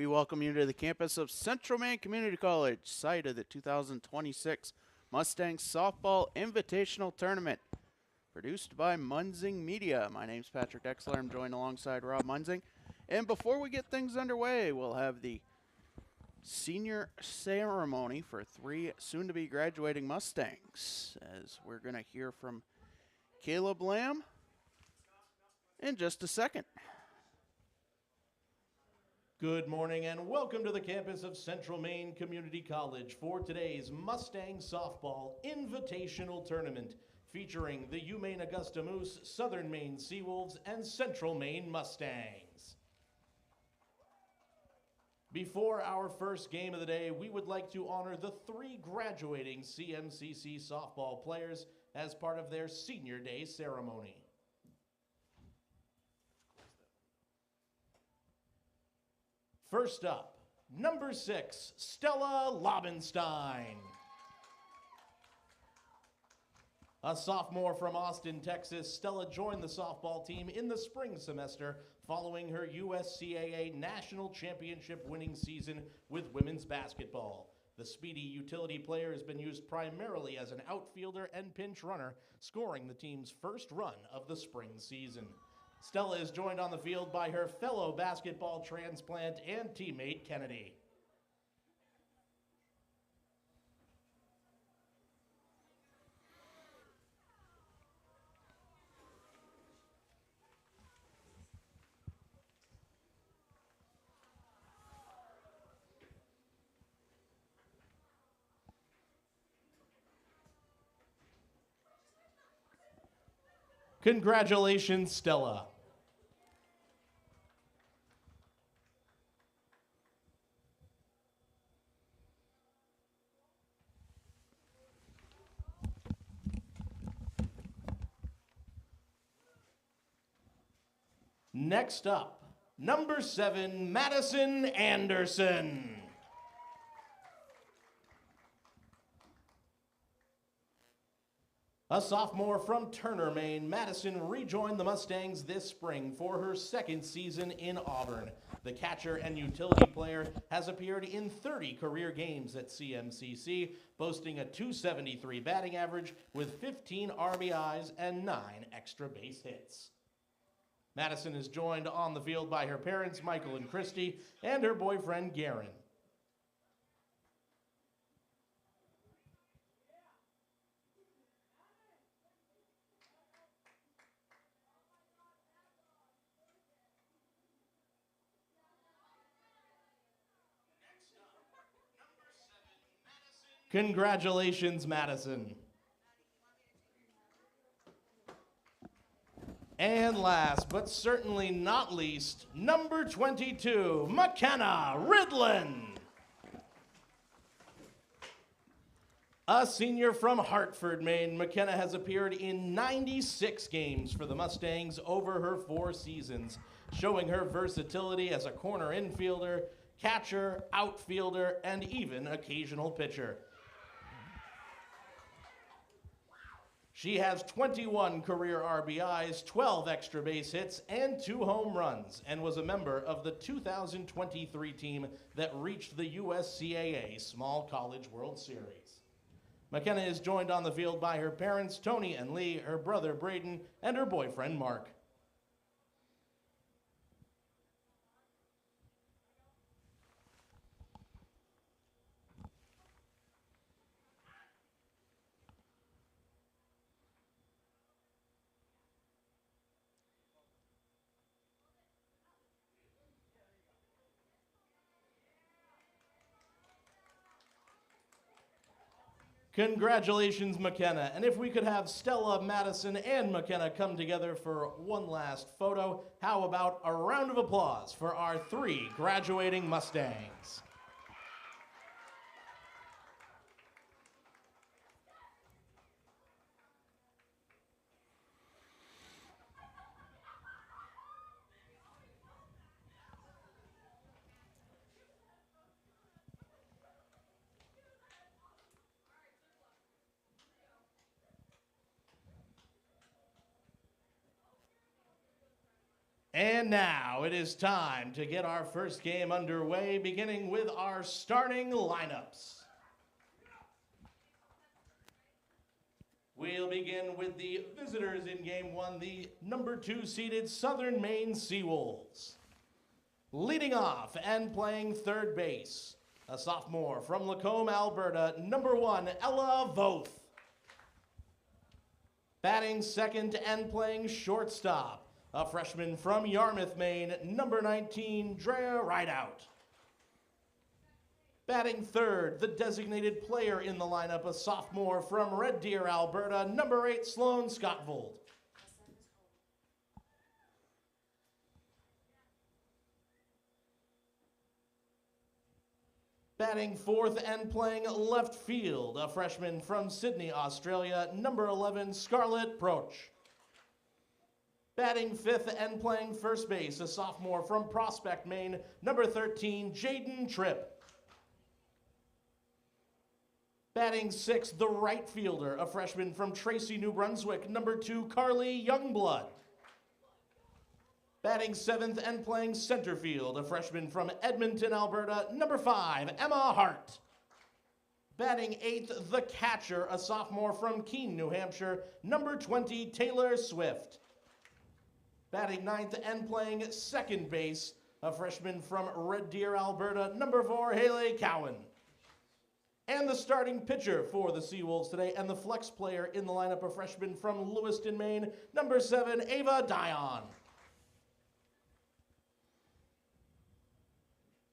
We welcome you to the campus of Central Maine Community College, site of the 2026 Mustangs Softball Invitational Tournament, produced by Munzing Media. My name's Patrick Exler. I'm joined alongside Rob Munzing. And before we get things underway, we'll have the senior ceremony for three soon-to-be graduating Mustangs, as we're going to hear from Caleb Lamb in just a second. Good morning and welcome to the campus of Central Maine Community College for today's Mustang Softball Invitational Tournament, featuring the UMaine Augusta Moose, Southern Maine Seawolves, and Central Maine Mustangs. Before our first game of the day, we would like to honor the three graduating CMCC softball players as part of their Senior Day ceremony. First up, number 6, Stella Lobenstein. A sophomore from Austin, Texas, Stella joined the softball team in the spring semester following her USCAA National Championship winning season with women's basketball. The speedy utility player has been used primarily as an outfielder and pinch runner, scoring the team's first run of the spring season. Stella is joined on the field by her fellow basketball transplant and teammate Kennedy. Congratulations, Stella. Next up, number 7, Madison Anderson. A sophomore from Turner, Maine, Madison rejoined the Mustangs this spring for her second season in Auburn. The catcher and utility player has appeared in 30 career games at CMCC, boasting a .273 batting average with 15 RBIs and 9 extra base hits. Madison is joined on the field by her parents, Michael and Christy, and her boyfriend, Garen. Congratulations, Madison. And last, but certainly not least, number 22, McKenna Ridlin. A senior from Hartford, Maine, McKenna has appeared in 96 games for the Mustangs over her 4 seasons, showing her versatility as a corner infielder, catcher, outfielder, and even occasional pitcher. She has 21 career RBIs, 12 extra base hits, and 2 home runs, and was a member of the 2023 team that reached the USCAA Small College World Series. McKenna is joined on the field by her parents, Tony and Lee, her brother, Braden, and her boyfriend, Mark. Congratulations, McKenna. And if we could have Stella, Madison, and McKenna come together for one last photo, how about a round of applause for our 3 graduating Mustangs? And now it is time to get our first game underway, beginning with our starting lineups. We'll begin with the visitors in Game 1, the number 2 seeded Southern Maine Seawolves. Leading off and playing third base, a sophomore from Lacombe, Alberta, number 1, Ella Voth. Batting second and playing shortstop, a freshman from Yarmouth, Maine, number 19, Drea Rideout. Batting third, the designated player in the lineup, a sophomore from Red Deer, Alberta, number 8, Sloan Scottvold. Batting fourth and playing left field, a freshman from Sydney, Australia, number 11, Scarlett Proch. Batting fifth and playing first base, a sophomore from Prospect, Maine, number 13, Jaden Tripp. Batting sixth, the right fielder, a freshman from Tracy, New Brunswick, number 2, Carly Youngblood. Batting seventh and playing center field, a freshman from Edmonton, Alberta, number 5, Emma Hart. Batting eighth, the catcher, a sophomore from Keene, New Hampshire, number 20, Taylor Swift. Batting ninth and playing second base, a freshman from Red Deer, Alberta, number 4, Haley Cowan. And the starting pitcher for the Seawolves today, and the flex player in the lineup, a freshman from Lewiston, Maine, number 7, Ava Dion.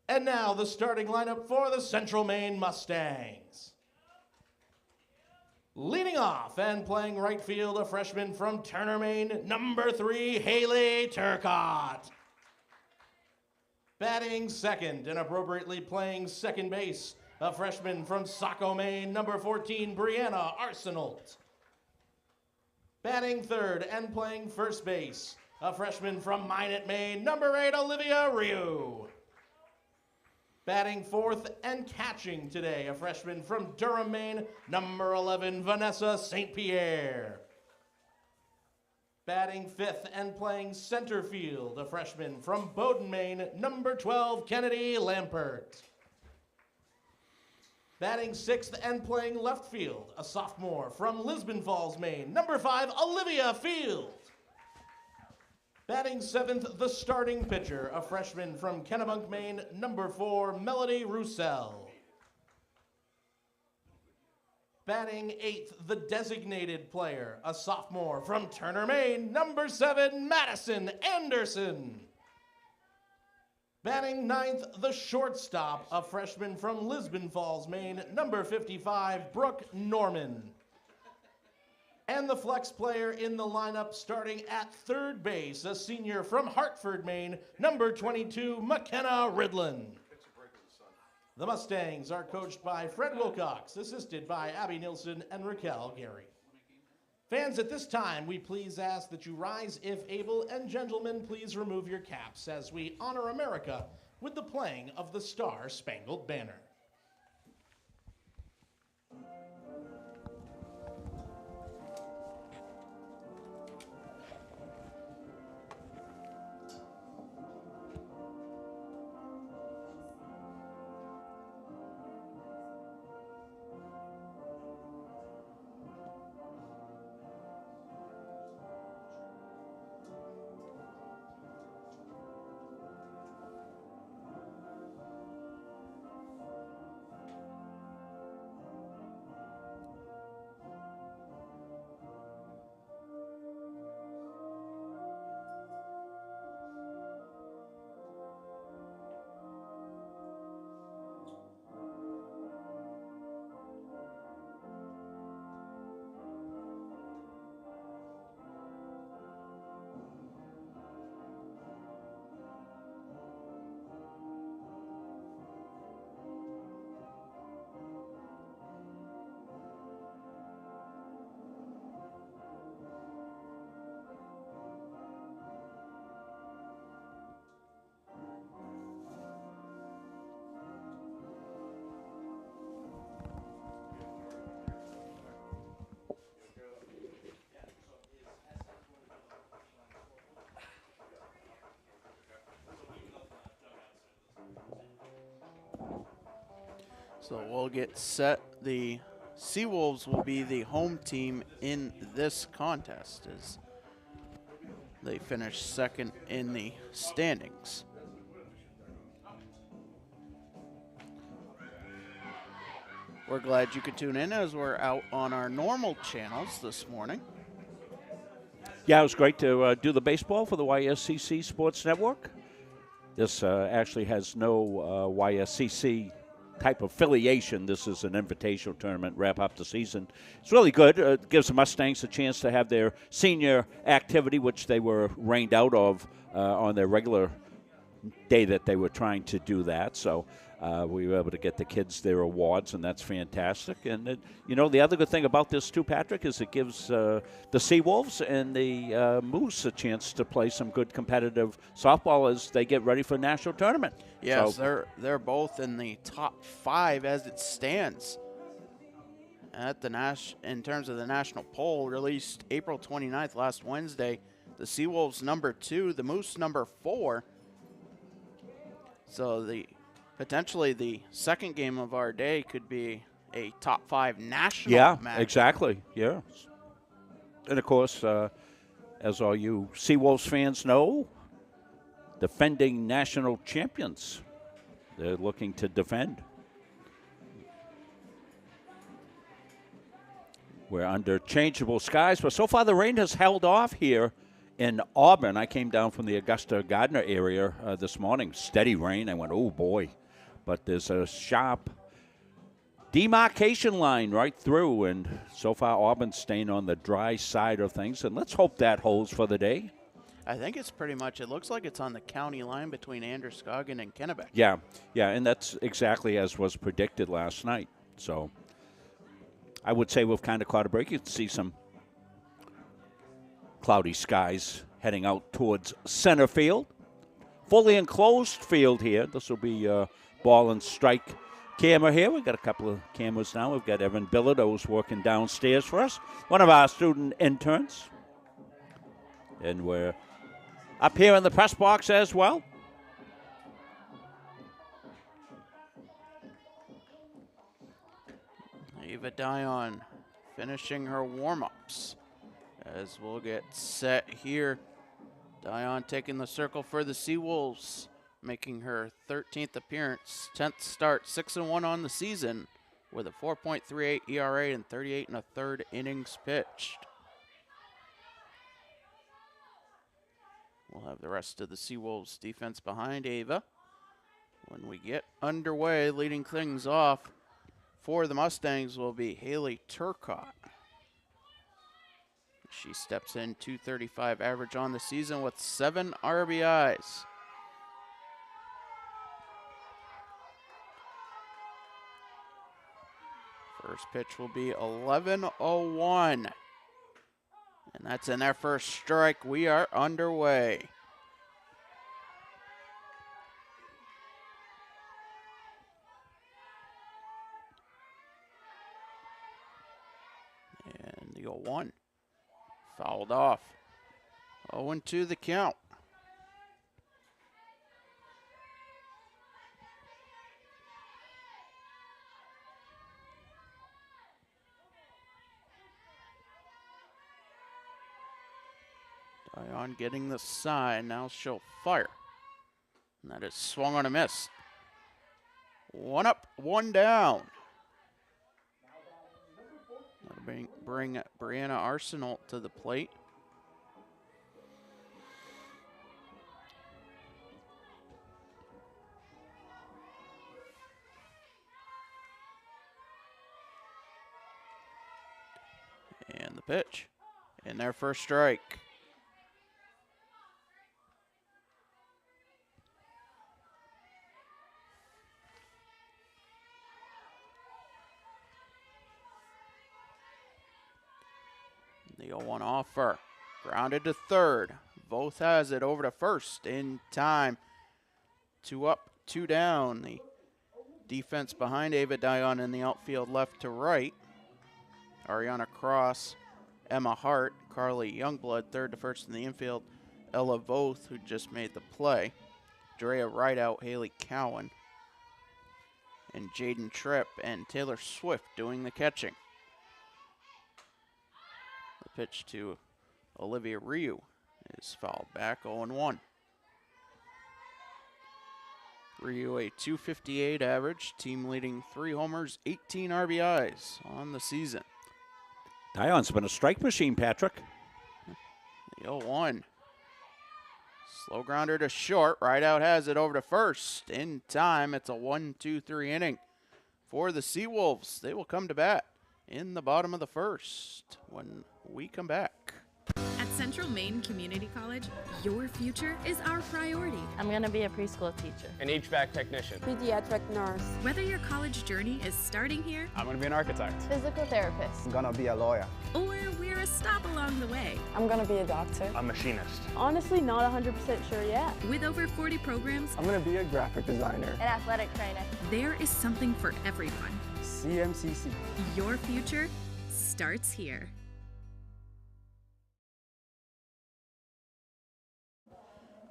And now the starting lineup for the Central Maine Mustangs. Leading off and playing right field, a freshman from Turner, Maine, number 3, Haley Turcott. Batting second and appropriately playing second base, a freshman from Saco, Maine, number 14, Brianna Arsenault. Batting third and playing first base, a freshman from Minot, Maine, number 8, Olivia Ryu. Batting fourth and catching today, a freshman from Durham, Maine, number 11, Vanessa St. Pierre. Batting fifth and playing center field, a freshman from Bowdoin, Maine, number 12, Kennedy Lampert. Batting sixth and playing left field, a sophomore from Lisbon Falls, Maine, number 5, Olivia Field. Batting seventh, the starting pitcher, a freshman from Kennebunk, Maine, number 4, Melody Roussel. Batting eighth, the designated player, a sophomore from Turner, Maine, number 7, Madison Anderson. Batting ninth, the shortstop, a freshman from Lisbon Falls, Maine, number 55, Brooke Norman. And the flex player in the lineup starting at third base, a senior from Hartford, Maine, number 22, McKenna Ridlin. The Mustangs are coached by Fred Wilcox, assisted by Abby Nilsson and Raquel Gary. Fans, at this time, we please ask that you rise if able, and gentlemen, please remove your caps as we honor America with the playing of the Star-Spangled Banner. So we'll get set. The Seawolves will be the home team in this contest as they finish second in the standings. We're glad you could tune in as we're out on our normal channels this morning. Yeah, it was great to do the baseball for the YSCC Sports Network. This actually has no YSCC type of affiliation. This is an invitational tournament, wrap up the season. It's really good. It gives the Mustangs a chance to have their senior activity, which they were rained out of on their regular day that they were trying to do that. So we were able to get the kids their awards, and that's fantastic. And, the other good thing about this, too, Patrick, is it gives the Seawolves and the Moose a chance to play some good competitive softball as they get ready for the national tournament. Yes, so they're both in the top 5 as it stands. At the in terms of the national poll released April 29th, last Wednesday, the Seawolves number 2, the Moose number 4. So potentially the second game of our day could be a top 5 national match. Yeah, exactly. Yeah. And, of course, as all you Seawolves fans know, defending national champions. They're looking to defend. We're under changeable skies, but so far the rain has held off here in Auburn. I came down from the Augusta-Gardner area this morning. Steady rain. I went, oh, boy. But there's a sharp demarcation line right through, and so far Auburn's staying on the dry side of things, and let's hope that holds for the day. I think it's pretty much, it looks like it's on the county line between Androscoggin and Kennebec. Yeah, and that's exactly as was predicted last night. So I would say we've kind of caught a break. You can see some cloudy skies heading out towards center field. Fully enclosed field here. This will be ball and strike camera here. We've got a couple of cameras now. We've got Evan Bilodeau's working downstairs for us, one of our student interns. And we're up here in the press box as well. Eva Dion finishing her warm-ups as we'll get set here. Dion taking the circle for the Seawolves, making her 13th appearance, 10th start, 6-1 on the season with a 4.38 ERA and 38 1/3 innings pitched. We'll have the rest of the Seawolves defense behind Ava when we get underway. Leading things off for the Mustangs will be Haley Turcott. She steps in, 235 average on the season with 7 RBIs. First pitch will be 11:01. And that's in their first strike. We are underway. And the 0-1. Fouled off. 0-2 the count. Dion getting the sign. Now she'll fire. And that is swung on a miss. 1 up, 1 down. That'll bring Brianna Arsenal to the plate. And the pitch. And their first strike. The 0-1 offer. Grounded to third. Both has it over to first in time. 2 up, 2 down. The defense behind Ava Dion in the outfield left to right. Ariana Cross, Emma Hart, Carly Youngblood, third to first in the infield. Ella Voth, who just made the play. Drea Rideout, Haley Cowan. and Jaden Tripp and Taylor Swift doing the catching. The pitch to Olivia Ryu is fouled back, 0-1. Ryu a .258 average, team leading 3 homers, 18 RBIs on the season. Dion's been a strike machine, Patrick. The 0-1. Slow grounder to short. Rideout has it over to first. In time, it's a 1-2-3 inning for the Seawolves. They will come to bat in the bottom of the first when we come back. At Central Maine Community College, your future is our priority. I'm going to be a preschool teacher. An HVAC technician. Pediatric nurse. Whether your college journey is starting here, I'm going to be an architect. Physical therapist. I'm gonna be a lawyer. or we're a stop along the way. I'm gonna be a doctor. A machinist. Honestly, not 100% sure yet. With over 40 programs, I'm gonna be a graphic designer. An athletic trainer. there is something for everyone. CMCC. Your future starts here.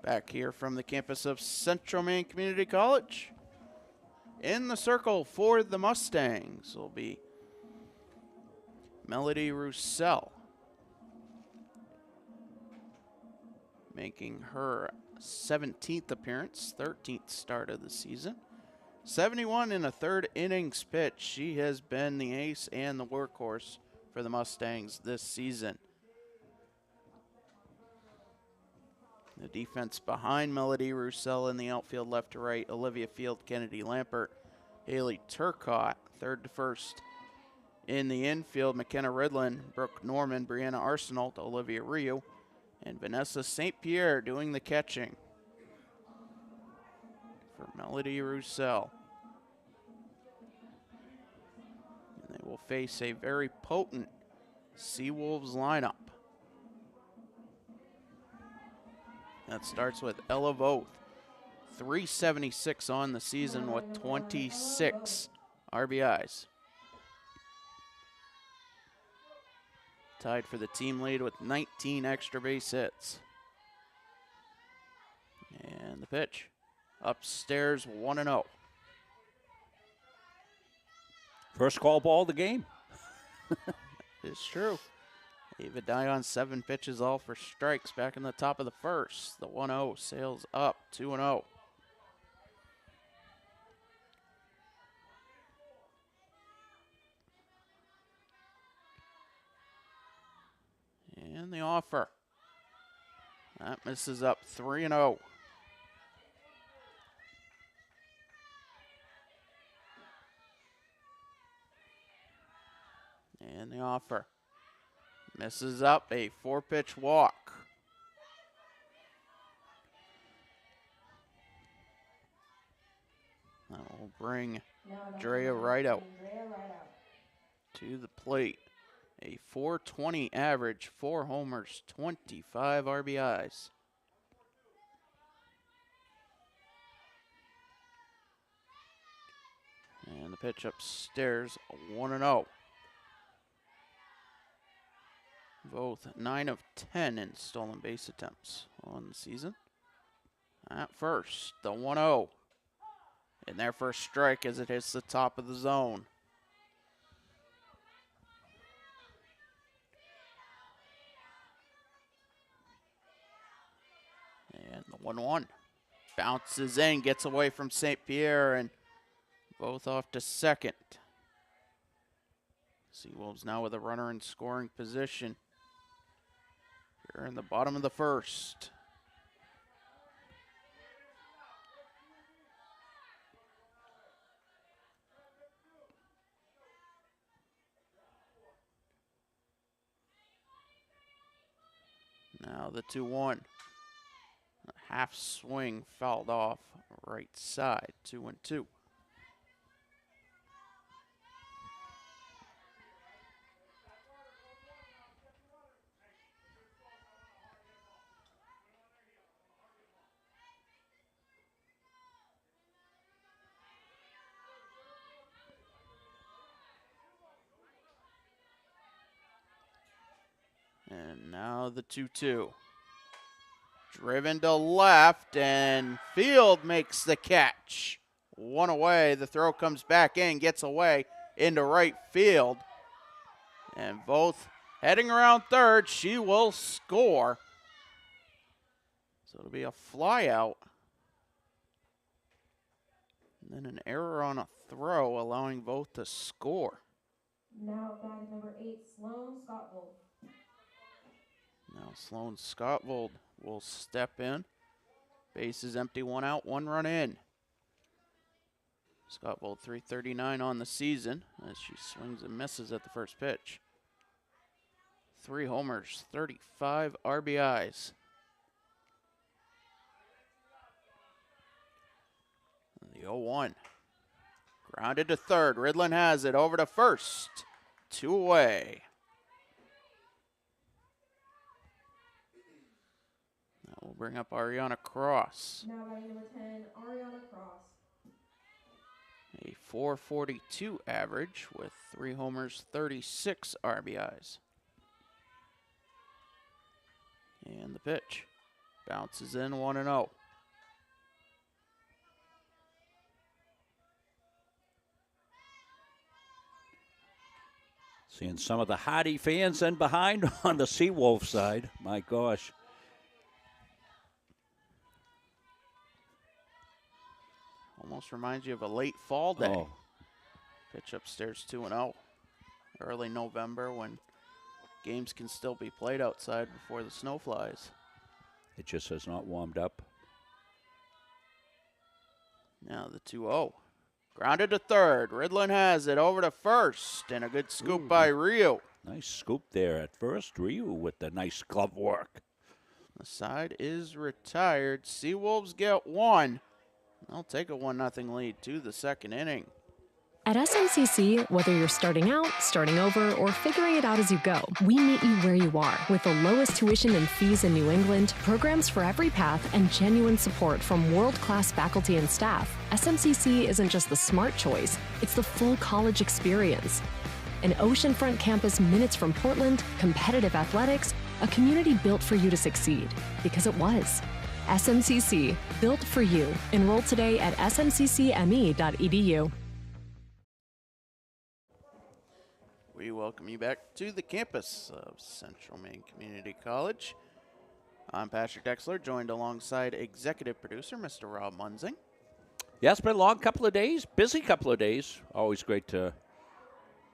Back here from the campus of Central Maine Community College. In the circle for the Mustangs will be Melody Roussel, making her 17th appearance, 13th start of the season. 71 in a third innings pitch. She has been the ace and the workhorse for the Mustangs this season. The defense behind Melody Roussel in the outfield left to right, Olivia Field, Kennedy Lampert, Haley Turcott, third to first. In the infield, McKenna Ridlin, Brooke Norman, Brianna Arsenault, Olivia Ryu, and Vanessa St. Pierre doing the catching for Melody Roussel. And they will face a very potent Seawolves lineup. That starts with Ella Voth, 376 on the season with 26 RBIs. Tied for the team lead with 19 extra base hits. And the pitch, upstairs 1-0. First call ball of the game. It's true. Ava Dion, 7 pitches, all for strikes back in the top of the first. The 1-0 sails up, 2-0. And the offer. That misses up, 3-0. And the offer. Misses up, a 4-pitch walk. That will bring Drea Rideout to the plate. A .420 average, 4 homers, 25 RBIs. And the pitch upstairs, 1-0. Both 9 of 10 in stolen base attempts on the season. At first, the 1-0. And their first strike as it hits the top of the zone. And the 1-1. Bounces in, gets away from St. Pierre, and both off to second. Seawolves now with a runner in scoring position. Here in the bottom of the first. Now the 2-1. A half swing fouled off right side, 2-2. And now the 2-2. Driven to left, and Field makes the catch. one away. The throw comes back in, gets away into right field. And both heading around third. She will score. So it'll be a fly out. And then an error on a throw, allowing both to score. Now batting number 8, Sloan Scottvold. Now Sloan Scottvold will step in. Base is empty, 1 out, 1 run in. Scottvold 339 on the season as she swings and misses at the first pitch. 3 homers, 35 RBIs. The 0-1. Grounded to third. Ridlin has it over to first. 2 away. That will bring up Ariana Cross. Now batting number 10, Ariana Cross. A 442 average with 3 homers, 36 RBIs. And the pitch. Bounces in 1-0. Seeing some of the Hardy fans in behind on the Seawolf side. My gosh. Almost reminds you of a late fall day. Oh, Pitch upstairs 2-0. Early November when games can still be played outside before the snow flies. it just has not warmed up. Now the 2-0. Grounded to third. Ridlin has it over to first. And a good scoop by Rio. Nice scoop there at first. Ryu with the nice glove work. The side is retired. Seawolves get 1. They'll take a 1-0 lead to the second inning. At SMCC, whether you're starting out, starting over, or figuring it out as you go, we meet you where you are with the lowest tuition and fees in New England, programs for every path, and genuine support from world-class faculty and staff. SMCC isn't just the smart choice, it's the full college experience. An oceanfront campus minutes from Portland, competitive athletics, a community built for you to succeed, because it was. SMCC, built for you. Enroll today at smccme.edu. We welcome you back to the campus of Central Maine Community College. I'm Patrick Dexler, joined alongside executive producer, Mr. Rob Munzing. Yeah, it's been a long couple of days, busy couple of days. Always great to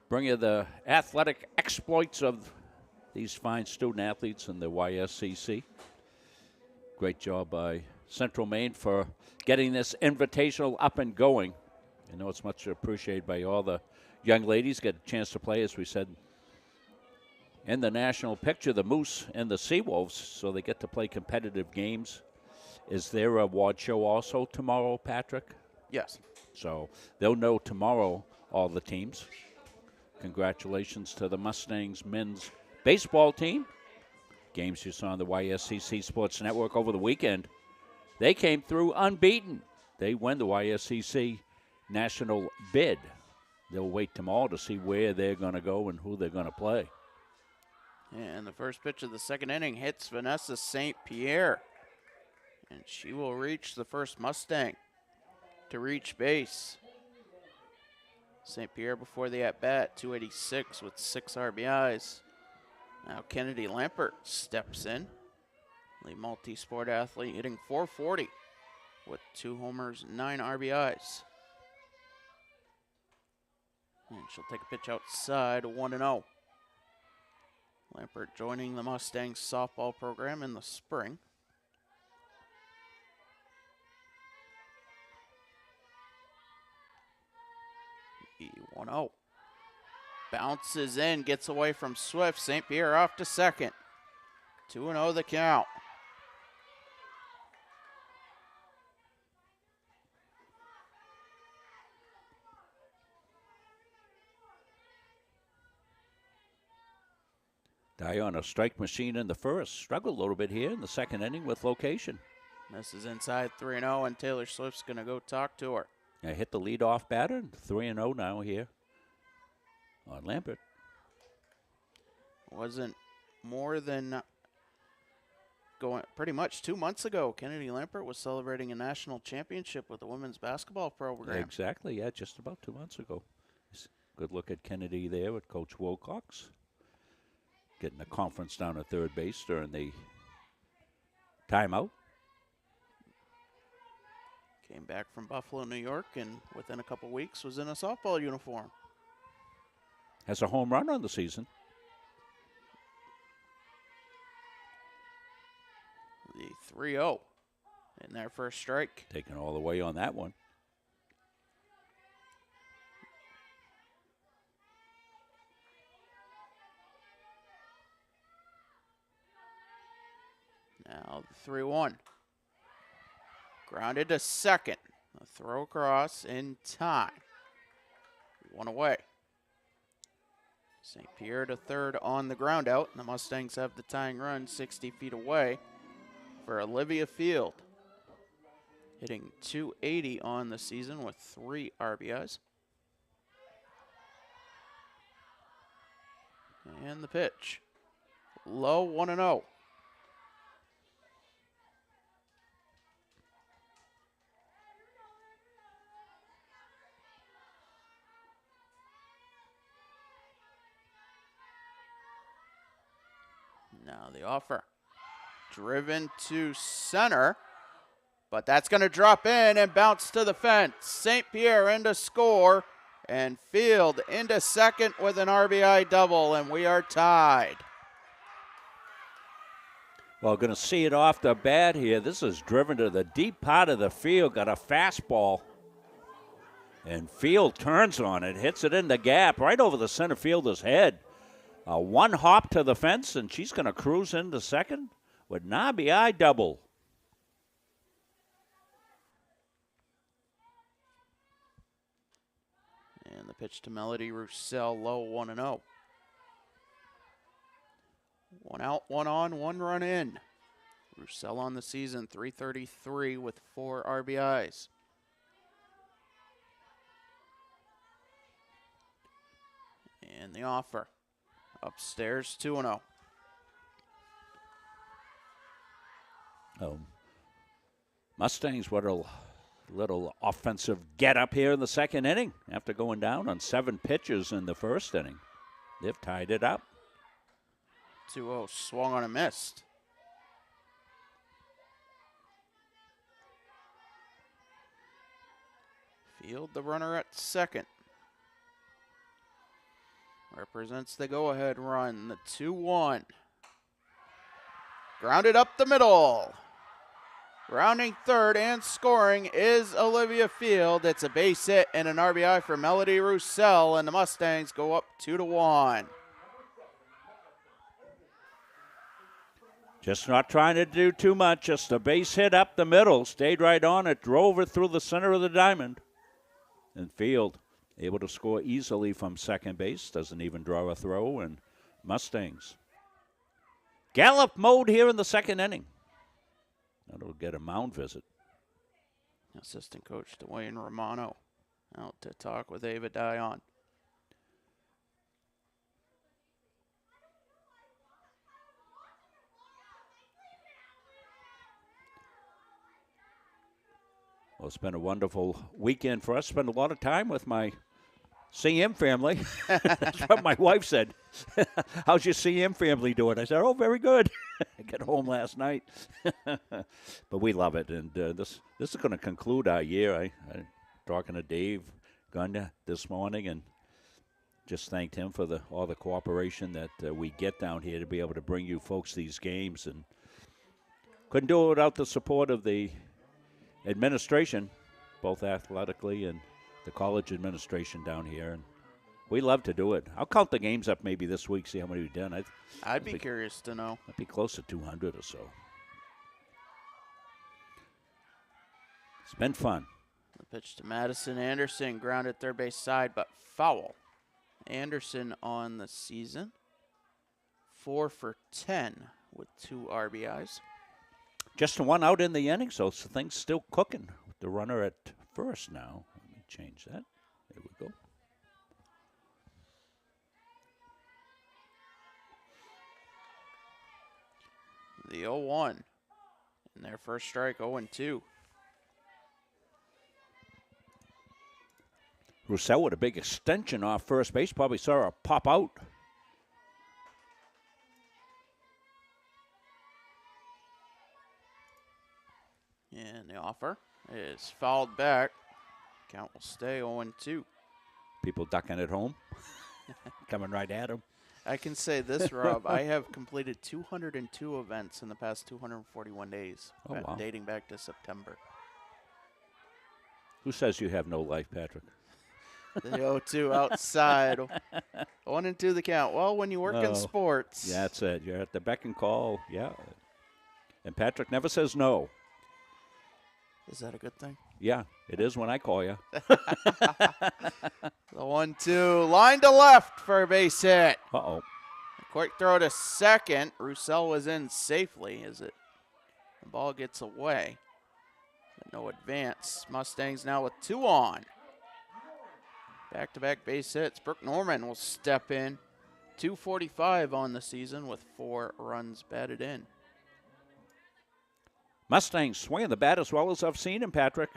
bring you the athletic exploits of these fine student athletes in the YSCC. Great job by Central Maine for getting this invitational up and going. I know it's much appreciated by all the young ladies. Get a chance to play, as we said, in the national picture, the Moose and the Seawolves, so they get to play competitive games. Is there a award show also tomorrow, Patrick? Yes. So they'll know tomorrow all the teams. Congratulations to the Mustangs men's baseball team. Games you saw on the YSCC Sports Network over the weekend. They came through unbeaten. They won the YSCC national bid. They'll wait tomorrow to see where they're going to go and who they're going to play. And the first pitch of the second inning hits Vanessa St. Pierre. And she will reach the first Mustang to reach base. St. Pierre before the at-bat, 286 with 6 RBIs. Now Kennedy Lampert steps in. The multi-sport athlete hitting 440 with 2 homers, 9 RBIs. And she'll take a pitch outside, 1-0. Lampert joining the Mustangs softball program in the spring. The 1-0. Bounces in, gets away from Swift. St. Pierre off to second. 2-0 the count. Dye on a strike machine in the first. Struggled a little bit here in the second inning with location. This is inside 3-0, and Taylor Swift's going to go talk to her. I hit the leadoff batter. 3-0 now here on Lampert. Wasn't more than going pretty much 2 months ago. Kennedy Lampert was celebrating a national championship with the women's basketball program. Exactly, yeah, just about 2 months ago. Good look at Kennedy there with Coach Wilcox. Getting the conference down at third base during the timeout. Came back from Buffalo, New York, and within a couple weeks was in a softball uniform. Has a home run on the season. The 3-0 in their first strike. Taking all the way on that one. Now the 3-1. Grounded to second. A throw across in time. One away. St. Pierre to third on the ground out. And the Mustangs have the tying run 60 feet away for Olivia Field. Hitting .280 on the season with 3 RBIs. And the pitch. Low 1-0. Now the offer. Driven to center. But that's going to drop in and bounce to the fence. St. Pierre into score. And Field into second with an RBI double. And we are tied. Well, going to see it off the bat here. This is driven to the deep part of the field. Got a fastball. And Field turns on it. Hits it in the gap right over the center fielder's head. One hop to the fence, and she's going to cruise into second with an RBI double. And the pitch to Melody Roussel, low 1-0. 1 out, 1 on, 1 run in. Roussel on the season, .333 with 4 RBIs. And the offer. Upstairs, 2-0. Mustangs, what a little offensive get up here in the second inning after going down on 7 pitches in the first inning. They've tied it up. 2-0, swung on and missed. Field, the runner at second. Represents the go-ahead run, the 2-1. Grounded up the middle. Rounding third and scoring is Olivia Field. It's a base hit and an RBI for Melody Roussel, and the Mustangs go up 2-1. Just not trying to do too much, just a base hit up the middle. Stayed right on it, drove it through the center of the diamond. And Field able to score easily from second base, doesn't even draw a throw, and Mustangs. Gallop mode here in the second inning. That'll get a mound visit. Assistant coach Dwayne Romano out to talk with Ava Dion. Well, it's been a wonderful weekend for us. Spent a lot of time with my CM family. That's what my wife said. How's your CM family doing? I said, oh, very good. I got home last night. But we love it. And this is going to conclude our year. I talking to Dave Gunda this morning and just thanked him for all the cooperation that we get down here to be able to bring you folks these games. And couldn't do it without the support of the administration, both athletically and the college administration down here, and we love to do it. I'll count the games up maybe this week, see how many we've done. I'd be curious to know. I'd be close to 200 or so. It's been fun. The pitch to Madison Anderson, grounded third base side, but foul. Anderson on the season, 4 for 10 with 2 RBIs. Just 1 out in the inning, so things still cooking with the runner at first now. Let me change that. There we go. The 0-1. And their first strike, 0-2. Roussel with a big extension off first base. Probably saw her pop out. And the offer is fouled back. Count will stay 0-2. People ducking at home. Coming right at him. I can say this, Rob. I have completed 202 events in the past 241 days, Oh, wow. dating back to September. Who says you have no life, Patrick? The 0-2 outside. 1-2 the count. Well, when you work in sports. Yeah, that's it. You're at the beck and call. Yeah. And Patrick never says no. Is that a good thing? Yeah, it is when I call you. The 1-2. Line to left for a base hit. Uh-oh. A quick throw to second. Roussel was in safely as the ball gets away. But no advance. Mustangs now with 2 on. Back-to-back base hits. Brooke Norman will step in. 245 on the season with 4 runs batted in. Mustangs swinging the bat as well as I've seen him, Patrick.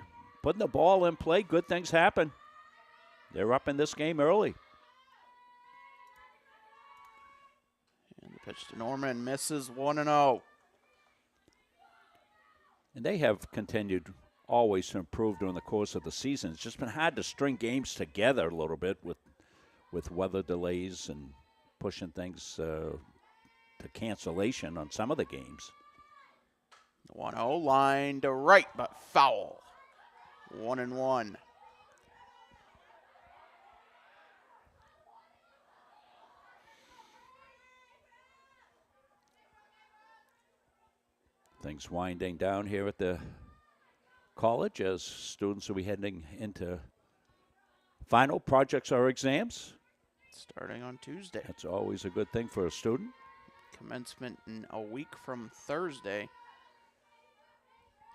Putting the ball in play, good things happen. They're up in this game early. And the pitch to Norman misses 1-0. And they have continued always to improve during the course of the season. It's just been hard to string games together a little bit with weather delays and pushing things to cancellation on some of the games. 1-0 line to right, but foul. 1-1. Things winding down here at the college as students will be heading into final projects or exams. Starting on Tuesday. That's always a good thing for a student. Commencement in a week from Thursday,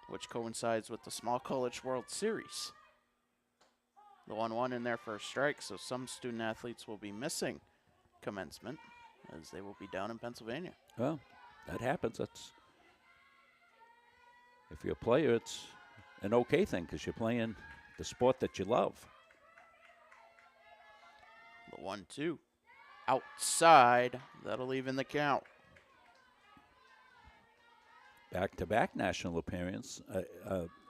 which coincides with the Small College World Series. The 1-1 in their first strike, so some student athletes will be missing commencement as they will be down in Pennsylvania. Well, that happens. That's if you're a player, it's an okay thing because you're playing the sport that you love. The 1-2 outside. That'll even the count. Back-to-back national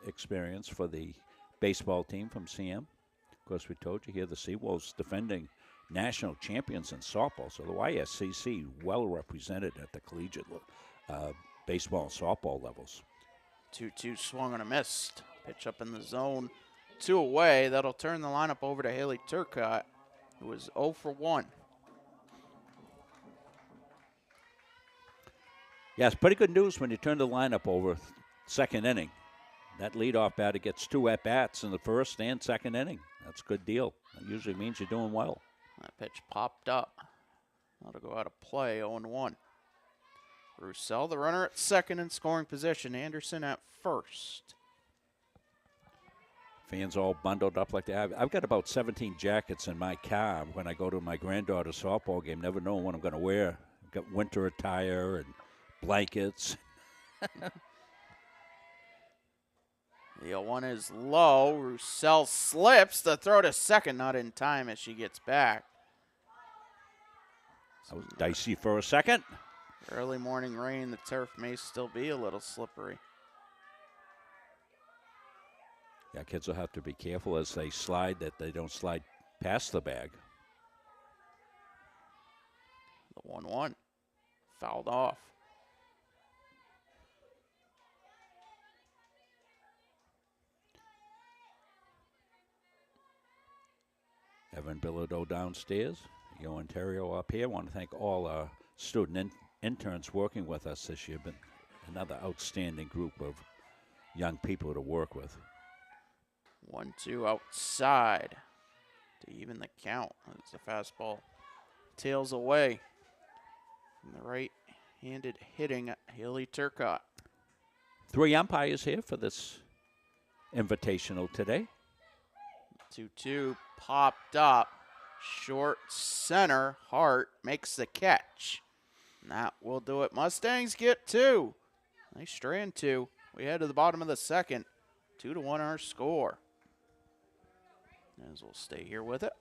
experience for the baseball team from CM. Of course, we told you here the Seawolves defending national champions in softball. So the YSCC well represented at the collegiate baseball and softball levels. 2-2 swung and a missed. Pitch up in the zone. 2 away. That'll turn the lineup over to Haley Turcott, who was 0 for 1. Yeah, it's pretty good news when you turn the lineup over second inning. That leadoff batter gets 2 at-bats in the first and second inning. That's a good deal. That usually means you're doing well. That pitch popped up. That'll go out of play, 0-1. Roussel, the runner at second in scoring position. Anderson at first. Fans all bundled up like that. I've got about 17 jackets in my car when I go to my granddaughter's softball game, never knowing what I'm going to wear. I've got winter attire and blankets. The 0-1 is low. Roussel slips. The throw to second, not in time as she gets back. That was dicey for a second. Early morning rain. The turf may still be a little slippery. Yeah, kids will have to be careful as they slide that they don't slide past the bag. The 1-1 fouled off. Evan Bilodeau downstairs. Yo Ontario up here. I want to thank all our student interns working with us this year. Been another outstanding group of young people to work with. 1-2 outside to even the count as the fastball tails away from the right-handed hitting Haley Turcott. 3 umpires here for this invitational today. 2-2 popped up. Short center. Hart makes the catch. And that will do it. Mustangs get 2. Nice strand 2. We head to the bottom of the second. 2-1 our score. As we'll stay here with it.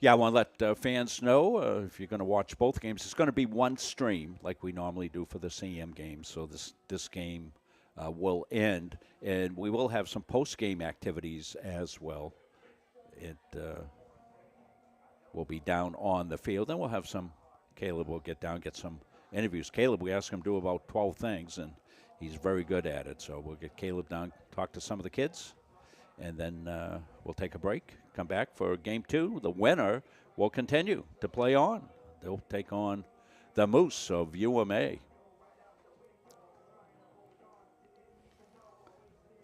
Yeah, I want to let fans know if you're going to watch both games, it's going to be one stream like we normally do for the CM games. So this game will end, and we will have some post-game activities as well. It will be down on the field. Then we'll have Caleb will get down, get some interviews. Caleb, we asked him to do about 12 things, and he's very good at it. So we'll get Caleb down, talk to some of the kids, and then we'll take a break, come back for game 2. The winner will continue to play on. They'll take on the Moose of UMA.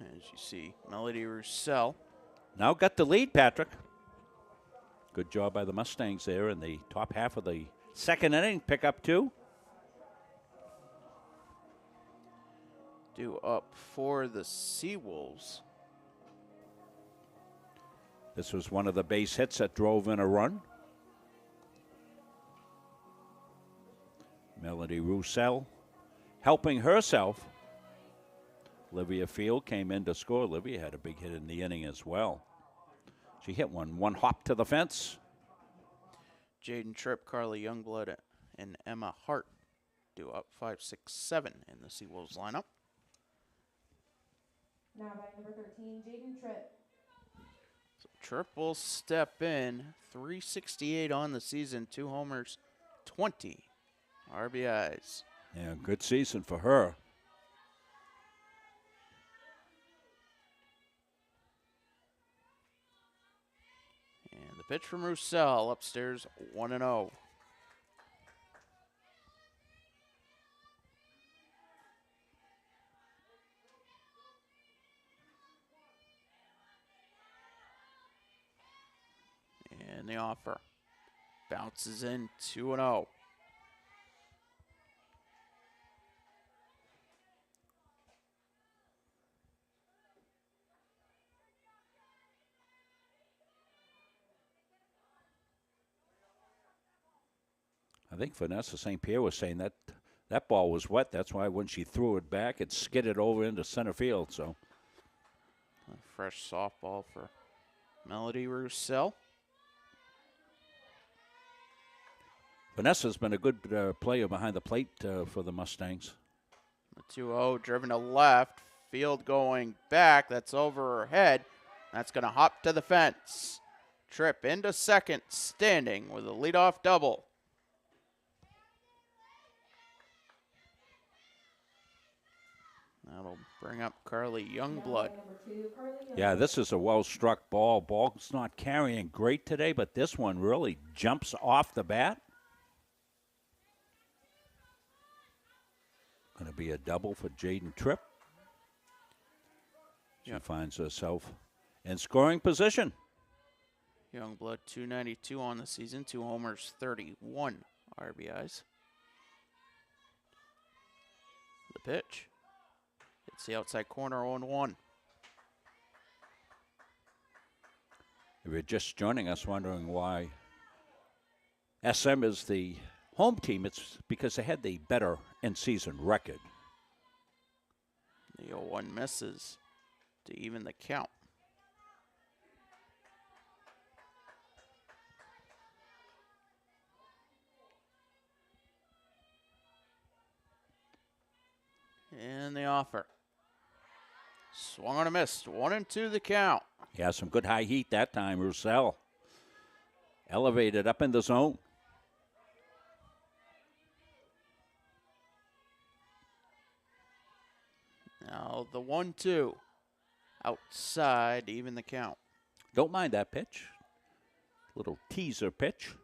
As you see, Melody Roussel. Now got the lead, Patrick. Good job by the Mustangs there in the top half of the second inning. Pick up 2. Due up for the Seawolves. This was one of the base hits that drove in a run. Melody Roussel helping herself. Olivia Field came in to score. Olivia had a big hit in the inning as well. She hit one hop to the fence. Jaden Tripp, Carly Youngblood, and Emma Hart due up 5, 6, 7 in the Seawolves lineup. Now by number 13, Jaden Tripp. So Tripp will step in. 368 on the season, 2 homers, 20 RBIs. Yeah, good season for her. And the pitch from Roussel upstairs, 1-0. And the offer bounces in, 2-0. I think Vanessa St. Pierre was saying that ball was wet. That's why when she threw it back, it skidded over into center field. So a fresh softball for Melody Roussel. Vanessa's been a good player behind the plate for the Mustangs. The 2-0 driven to left. Field going back. That's over her head. That's going to hop to the fence. Tripp into second, standing with a leadoff double. That'll bring up Carly Youngblood. Yeah, this is a well-struck ball. Ball's not carrying great today, but this one really jumps off the bat. Going to be a double for Jaden Tripp. She finds herself in scoring position. Youngblood, 292 on the season, 2 homers, 31 RBIs. The pitch. It's the outside corner, 0-1. If you're just joining us wondering why SM is the home team, it's because they had the better in-season record. The 0-1 misses to even the count. And the offer. Swung on a miss. 1-2 the count. Yeah, some good high heat that time. Roussel elevated up in the zone. Now the 1-2. Outside to even the count. Don't mind that pitch. Little teaser pitch.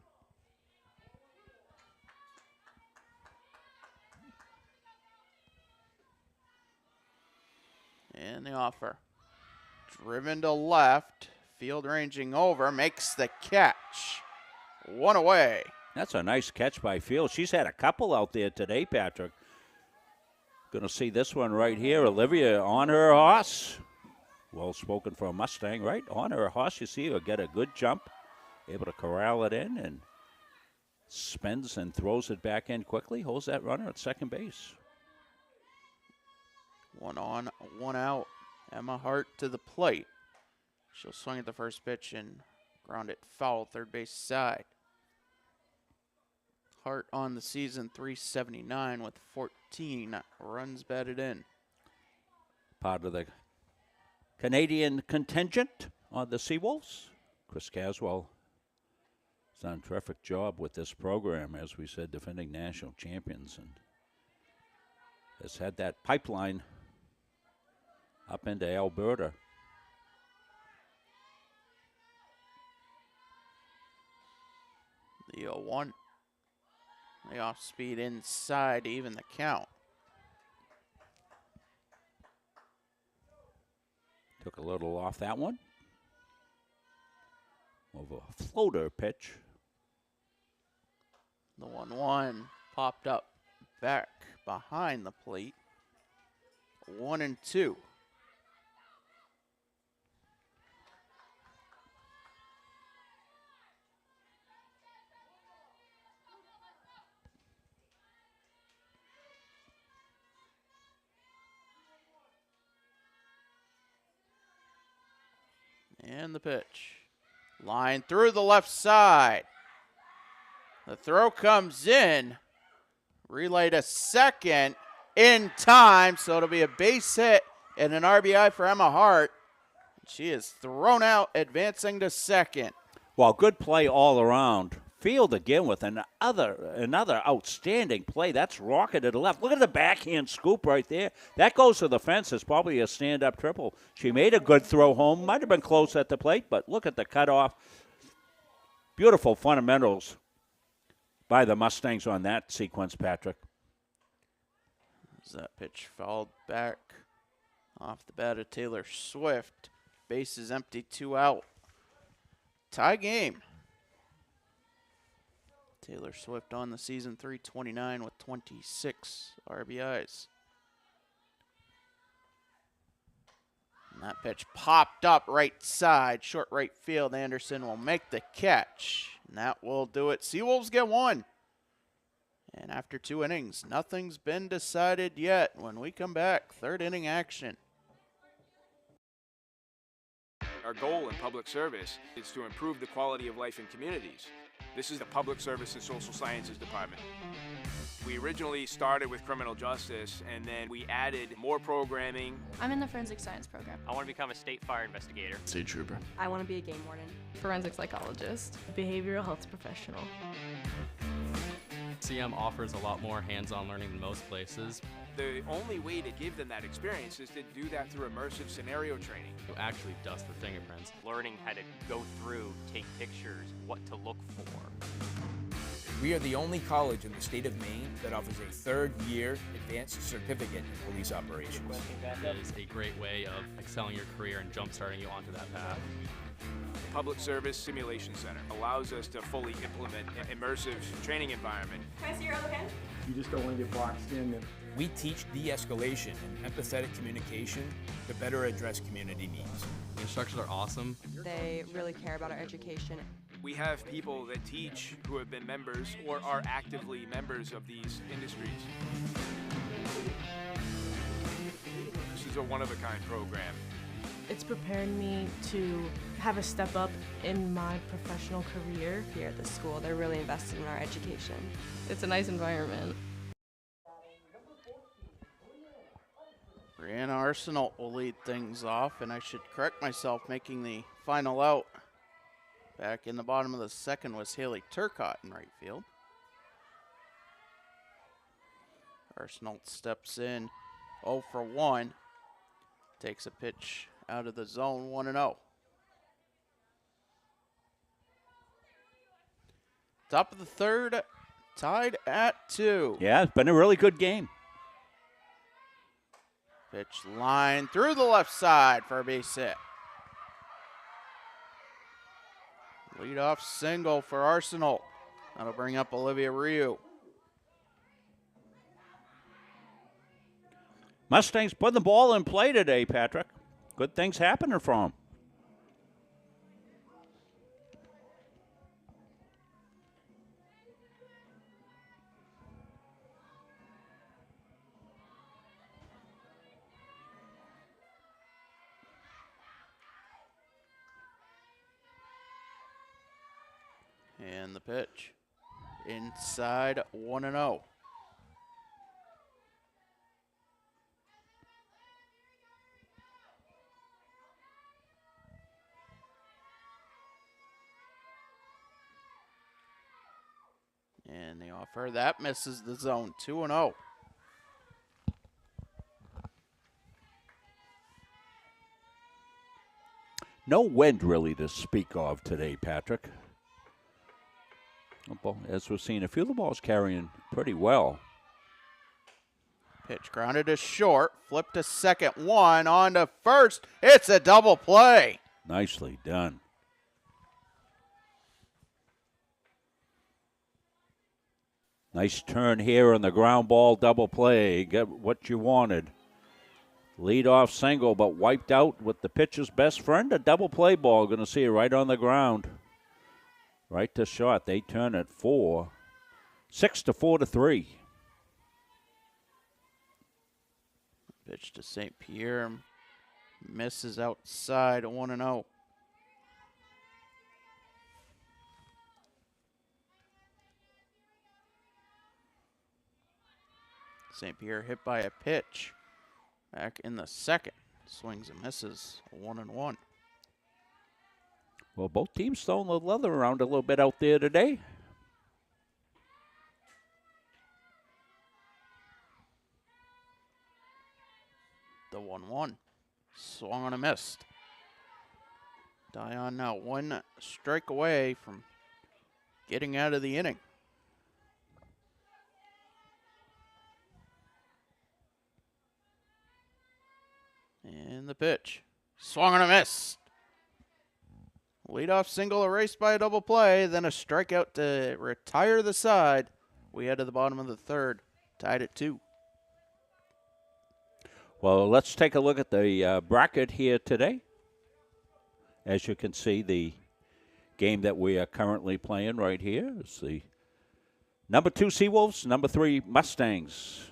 And the offer. Driven to left. Field ranging over. Makes the catch. 1 away. That's a nice catch by Field. She's had a couple out there today, Patrick. Going to see this one right here. Olivia on her horse. Well spoken for a Mustang, right? On her horse, you see her get a good jump. Able to corral it in and spins and throws it back in quickly. Holds that runner at second base. 1 on, 1 out. Emma Hart to the plate. She'll swing at the first pitch and ground it foul, third base side. Hart on the season, 379 with 14 runs batted in. Part of the Canadian contingent on the Seawolves. Chris Caswell has done a terrific job with this program, as we said, defending national champions, and has had that pipeline up into Alberta. The 0-1. The off speed inside to even the count. Took a little off that one. Of a floater pitch. The 1-1 popped up back behind the plate. 1-2. And the pitch. Line through the left side. The throw comes in. Relay to second in time, so it'll be a base hit and an RBI for Emma Hart. She is thrown out, advancing to second. Well, good play all around. Field again with another outstanding play. That's rocketed to left. Look at the backhand scoop right there. That goes to the fence. It's probably a stand-up triple. She made a good throw home. Might have been close at the plate, but look at the cutoff. Beautiful fundamentals by the Mustangs on that sequence, Patrick. As that pitch fouled back off the bat of Taylor Swift. Base is empty, 2 out. Tie game. Taylor Swift on the season, 329 with 26 RBIs. And that pitch popped up right side, short right field. Anderson will make the catch, and that will do it. Seawolves get 1. And after 2 innings, nothing's been decided yet. When we come back, 3rd inning action. Our goal in public service is to improve the quality of life in communities. This is the Public Service and Social Sciences Department. We originally started with criminal justice, and then we added more programming. I'm in the forensic science program. I want to become a state fire investigator. State trooper. I want to be a game warden. Forensic psychologist. Behavioral health professional. CM offers a lot more hands-on learning than most places. The only way to give them that experience is to do that through immersive scenario training. You actually dust for fingerprints. Learning how to go through, take pictures, what to look for. We are the only college in the state of Maine that offers a 3rd-year advanced certificate in police operations. It is a great way of excelling your career and jump-starting you onto that path. The Public Service Simulation Center allows us to fully implement an immersive training environment. Can I see your other hand? You just don't want to get boxed in. We teach de-escalation and empathetic communication to better address community needs. The instructors are awesome. They really care about our education. We have people that teach who have been members or are actively members of these industries. This is a one-of-a-kind program. It's prepared me to have a step up in my professional career. Here at the school, they're really invested in our education. It's a nice environment. Brianna Arsenault will lead things off, and I should correct myself, making the final out. Back in the bottom of the 2nd was Haley Turcott in right field. Arsenault steps in 0 for 1. Takes a pitch out of the zone, 1-0. Top of the 3rd, tied at 2. Yeah, it's been a really good game. Pitch line through the left side for a base hit. Leadoff single for Arsenault. That'll bring up Olivia Ryu. Mustangs putting the ball in play today, Patrick. Good things happening for them. And the pitch. Inside 1-0. And the offer, that misses the zone, 2-0. No wind really to speak of today, Patrick. As we've seen, a few of the balls carrying pretty well. Pitch grounded to short, flipped to second, one on to first. It's a double play. Nicely done. Nice turn here on the ground ball double play. Get what you wanted. Lead-off single, but wiped out with the pitcher's best friend. A double play ball. Going to see it right on the ground. Right to short. They turn it 6 to 4-3. Pitch to St. Pierre. Misses outside, 1-0. St. Pierre hit by a pitch. Back in the second. Swings and misses, 1-1. Well, both teams throwing the leather around a little bit out there today. The 1-1. Swung on a missed. Dion now 1 strike away from getting out of the inning. And the pitch. Swung on a miss. Leadoff single erased by a double play, then a strikeout to retire the side. We head to the bottom of the third, tied at 2. Well, let's take a look at the bracket here today. As you can see, the game that we are currently playing right here is the number 2 Seawolves, number 3 Mustangs.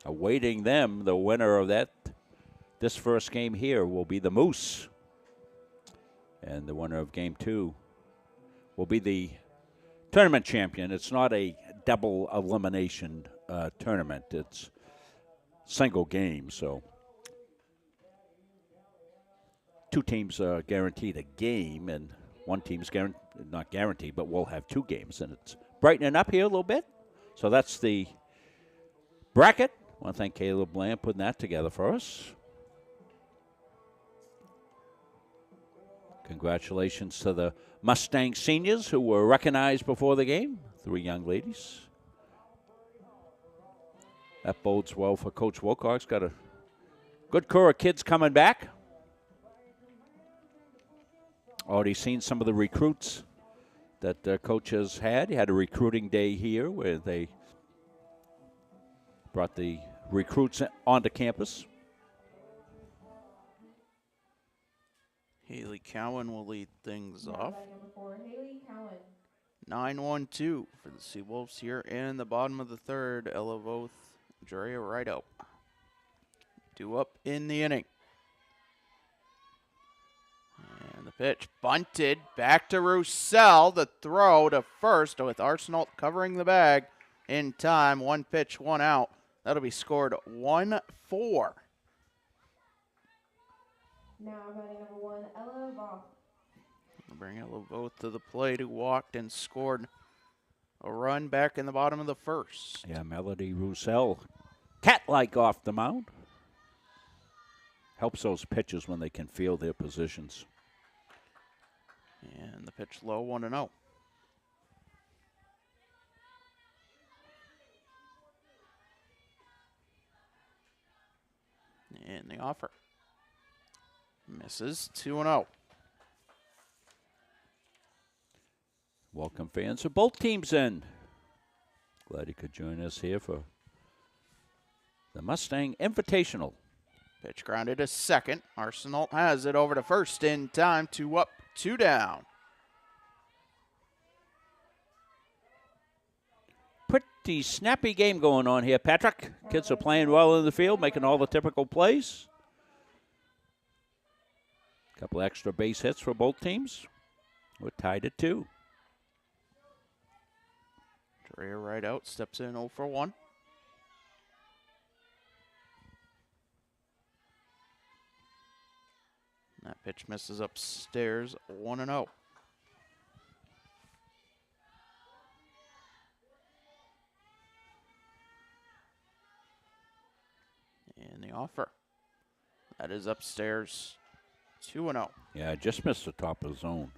Awaiting them, the winner of this first game here will be the Moose. And the winner of game 2 will be the tournament champion. It's not a double elimination tournament. It's single game, so 2 teams are guaranteed a game, and 1 team's not guaranteed, but we'll have 2 games, and it's brightening up here a little bit. So that's the bracket. I want to thank Caleb Lamb putting that together for us. Congratulations to the Mustang seniors who were recognized before the game, 3 young ladies. That bodes well for Coach Wilcox. Got a good core of kids coming back. Already seen some of the recruits that Coach has had. He had a recruiting day here where they brought the recruits onto campus. Haley Cowan will lead things off. Number 4, Haley Cowan. 9-1-2 for the Seawolves here in the bottom of the third. Ella Voth, Drea right out. 2 up in the inning. And the pitch bunted back to Roussel. The throw to first with Arsenault covering the bag in time. 1 pitch, 1 out. That'll be scored 1-4. Now batting number 1, Ella Voth. Bring Ella Voth to the plate, who walked and scored a run back in the bottom of the first. Yeah, Melody Roussel, cat-like off the mound. Helps those pitchers when they can feel their positions. And the pitch low, 1-0. And the offer. Misses, 2-0. Welcome fans of both teams in. Glad you could join us here for the Mustang Invitational. Pitch grounded to second. Arsenault has it over to first in time. 2 up, 2 down. Pretty snappy game going on here, Patrick. Kids are playing well in the field, making all the typical plays. Couple extra base hits for both teams. We're tied at 2. Dreyer right out, steps in 0 for 1. That pitch misses upstairs, 1-0. And the offer. That is upstairs, 2-0. Yeah, just missed the top of the zone.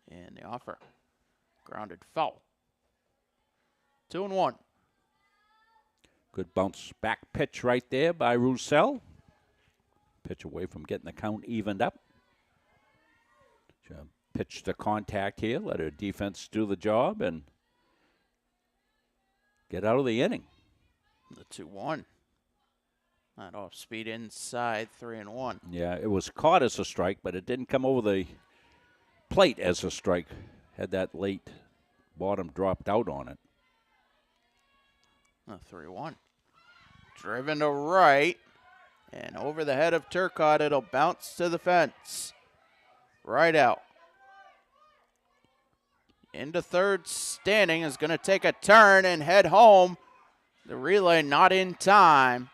And the offer. Grounded foul. 2-1. Good bounce back pitch right there by Roussel. Pitch away from getting the count evened up. Pitch to contact here. Let her defense do the job and get out of the inning. The 2-1. That off speed inside, 3-1. Yeah, it was caught as a strike, but it didn't come over the plate as a strike. Had that late bottom dropped out on it. The 3-1. Driven to right. And over the head of Turcotte, it'll bounce to the fence. Right out. Into third, Standing is going to take a turn and head home. The relay not in time.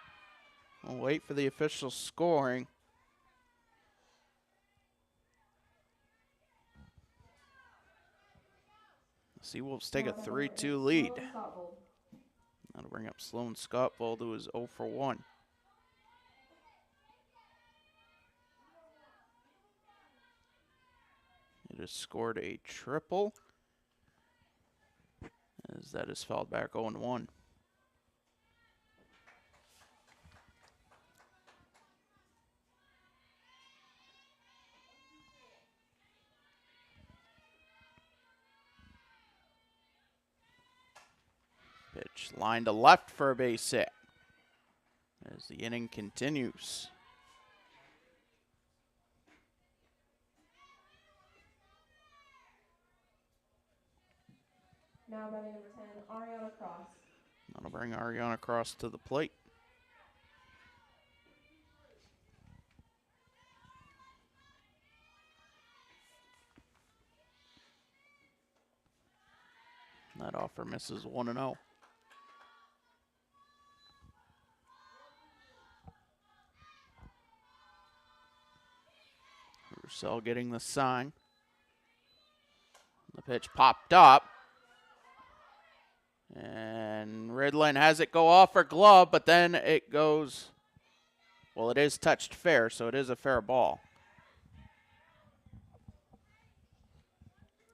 We'll wait for the official scoring. Seawolves take a 3-2 lead. That'll bring up Sloan Scottvold, who is 0 for 1. It has scored a triple, as that is fouled back 0-1. Pitch line to left for a base hit as the inning continues. Now batting number 10, Ariana Cross. That'll bring Ariana Cross to the plate. That offer misses 1-0. Roussel getting the sign. The pitch popped up. And Ridlin has it go off her glove, but then it goes, well, it is touched fair, so it is a fair ball.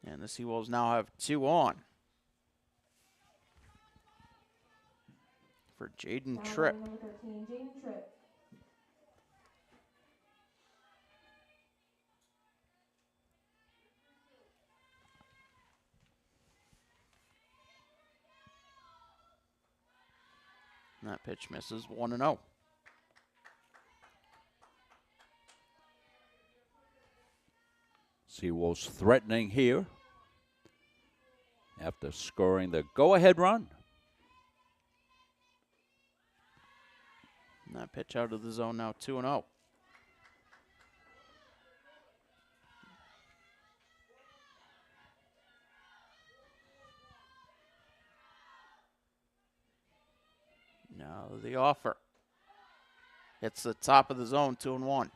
And the Seawolves now have 2 on. For Jaden Tripp. Number 13, Jaden Tripp. That pitch misses 1-0. Seawolves threatening here after scoring the go-ahead run. And that pitch out of the zone now 2-0. Now the offer. Hits the top of the zone, 2-1.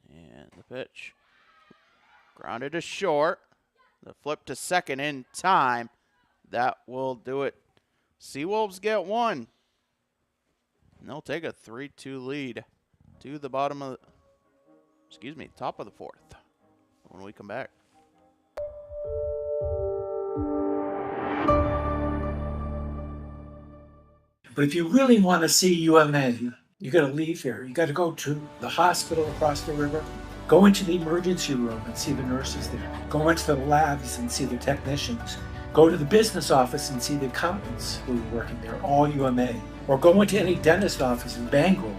And the pitch. Grounded to short. The flip to second in time. That will do it. Seawolves get 1. And they'll take a 3-2 lead to the bottom of the, top of the 4th when we come back. But if you really want to see UMA, you got to leave here. You got to go to the hospital across the river, go into the emergency room and see the nurses there, go into the labs and see the technicians, go to the business office and see the accountants who are working there, all UMA, or go into any dentist office in Bangor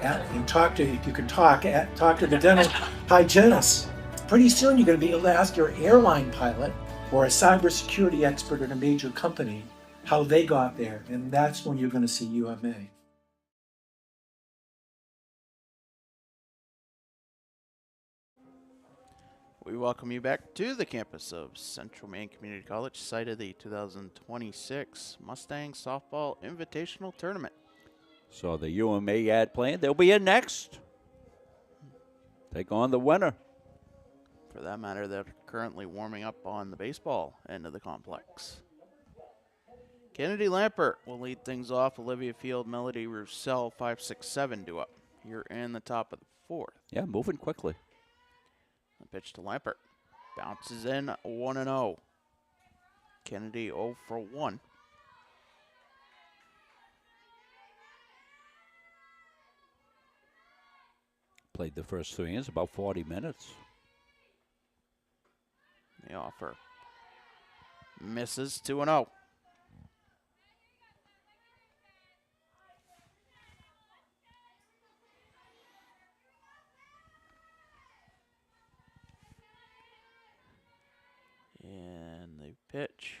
and talk to, if you can talk to the dental hygienist. Pretty soon you're going to be able to ask your airline pilot or a cybersecurity expert at a major company how they got there, and that's when you're going to see UMA. We welcome you back to the campus of Central Maine Community College, site of the 2026 Mustang Softball Invitational Tournament. So the UMA ad playing. They'll be in next. Take on the winner. For that matter, they're currently warming up on the baseball end of the complex. Kennedy Lampert will lead things off. Olivia Field, Melody Roussel, 5-6-7 due up. You're in the top of the fourth. Yeah, moving quickly. The pitch to Lampert. Bounces in 1-0. Kennedy 0 for 1. Played the first 3 innings, about 40 minutes. The offer misses 2-0. And the pitch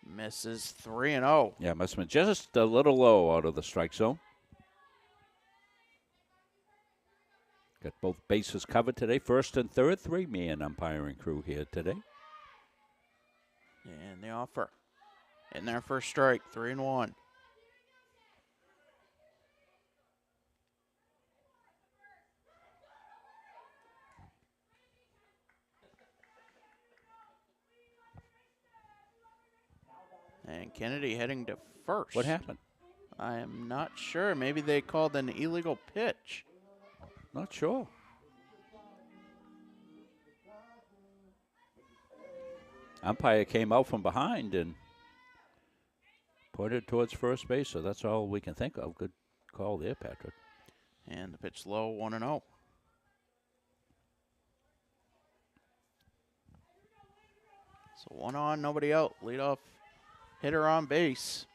misses 3-0. Yeah, must have been just a little low out of the strike zone. Got both bases covered today, first and third. 3-man umpiring crew here today. And the offer in there for a strike, 3-1. And Kennedy heading to first. What happened? I am not sure. Maybe they called an illegal pitch. Not sure. Umpire came out from behind and pointed towards first base, so that's all we can think of. Good call there, Patrick. And the pitch low, 1-0. So 1 on, nobody out. Leadoff hitter on base.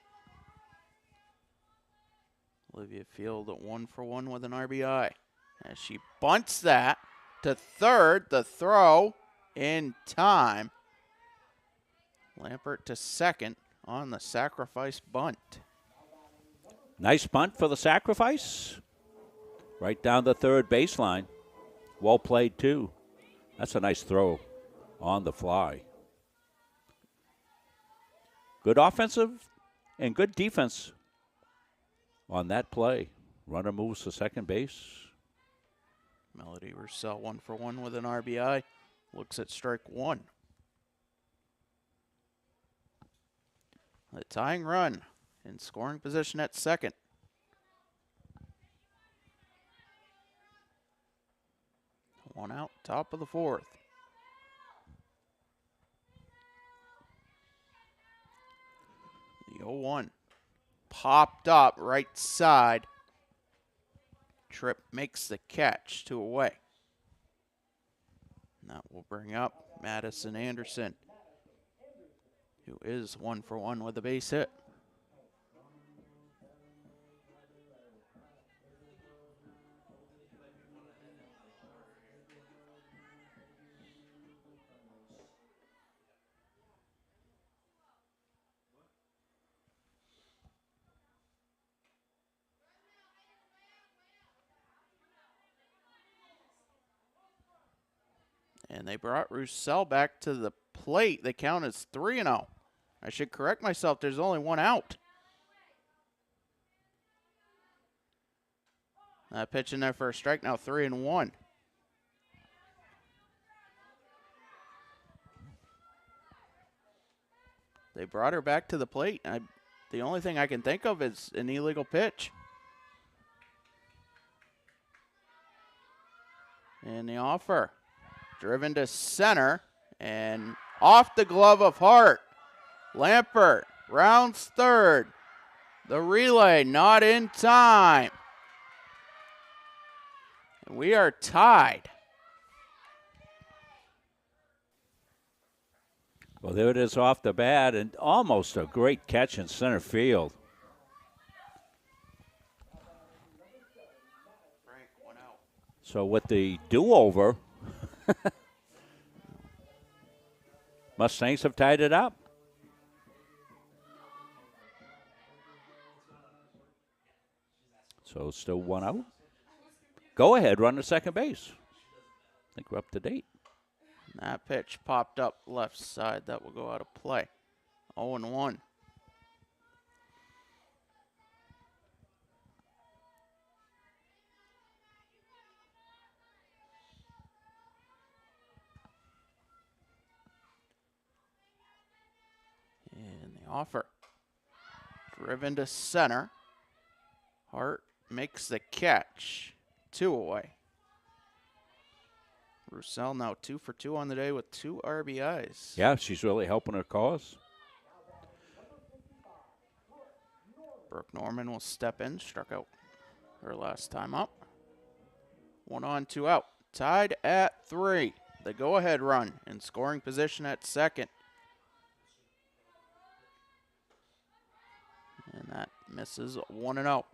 Olivia Field at 1 for 1 with an RBI. As she bunts that to third, the throw in time. Lampert to second on the sacrifice bunt. Nice bunt for the sacrifice. Right down the third baseline. Well played, too. That's a nice throw on the fly. Good offensive and good defense on that play. Runner moves to second base. Melody Roussel 1 for 1 with an RBI. Looks at strike 1. The tying run in scoring position at second. One out, top of the fourth. The 0-1 popped up right side. Tripp makes the catch, 2 away. And that will bring up Madison Anderson, who is 1 for 1 with a base hit. And they brought Roussel back to the plate. The count is 3-0. I should correct myself. There's only 1 out. Pitch in there for a strike. Now 3-1. They brought her back to the plate. The only thing I can think of is an illegal pitch. And the offer. Driven to center and off the glove of Hart. Lampert rounds third. The relay not in time. And we are tied. Well, there it is off the bat, and almost a great catch in center field. So with the do-over, Mustangs have tied it up. So still one out. Go ahead, run to second base. I think we're up to date. That pitch popped up left side. That will go out of play. 0-1. And the offer. Driven to center. Hart makes the catch. 2 away. Roussel now 2 for 2 on the day with 2 RBIs. Yeah, she's really helping her cause. Brooke Norman will step in. Struck out her last time up. 1 on, 2 out. Tied at 3. The go-ahead run in scoring position at second. And that misses 1-0.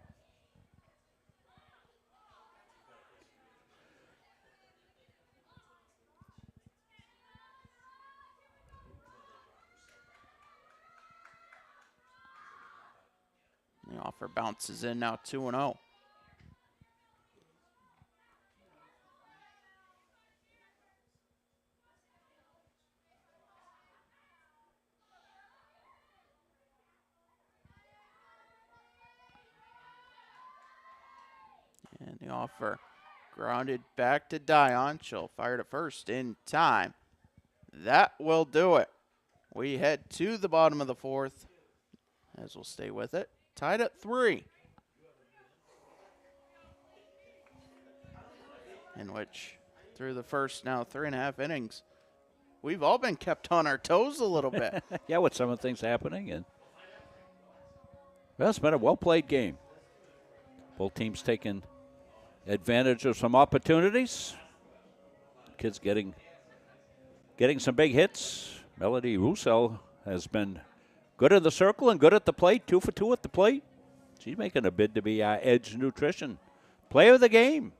The offer bounces in now 2-0. And the offer grounded back to Dion. She'll fire to first in time. That will do it. We head to the bottom of the 4th, as we'll stay with it. Tied at 3. In which, through the first now 3.5 innings, we've all been kept on our toes a little bit. Yeah, with some of the things happening. And well, it's been a well-played game. Both teams taking advantage of some opportunities. Kids getting some big hits. Melody Roussel has been good at the circle and good at the plate. 2 for 2 at the plate. She's making a bid to be Edge Nutrition Player of the Game.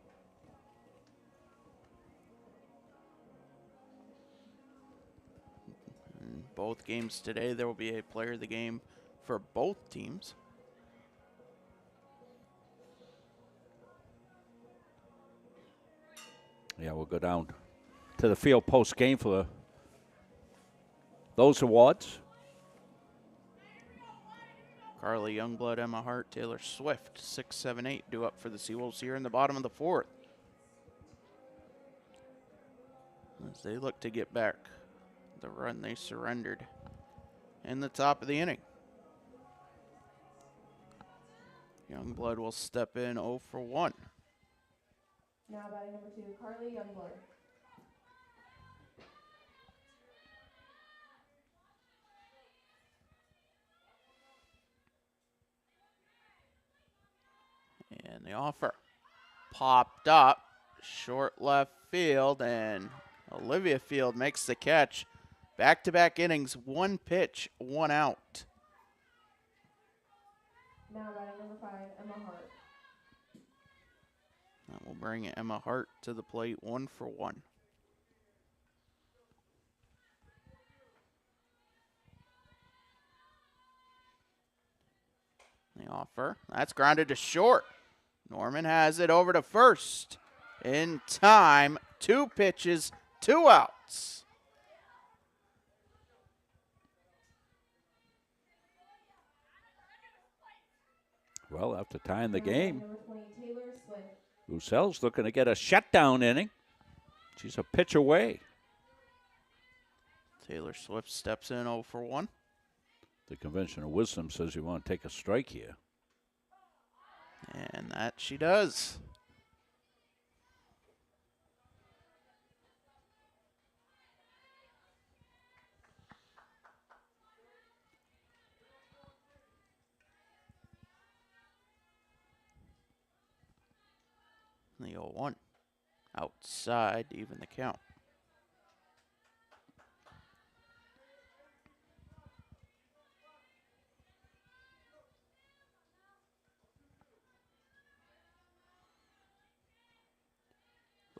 In both games today, there will be a Player of the Game for both teams. Yeah, we'll go down to the field post-game for those awards. Carly Youngblood, Emma Hart, Taylor Swift, 6, 7, 8 due up for the Seawolves here in the bottom of the 4th. As they look to get back the run they surrendered in the top of the inning. Youngblood will step in 0 for 1. Now batting number 2, Carly Youngblood. And the offer popped up, short left field, and Olivia Field makes the catch. Back-to-back innings, 1 pitch, 1 out. Now batting number 5, Emma Hart. That will bring Emma Hart to the plate, 1 for 1. The offer, that's grounded to short. Norman has it over to first. In time, 2 pitches, 2 outs. Well, after tying the game, Number 20, Taylor Swift. Roussel's looking to get a shutdown inning. She's a pitch away. Taylor Swift steps in 0 for 1. The conventional wisdom says you want to take a strike here. And that she does. The 0-1. Outside to even the count.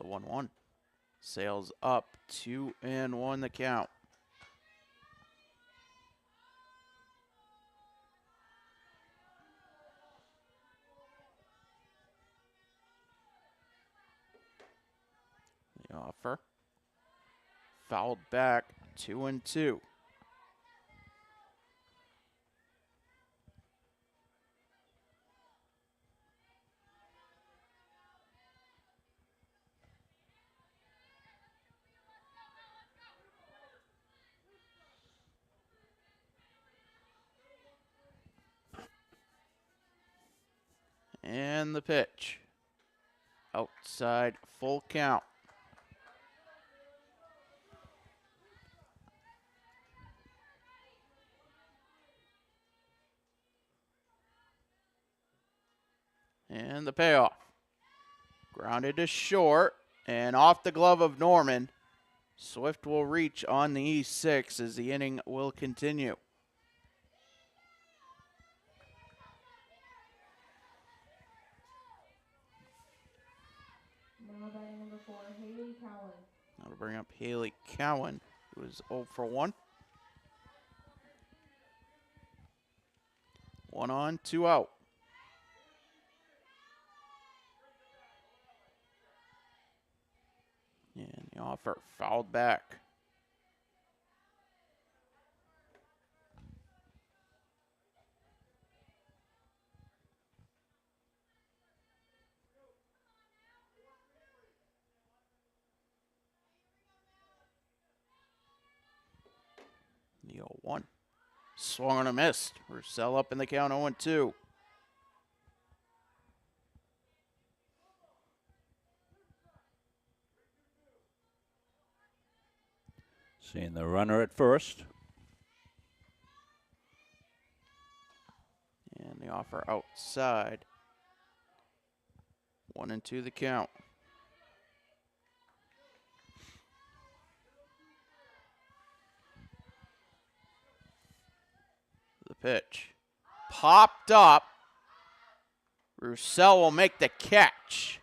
The 1-1. Sails up, 2-1 the count. The offer. Fouled back, 2-2. And the pitch. Outside, full count. And the payoff. Grounded to short and off the glove of Norman. Swift will reach on the E6 as the inning will continue. Now batting number 4, Haley Cowan. That'll bring up Haley Cowan, who is 0 for 1. 1 on, 2 out. And the offer fouled back. The 0-1. Swung on a miss. Roussel up in the count, 0-2. Seeing the runner at first. And the offer outside. 1-2 the count. The pitch. Popped up. Roussel will make the catch.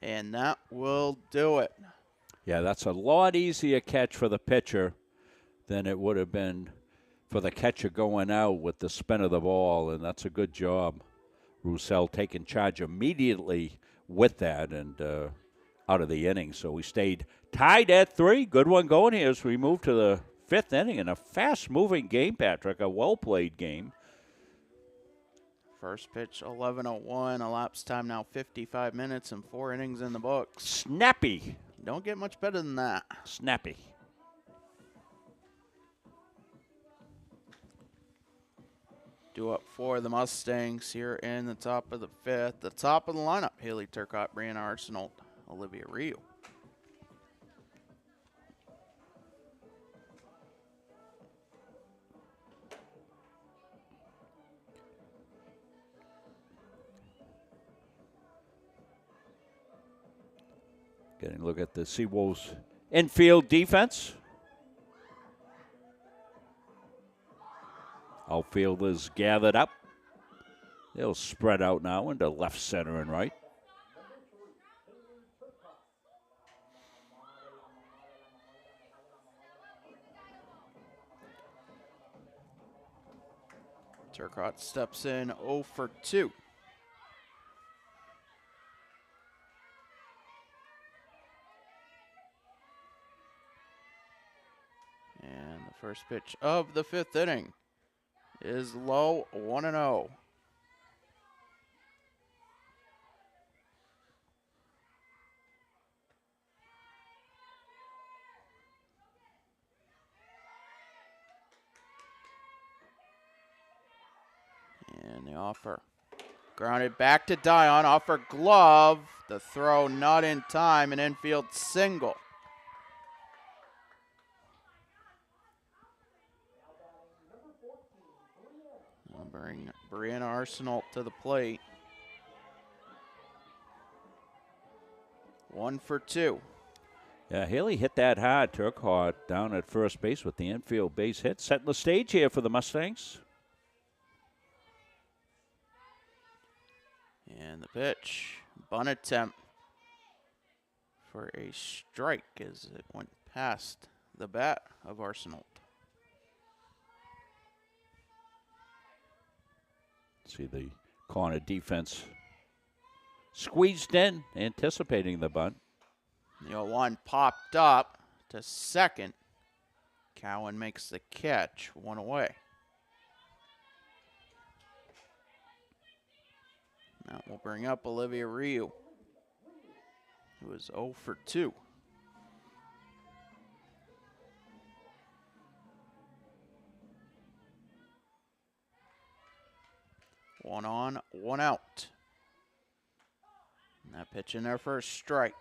And that will do it. Yeah, that's a lot easier catch for the pitcher than it would have been for the catcher going out with the spin of the ball, and that's a good job. Roussel taking charge immediately with that and out of the inning. So we stayed tied at 3. Good one going here as we move to the 5th inning in a fast-moving game, Patrick, a well-played game. First pitch, 11:01. Elapsed time now 55 minutes and 4 innings in the books. Snappy. Don't get much better than that. Snappy. Due up for the Mustangs here in the top of the 5th. The top of the lineup, Haley Turcotte, Brianna Arsenault, Olivia Ryu. Getting a look at the Seawolves infield defense. Outfielders gathered up. They'll spread out now into left, center, and right. Turcotte steps in 0 for 2. And the first pitch of the 5th inning is low, 1-0. And the offer. Grounded back to Dion. Offer glove. The throw not in time. An infield single. I'll bring Brianna Arsenault to the plate. 1 for 2. Yeah, Haley hit that hard. Turcotte down at first base with the infield base hit. Setting the stage here for the Mustangs. And the pitch. Bunt attempt for a strike as it went past the bat of Arsenault. See the corner defense squeezed in, anticipating the bunt. The 0-1 popped up to second. Cowan makes the catch, 1 away. That will bring up Olivia Ryu, who is 0 for 2. One on, one out. And that pitch in there for a strike.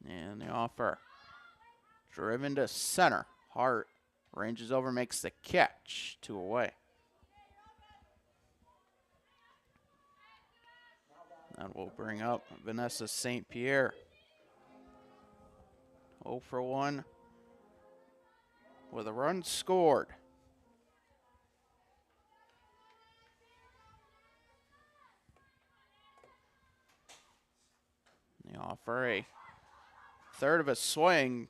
And the offer. Driven to center. Hart ranges over, makes the catch. 2 away. That will bring up Vanessa St. Pierre. 0 for 1 with a run scored. The offer, a third of a swing.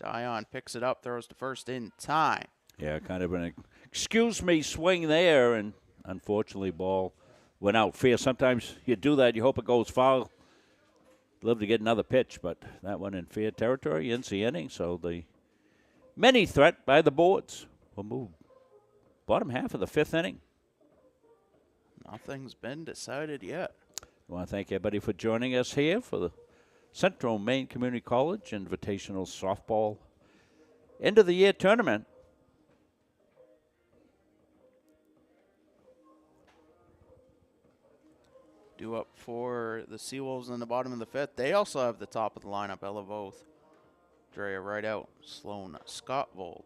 Dion picks it up, throws to first in time. Yeah, kind of an excuse me swing there, and unfortunately ball went out fair. Sometimes you do that, you hope it goes foul. Love to get another pitch, but that one in fair territory, ends the inning. So the mini threat by the boards will move bottom half of the 5th inning. Nothing's been decided yet. I want to thank everybody for joining us here for the Central Maine Community College Invitational Softball End of the Year Tournament. Due up for the Seawolves in the bottom of the 5th. They also have the top of the lineup, Ella Voth, Drea right out, Sloan Scottvold.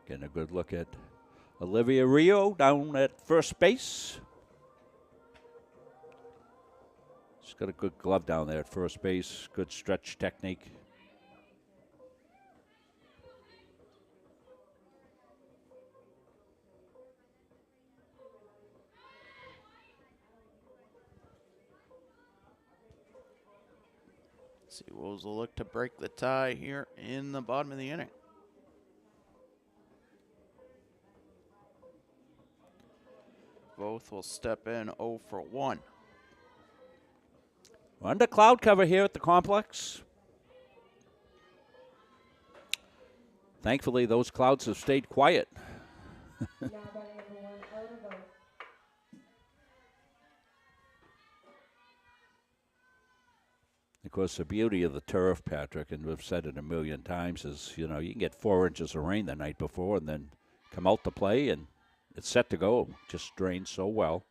Getting a good look at Olivia Rio down at first base. She's got a good glove down there at first base. Good stretch technique. Seawolves will look to break the tie here in the bottom of the inning. Both will step in 0 for 1. We're under cloud cover here at the complex. Thankfully, those clouds have stayed quiet. Of course, the beauty of the turf, Patrick, and we've said it a million times, is, you know, you can get 4 inches of rain the night before and then come out to play and it's set to go. Just drains so well.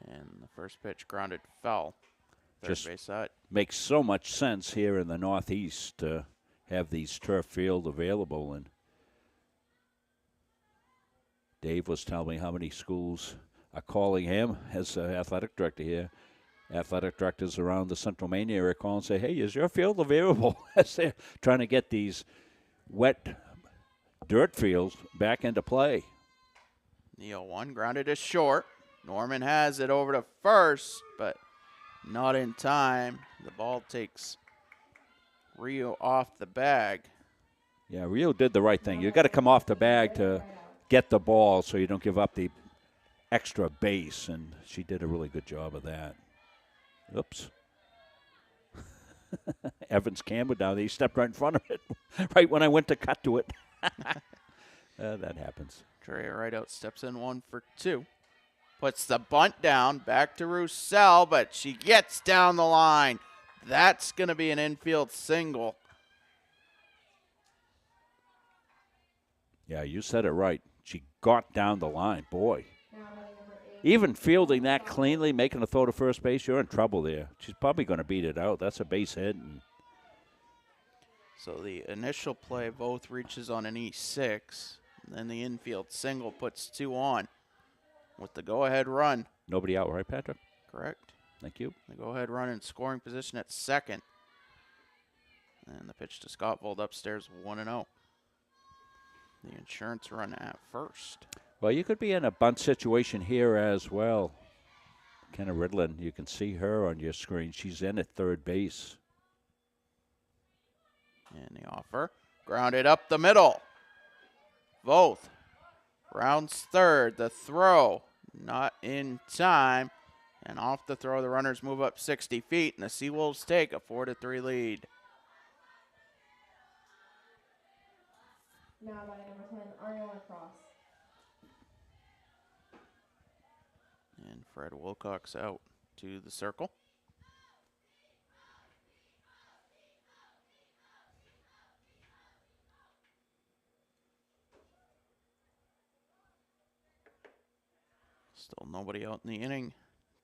And the first pitch grounded foul. Third Just base side. makes so much sense here in the Northeast to have these turf field available. And Dave was telling me how many schools are calling him as athletic director here. Athletic directors around the Central Maine area call and say, hey, is your field available? As they're trying to get these wet dirt fields back into play. The 0-1 grounded to short. Norman has it over to first, but not in time. The ball takes Rio off the bag. Yeah, Rio did the right thing. You got to come off the bag to get the ball so you don't give up the extra base, and she did a really good job of that. Oops. Evans Campbell down there, he stepped right in front of it, right when I went to cut to it. That happens. Drea right out steps in 1 for 2. Puts the bunt down, back to Roussel, but she gets down the line. That's going to be an infield single. Yeah, you said it right. She got down the line. Boy. Even fielding that cleanly, making a throw to first base, you're in trouble there. She's probably going to beat it out. That's a base hit. And So the initial play, both reaches on an E6. And then the infield single puts 2 on with the go-ahead run. Nobody out, right, Patrick? Correct. Thank you. The go-ahead run in scoring position at second. And the pitch to Scottvold upstairs, 1-0. The insurance run at first. Well, you could be in a bunt situation here as well. Kenna Ridlin, you can see her on your screen. She's in at third base. And the offer, grounded up the middle. Both rounds third. The throw, not in time. And off the throw, the runners move up 60 feet, and the Seawolves take a 4-3 lead. Now by number 10, Ariana Cross. And Fred Wilcox out to the circle. Still nobody out in the inning.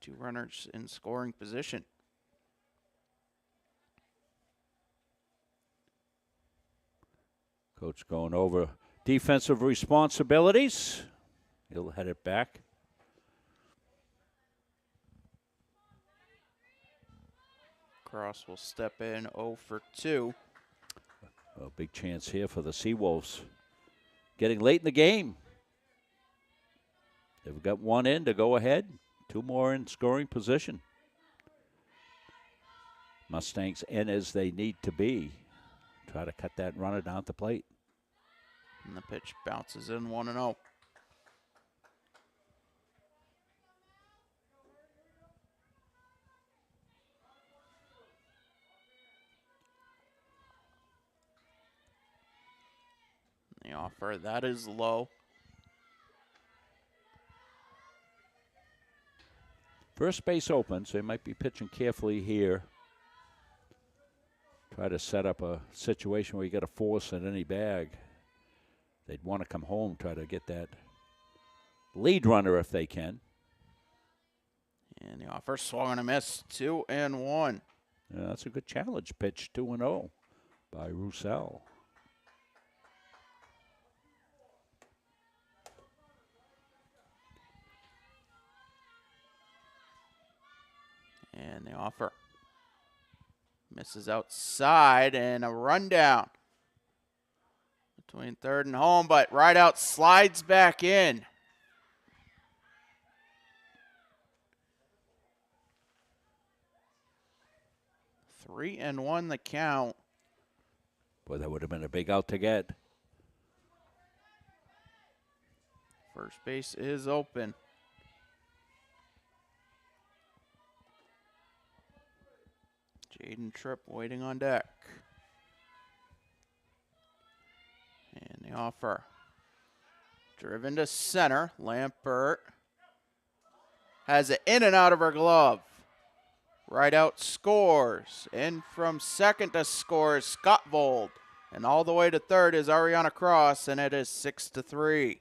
2 runners in scoring position. Coach going over defensive responsibilities. He'll head it back. Cross will step in 0 for 2. A big chance here for the Seawolves. Getting late in the game. They've got 1 in to go ahead. 2 more in scoring position. Mustangs in as they need to be. Try to cut that runner down at the plate. And the pitch bounces in 1-0. The offer, that is low. First base open, so they might be pitching carefully here. Try to set up a situation where you get a force in any bag. They'd want to come home, try to get that lead runner if they can. And the offer, swung and a miss, 2-1. Yeah, that's a good challenge pitch, 2-0 by Roussel. And the offer misses outside, and a rundown between third and home, but right out slides back in. Three and 1 the count. Boy, that would have been a big out to get. First base is open. Jaden Tripp waiting on deck. And the offer. Driven to center. Lampert has it in and out of her glove. Right out scores. In from second to score is Scottvold. And all the way to third is Ariana Cross, and it is 6-3.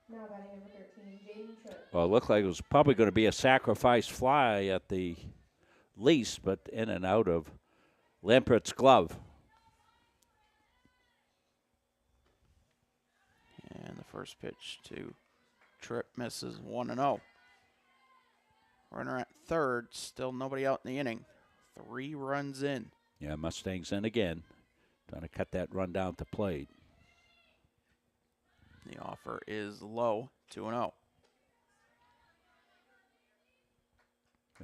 Now batting number 13, Jaden Tripp. Well, it looked like it was probably going to be a sacrifice fly at the least, but in and out of Lampert's glove. And the first pitch to Tripp misses 1-0. Runner at third, still nobody out in the inning. 3 runs in. Yeah, Mustangs in again. Trying to cut that run down to plate. The offer is low, 2-0.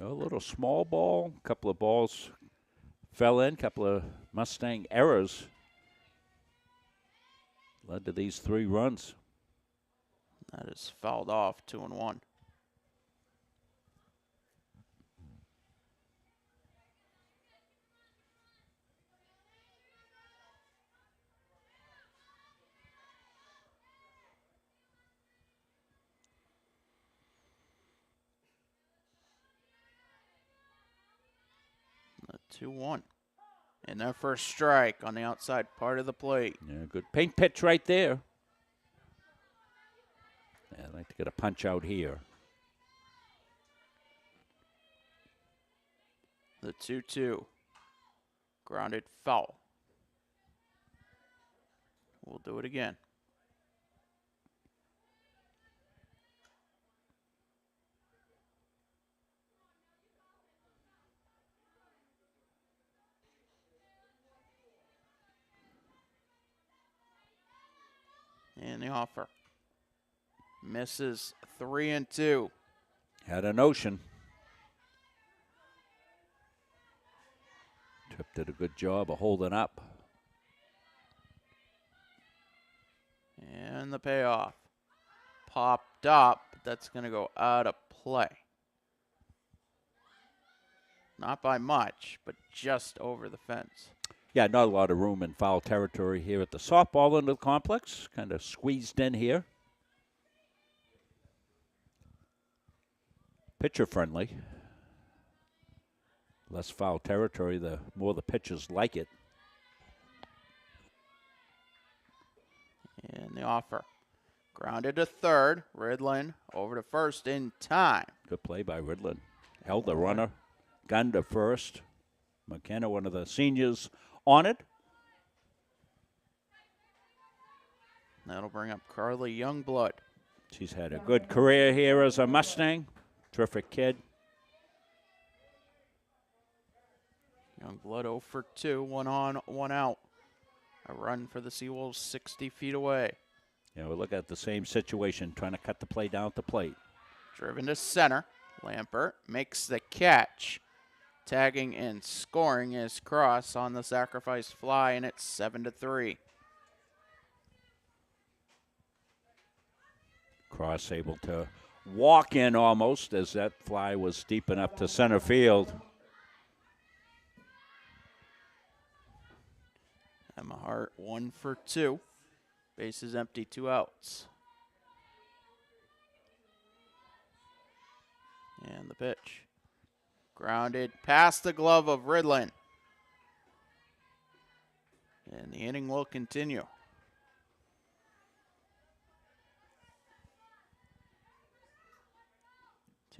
A little small ball, a couple of balls fell in, couple of Mustang errors led to these 3 runs. That is fouled off, 2-1. The 2-1. And their first strike on the outside part of the plate. Yeah, good paint pitch right there. Yeah, I'd like to get a punch out here. The 2-2. Grounded foul. We'll do it again. And the offer. Misses 3-2. Had a notion. Tripp did a good job of holding up. And the payoff. Popped up, but that's going to go out of play. Not by much, but just over the fence. Yeah, not a lot of room in foul territory here at the softball end of the complex. Kind of squeezed in here. Pitcher friendly. Less foul territory, the more the pitchers like it. And the offer. Grounded to third. Ridlin over to first in time. Good play by Ridlin. Held the runner. Gun to first. McKenna, one of the seniors, on it. That'll bring up Carly Youngblood. She's had a good career here as a Mustang. Terrific kid. Youngblood 0 for 2. 1 on, 1 out. A run for the Seawolves 60 feet away. Yeah, we look at the same situation, trying to cut the play down at the plate. Driven to center. Lampert makes the catch. Tagging and scoring is Cross on the sacrifice fly, and it's 7-3. Cross able to walk in almost as that fly was deep enough to center field. Emma Hart 1 for 2. Bases empty, 2 outs. And the pitch. Grounded past the glove of Ridlin. And the inning will continue.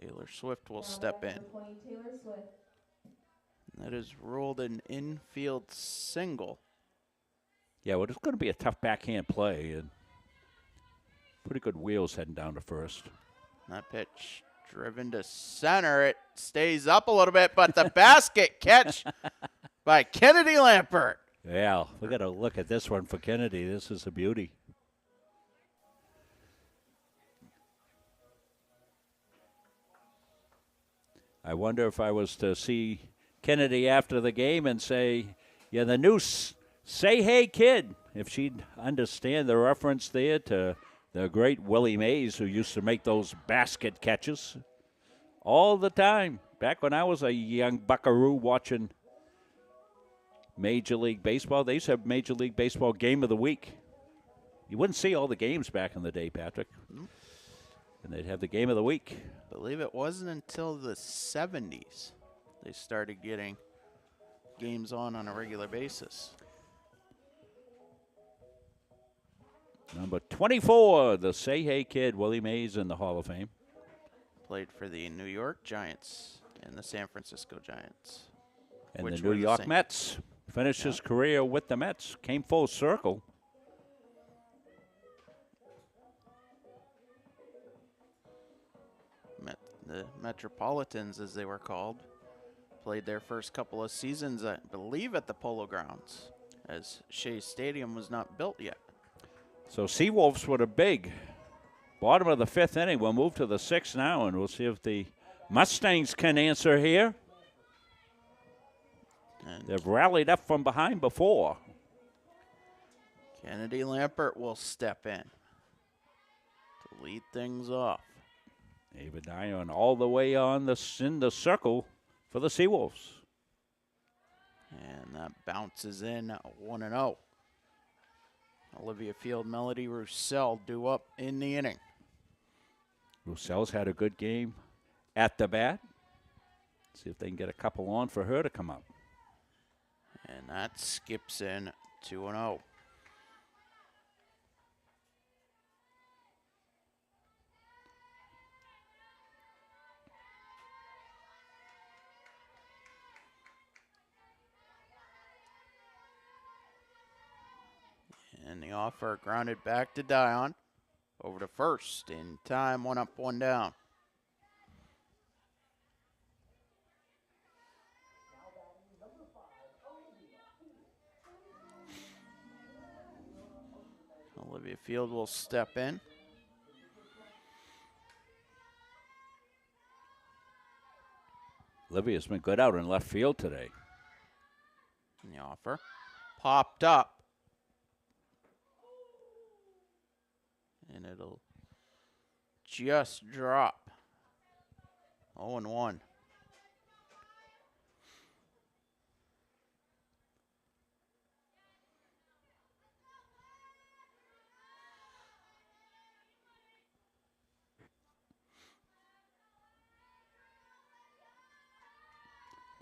Taylor Swift will step in. That is ruled an infield single. Yeah, well, it's going to be a tough backhand play, and pretty good wheels heading down to first. That pitch driven to center. It stays up a little bit, but the basket catch by Kennedy Lampert. Yeah, we got to look at this one for Kennedy. This is a beauty. I wonder if I was to see Kennedy after the game and say, yeah, the new Say Hey Kid, if she'd understand the reference there to the great Willie Mays, who used to make those basket catches all the time. Back when I was a young buckaroo watching Major League Baseball, they used to have Major League Baseball Game of the Week. You wouldn't see all the games back in the day, Patrick. And they'd have the Game of the Week. I believe it wasn't until the 70s they started getting games on a regular basis. Number 24, the Say Hey Kid, Willie Mays in the Hall of Fame. Played for the New York Giants and the San Francisco Giants. And the New York Mets. Finished his career with the Mets. Came full circle. The Metropolitans, as they were called, played their first couple of seasons, I believe, at the Polo Grounds, as Shea Stadium was not built yet. So Seawolves with a big bottom of the 5th inning. We'll move to the 6th now, and we'll see if the Mustangs can answer here. And they've rallied up from behind before. Kennedy Lampert will step in to lead things off. Ava Dion all the way in the circle for the Seawolves. And that bounces in 1-0. Olivia Field Melody Roussel due up in the inning. Roussel's had a good game at the bat. See if they can get a couple on for her to come up. And that skips in 2-0. And the offer grounded back to Dion. Over to first in time, 1 up, 1 down. Olivia Field will step in. Olivia's been good out in left field today. And the offer popped up. And it'll just drop. 0-1.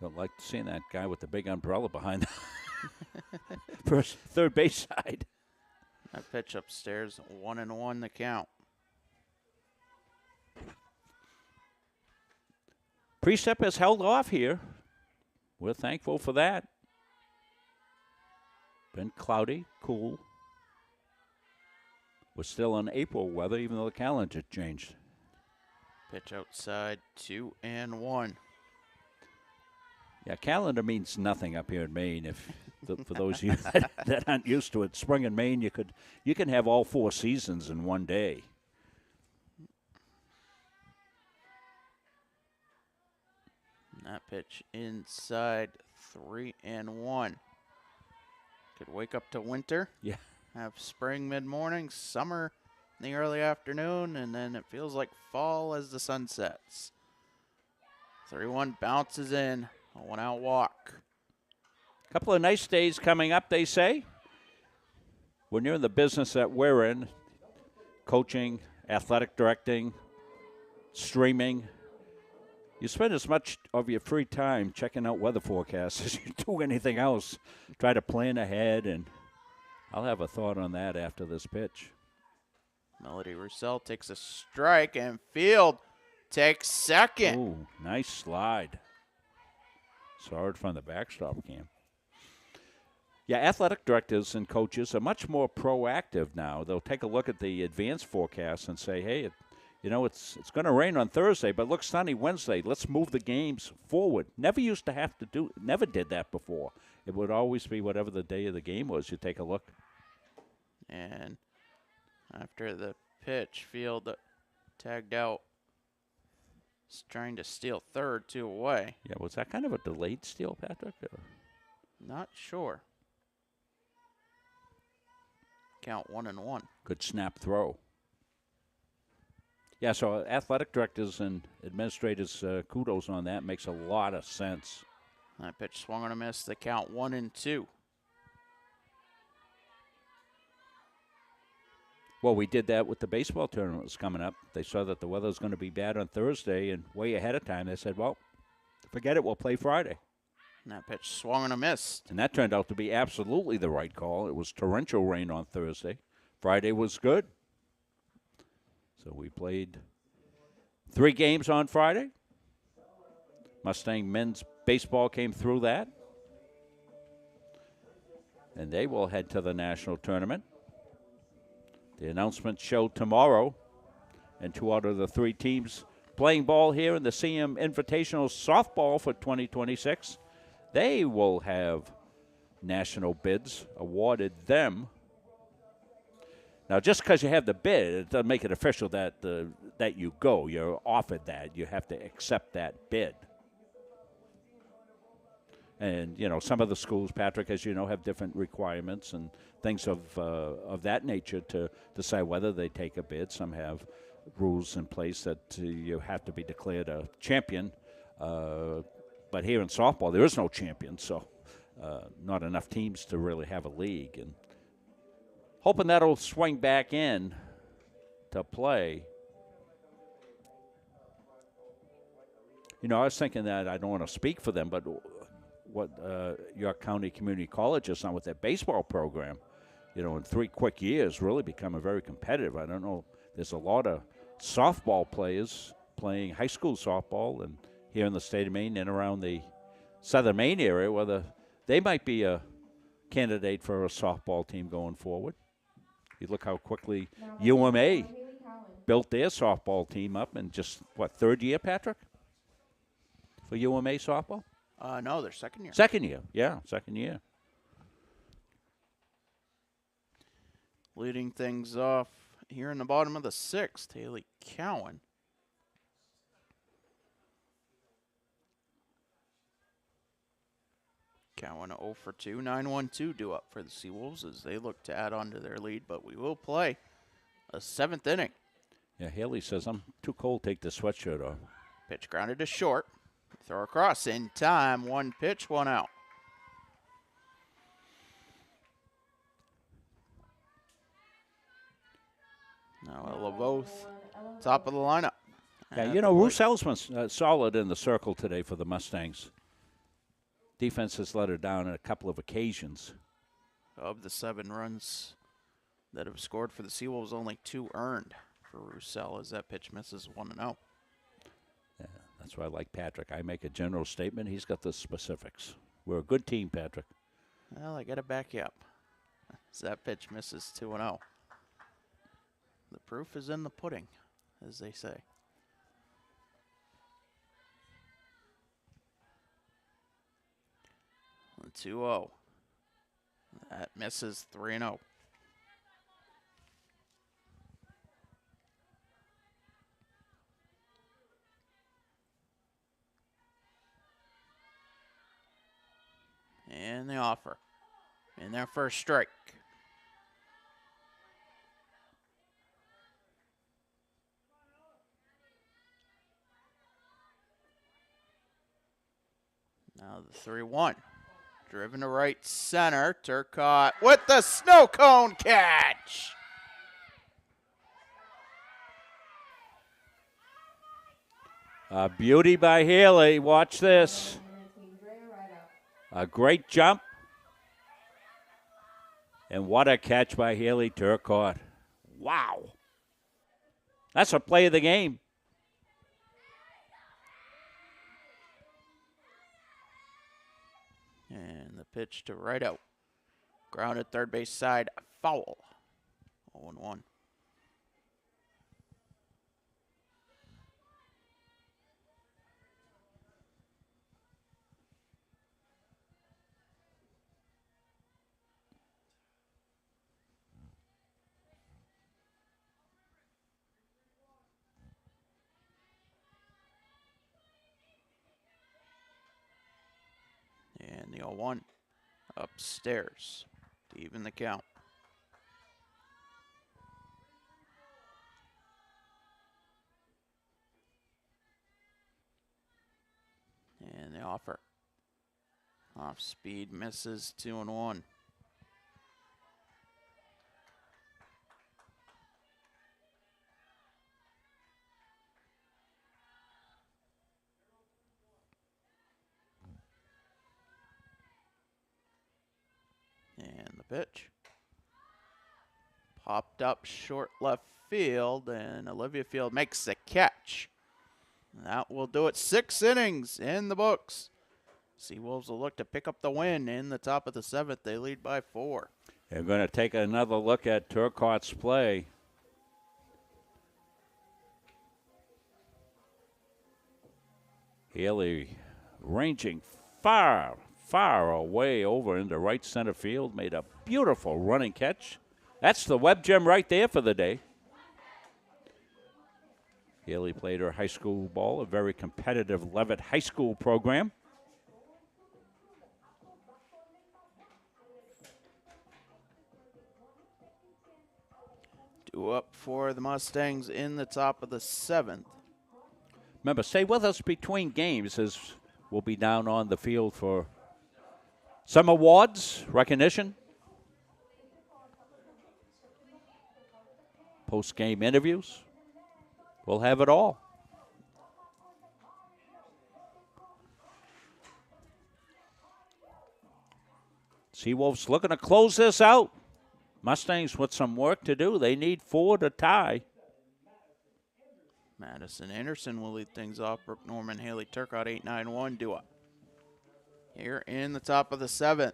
Don't like seeing that guy with the big umbrella behind first, third base side. That pitch upstairs, 1-1 the count. Precept has held off here. We're thankful for that. Been cloudy, cool. We're still in April weather, even though the calendar changed. Pitch outside, 2-1. Yeah, calendar means nothing up here in Maine. If for those of you that aren't used to it, spring in Maine, you can have all 4 seasons in one day. That pitch inside, 3-1. Could wake up to winter. Yeah. Have spring mid-morning, summer in the early afternoon, and then it feels like fall as the sun sets. 3-1 bounces in, a 1-out walk. Couple of nice days coming up, they say. When you're in the business that we're in, coaching, athletic directing, streaming, you spend as much of your free time checking out weather forecasts as you do anything else. Try to plan ahead, and I'll have a thought on that after this pitch. Melody Roussel takes a strike, and Field takes second. Ooh, nice slide. Saw it from the backstop cam. Yeah, athletic directors and coaches are much more proactive now. They'll take a look at the advanced forecast and say, hey, it's going to rain on Thursday, but it looks sunny Wednesday. Let's move the games forward. Never did that before. It would always be whatever the day of the game was. You take a look. And after the pitch, Field tagged out. He's trying to steal third, 2 away. Yeah, was that kind of a delayed steal, Patrick? Not sure. Count 1-1. Good snap throw. Yeah, so athletic directors and administrators, kudos on that. Makes a lot of sense. That pitch swung on a miss. The count 1-2. Well, we did that with the baseball tournament was coming up. They saw that the weather was going to be bad on Thursday, and way ahead of time they said, well, forget it, we'll play Friday. And that pitch swung on a miss. And that turned out to be absolutely the right call. It was torrential rain on Thursday. Friday was good. So we played 3 games on Friday. Mustang men's baseball came through that. And they will head to the national tournament. The announcement showed tomorrow, and 2 out of the 3 teams playing ball here in the CM Invitational softball for 2026. They will have national bids awarded them. Now, just because you have the bid, it doesn't make it official that you go. You're offered that. You have to accept that bid. And, some of the schools, Patrick, as you know, have different requirements and things of that nature to decide whether they take a bid. Some have rules in place that you have to be declared a champion. But here in softball, there is no champion, so not enough teams to really have a league. And hoping that'll swing back in to play. I was thinking that I don't want to speak for them, but what York County Community College has done with their baseball program, in 3 quick years, really becoming very competitive. I don't know. There's a lot of softball players playing high school softball and here in the state of Maine and around the southern Maine area, whether they might be a candidate for a softball team going forward. You look how quickly UMA built their softball team up in just, what, third year, Patrick? For UMA softball? No, they're second year. Second year, yeah, second year. Leading things off here in the bottom of the sixth, Haley Cowan. Cowan 0 for 2, 9-1-2 due up for the Seawolves as they look to add on to their lead, but we will play a seventh inning. Yeah, Haley says, I'm too cold, take the sweatshirt off. Pitch grounded to short. Throw across in time. One pitch, one out. Now LaVoth, top of the lineup. Yeah, you know, Roussell's been solid in the circle today for the Mustangs. Defense has let her down on a couple of occasions. Of the 7 runs that have scored for the Seawolves, only 2 earned for Roussell as that pitch misses 1-0. Yeah, that's why I like Patrick. I make a general statement. He's got the specifics. We're a good team, Patrick. Well, I got to back you up. As that pitch misses 2-0. The proof is in the pudding, as they say. The 2-0. That misses 3-0. And the offer. In their first strike. Now the 3-1. Driven to right center. Turcotte with the snow cone catch. A beauty by Haley. Watch this. A great jump. And what a catch by Haley Turcotte. Wow. That's a play of the game. And the pitch to right out. Grounded third base side, foul. 0-1. And the 0-1 upstairs to even the count. And the offer. Off speed misses 2-1. And the pitch. Popped up short left field, and Olivia Field makes the catch. That will do it. 6 innings in the books. Seawolves will look to pick up the win in the top of the 7th. They lead by 4. They're going to take another look at Turcotte's play. Haley ranging far away over into right center field. Made a beautiful running catch. That's the web gem right there for the day. Haley played her high school ball, a very competitive Levitt High School program. Due up for the Mustangs in the top of the 7th. Remember, stay with us between games as we'll be down on the field for some awards, recognition, post-game interviews. We'll have it all. Seawolves looking to close this out. Mustangs with some work to do. They need 4 to tie. Madison Anderson will lead things off. Brooke Norman, Haley Turcotte, 8-9-1 due up. Here in the top of the 7th.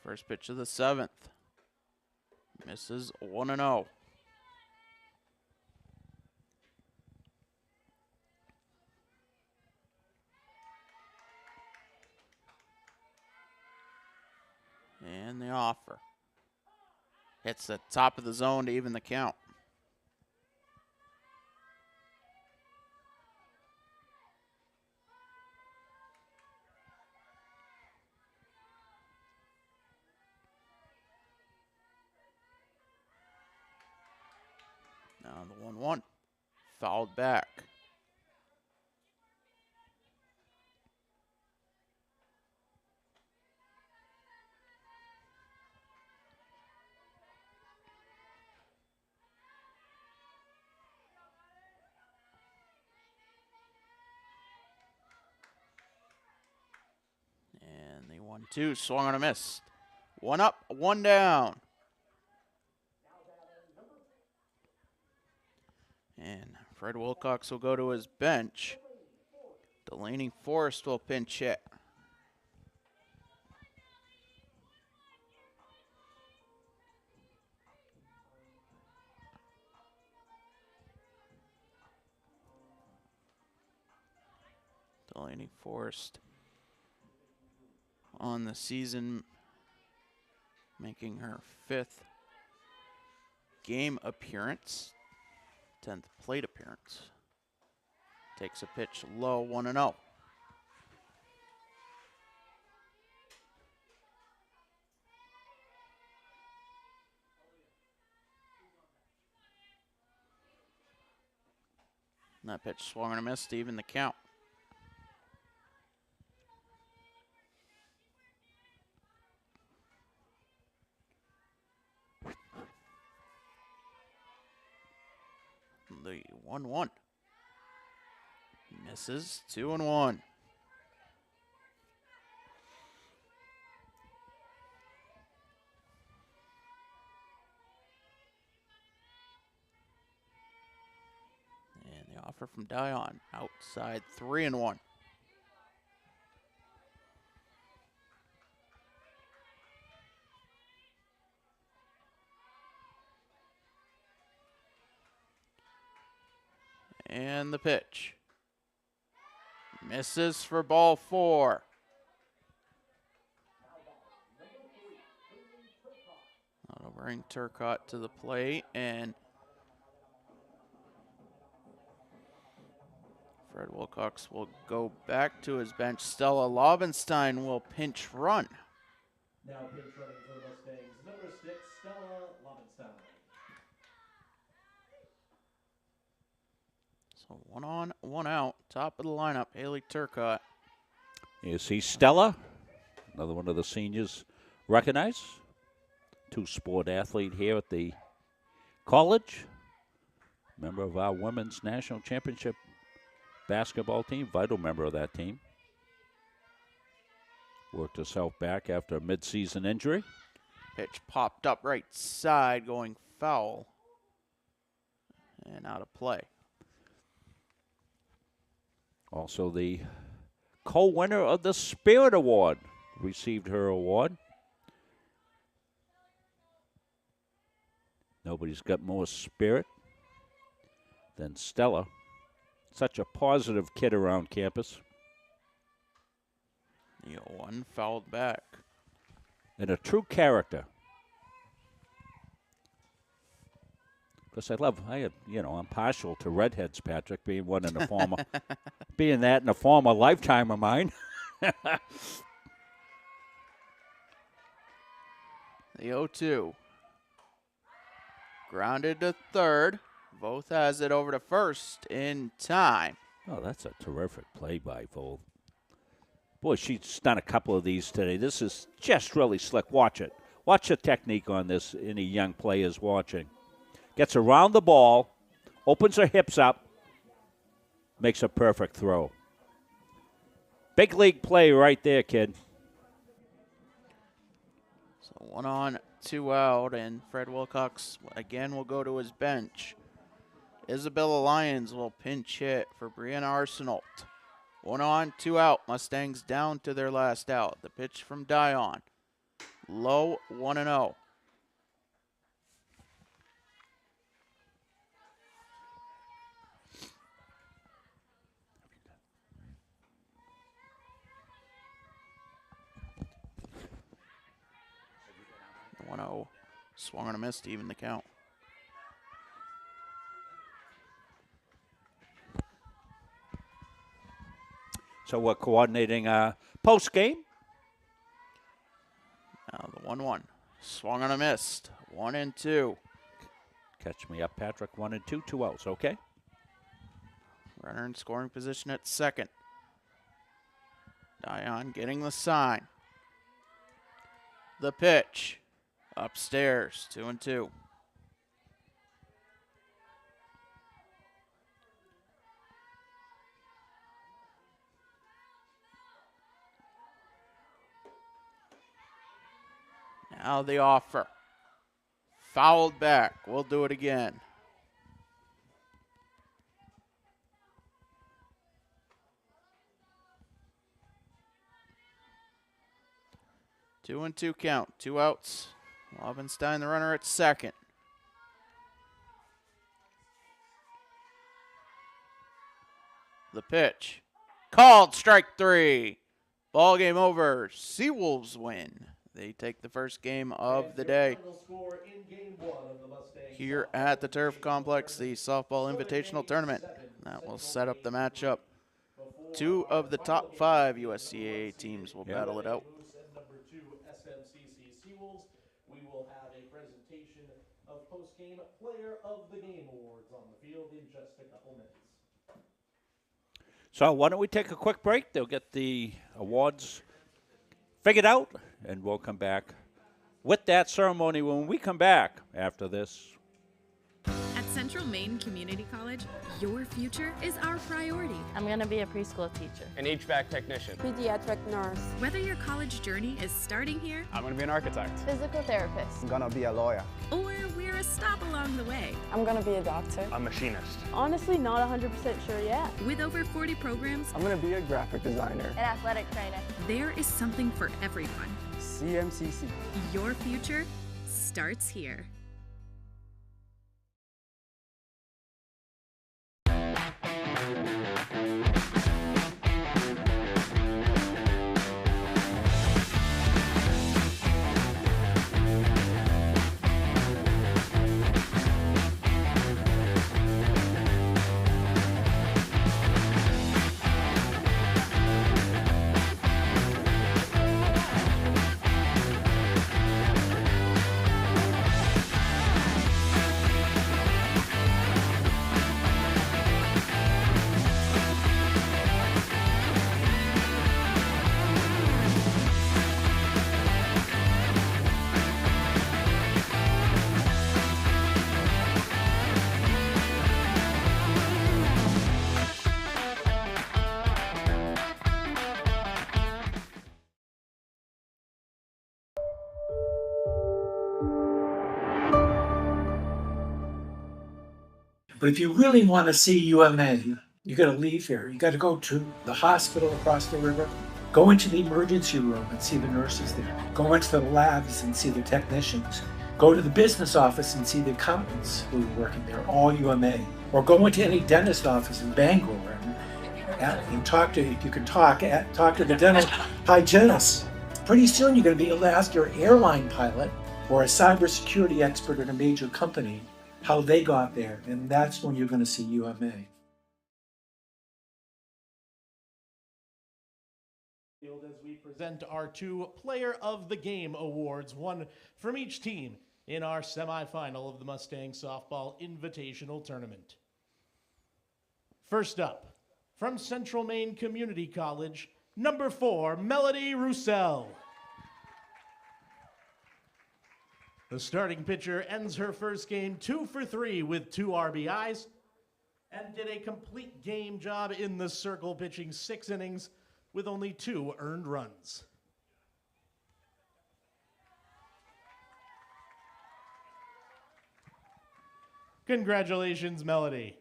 First pitch of the 7th. Misses 1-0. And the offer. Hits the top of the zone to even the count. Now the 1-1. Fouled back. And the 1-2 swung on a miss. 1 up, 1 down. And Fred Wilcox will go to his bench. Delaney Forrest will pinch hit. Delaney Forrest on the season, making her 5th game appearance, 10th plate appearance. Takes a pitch low, 1-0. And that pitch swung and a miss to even the count. The 1-1. Misses, 2-1. And the offer from Dion, outside, 3-1. And the pitch. Misses for ball 4. That'll bring Turcotte to the plate, and Fred Wilcox will go back to his bench. Stella Lobenstein will pinch run. Now pinch running for the Mustangs, number 6, Stella Lobenstein. So 1 on, 1 out. Top of the lineup, Haley Turcotte. You see Stella, another one of the seniors recognized. 2-sport athlete here at the college. Member of our women's national championship basketball team, vital member of that team. Worked herself back after a midseason injury. Pitch popped up right side, going foul. And out of play. Also the co-winner of the Spirit Award received her award. Nobody's got more spirit than Stella. Such a positive kid around campus. The 1 fouled back. And a true character. Because I'm partial to redheads, Patrick, being one in a former, being that in a former lifetime of mine. The 0-2. Grounded to third. Voth has it over to first in time. Oh, that's a terrific play by Voth. Boy, she's done a couple of these today. This is just really slick. Watch it. Watch the technique on this. Any young players watching. Gets around the ball, opens her hips up, makes a perfect throw. Big league play right there, kid. So 1 on, 2 out, and Fred Wilcox again will go to his bench. Isabella Lyons will pinch hit for Brianna Arsenault. 1 on, 2 out. Mustangs down to their last out. The pitch from Dion. low 1-0. The 1-0 swung on a miss to even the count. So we're coordinating post game. Now the 1-1 swung on a miss. 1-2. Catch me up, Patrick. 1 and 2, 2 outs. Okay. Runner in scoring position at second. Dion getting the sign. The pitch. Upstairs. 2-2. Now the offer. Fouled back. We'll do it again. Two and two count. 2 outs. Lobenstein, the runner at second. The pitch. Called strike 3. Ball game over. Seawolves win. They take the first game of the day here at the Turf Complex, the Softball Invitational Tournament. That will set up the matchup. 2 of the top 5 USCAA teams will battle it out. Number 2, CMCC Seawolves. We will have a presentation of post-game Player of the Game awards on the field in just a couple minutes. So why don't we take a quick break? They'll get the awards figured out, and we'll come back with that ceremony when we come back after this. At Central Maine Community College, your future is our priority. I'm going to be a preschool teacher. An HVAC technician. Pediatric nurse. Whether your college journey is starting here I'm going to be an architect. Physical therapist. I'm gonna be a lawyer. or we're a stop along the way, I'm going to be a doctor. A machinist. Honestly, not 100% sure yet. with over 40 programs, I'm gonna be a graphic designer. An athletic trainer. there is something for everyone. CMCC. Your future starts here. But if you really want to see UMA, you got to leave here. You got to go to the hospital across the river, go into the emergency room and see the nurses there, go into the labs and see the technicians, go to the business office and see the accountants who are working there, all UMA, or go into any dentist office in Bangor and talk to, if you can talk to the dental hygienist. Pretty soon you're going to be able to ask your airline pilot or a cybersecurity expert at a major company how they got there, and that's when you're going to see UMA. As we present our 2 Player of the Game awards, one from each team in our semifinal of the Mustang Softball Invitational Tournament. First up, from Central Maine Community College, number 4, Melody Roussel. The starting pitcher ends her first game 2 for 3 with 2 RBIs and did a complete game job in the circle, pitching 6 innings with only 2 earned runs. Congratulations, Melody.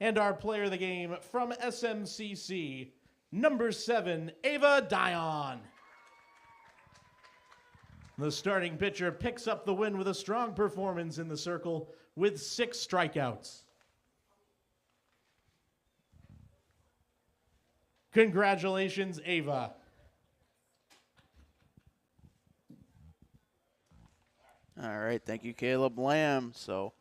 And our player of the game from SMCC, number 7, Ava Dion. The starting pitcher picks up the win with a strong performance in the circle with 6 strikeouts. Congratulations, Ava. All right, thank you, Caleb Lamb. So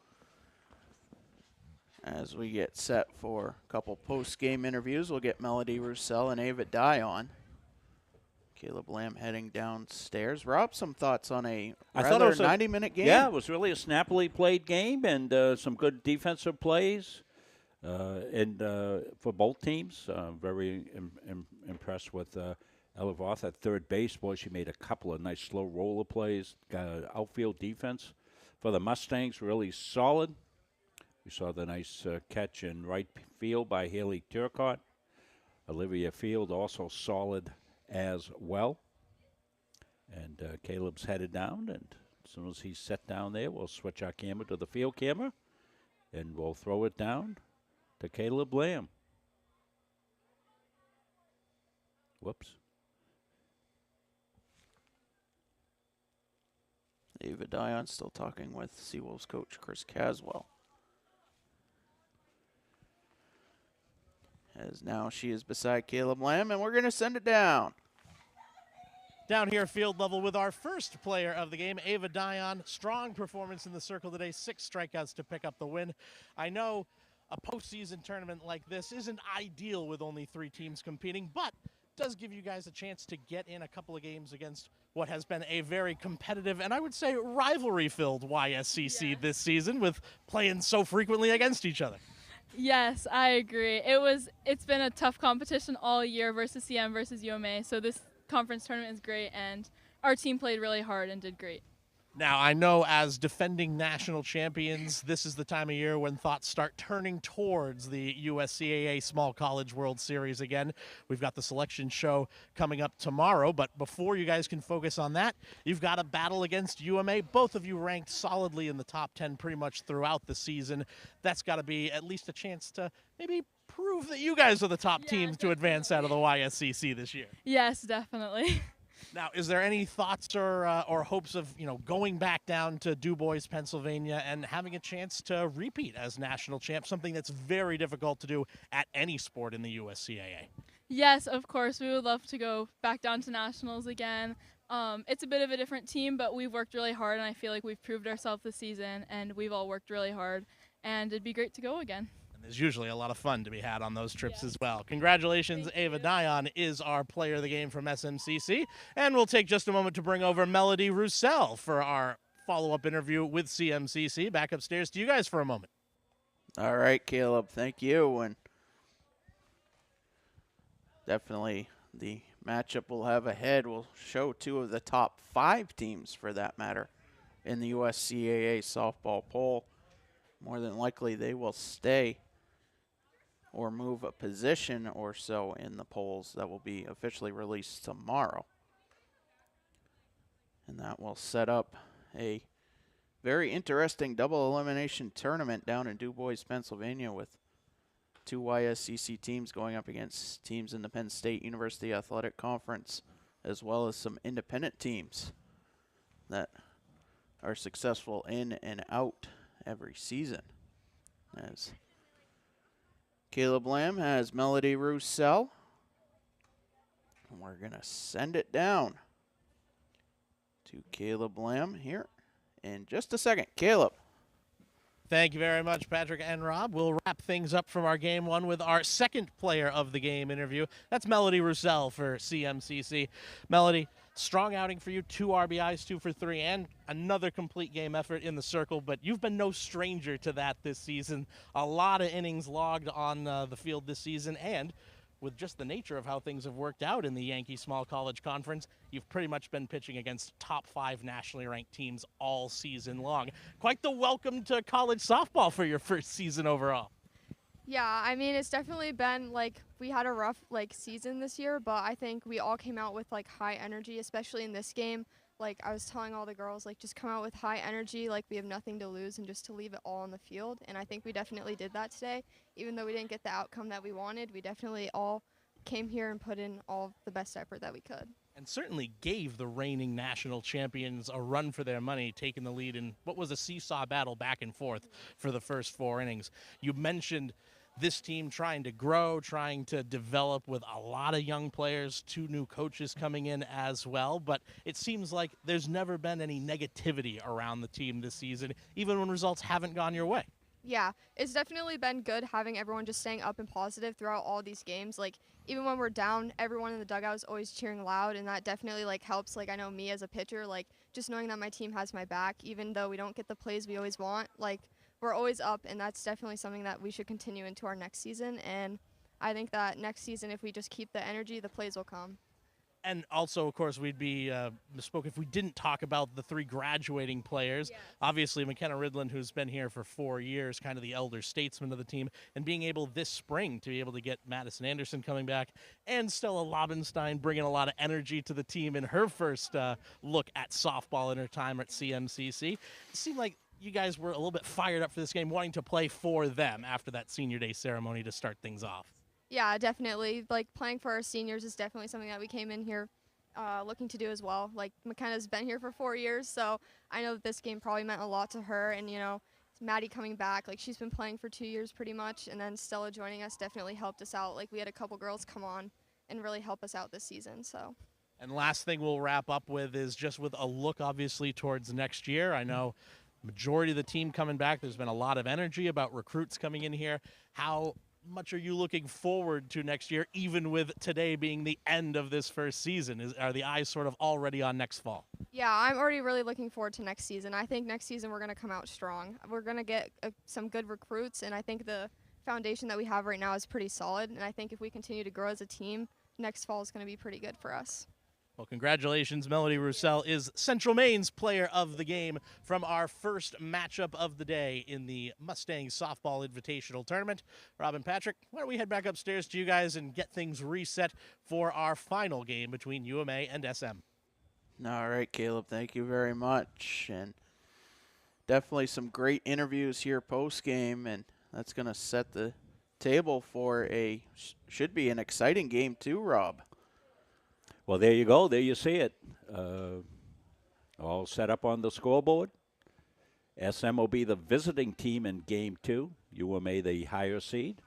as we get set for a couple post-game interviews, we'll get Melody Roussel and Ava Dye on. Caleb Lamb heading downstairs. Rob, some thoughts on a rather 90-minute game? Yeah, it was really a snappily played game and some good defensive plays for both teams. Very impressed with Ella Voth at third base. Boy, she made a couple of nice slow roller plays. Got an outfield defense for the Mustangs, really solid. We saw the nice catch in right field by Haley Turcott. Olivia Field also solid as well. And Caleb's headed down, and as soon as he's set down there, we'll switch our camera to the field camera, and we'll throw it down to Caleb Lamb. Whoops. Ava Dion still talking with Seawolves coach Chris Caswell. As now she is beside Caleb Lamb, and we're going to send it down. Down here field level with our first player of the game, Ava Dion. Strong performance in the circle today, 6 strikeouts to pick up the win. I know a postseason tournament like this isn't ideal with only 3 teams competing, but does give you guys a chance to get in a couple of games against what has been a very competitive and I would say rivalry-filled YSCC this season with playing so frequently against each other. Yes, I agree. It's been a tough competition all year versus CM versus UMA, so this conference tournament is great, and our team played really hard and did great. Now, I know as defending national champions, this is the time of year when thoughts start turning towards the USCAA Small College World Series again. We've got the selection show coming up tomorrow, but before you guys can focus on that, you've got a battle against UMA. Both of you ranked solidly in the top 10 pretty much throughout the season. That's got to be at least a chance to maybe prove that you guys are the top teams to advance out of the YSCC this year. Yes, definitely. Now, is there any thoughts or hopes of, going back down to Du Bois, Pennsylvania, and having a chance to repeat as national champ, something that's very difficult to do at any sport in the USCAA? Yes, of course. We would love to go back down to nationals again. It's a bit of a different team, but we've worked really hard, and I feel like we've proved ourselves this season, and we've all worked really hard, and it'd be great to go again. There's usually a lot of fun to be had on those trips as well. Congratulations, Ava Dion is our player of the game from SMCC. And we'll take just a moment to bring over Melody Roussel for our follow-up interview with CMCC. Back upstairs to you guys for a moment. All right, Caleb, thank you. And definitely the matchup we'll have ahead will show 2 of the top 5 teams, for that matter, in the USCAA softball poll. More than likely they will stay or move a position or so in the polls that will be officially released tomorrow. And that will set up a very interesting double elimination tournament down in Du Bois, Pennsylvania, with 2 YSCC teams going up against teams in the Penn State University Athletic Conference, as well as some independent teams that are successful in and out every season. As Caleb Lamb has Melody Roussel. And we're going to send it down to Caleb Lamb here in just a second. Caleb. Thank you very much, Patrick and Rob. We'll wrap things up from our game 1 with our second player of the game interview. That's Melody Roussel for CMCC. Melody, strong outing for you, 2 RBIs, 2 for 3, and another complete game effort in the circle, but you've been no stranger to that this season. A lot of innings logged on the field this season, and with just the nature of how things have worked out in the Yankee Small College Conference, you've pretty much been pitching against top 5 nationally ranked teams all season long. Quite the welcome to college softball for your first season overall. Yeah, I mean, it's definitely been, we had a rough, season this year, but I think we all came out with, high energy, especially in this game. I was telling all the girls, just come out with high energy, we have nothing to lose, and just to leave it all on the field. And I think we definitely did that today. Even though we didn't get the outcome that we wanted, we definitely all came here and put in all the best effort that we could. And certainly gave the reigning national champions a run for their money, taking the lead in what was a seesaw battle back and forth for the first 4 innings. You mentioned this team trying to grow, trying to develop with a lot of young players, 2 new coaches coming in as well, but it seems like there's never been any negativity around the team this season, even when results haven't gone your way. Yeah, it's definitely been good having everyone just staying up and positive throughout all these games. Like, even when we're down, everyone in the dugout is always cheering loud, and that definitely, like, helps. Like, I know me as a pitcher, like, just knowing that my team has my back, even though we don't get the plays we always want, like, we're always up, and that's definitely something that we should continue into our next season. And I think that next season, if we just keep the energy, the plays will come. And also, of course, we'd be misspoke if we didn't talk about the 3 graduating players. Yes. Obviously, McKenna Ridland, who's been here for 4 years, kind of the elder statesman of the team, and being able this spring to be able to get Madison Anderson coming back, and Stella Lobenstein bringing a lot of energy to the team in her first look at softball in her time at CMCC. It seemed like you guys were a little bit fired up for this game, wanting to play for them after that senior day ceremony to start things off. Yeah, definitely. Like, playing for our seniors is definitely something that we came in here looking to do as well. Like, McKenna's been here for 4 years, so I know that this game probably meant a lot to her. And, you know, Maddie coming back, like, she's been playing for 2 years pretty much, and then Stella joining us definitely helped us out. Like, we had a couple girls come on and really help us out this season, so. And last thing we'll wrap up with is just with a look, obviously, towards next year. I know majority of the team coming back. There's been a lot of energy about recruits coming in here. How much are you looking forward to next year, even with today being the end of this first season? Are the eyes sort of already on next fall? Yeah, I'm already really looking forward to next season. I think next season we're going to come out strong. We're going to get some good recruits, and I think the foundation that we have right now is pretty solid. And I think if we continue to grow as a team, next fall is going to be pretty good for us. Well, congratulations. Melody Roussel is Central Maine's player of the game from our first matchup of the day in the Mustangs Softball Invitational Tournament. Rob and Patrick, why don't we head back upstairs to you guys and get things reset for our final game between UMA and SM. All right, Caleb, thank you very much. And definitely some great interviews here post-game, and that's going to set the table for should be an exciting game too, Rob. Well, there you go. There you see it. All set up on the scoreboard. SM will be the visiting team in Game 2. UMA the higher seed.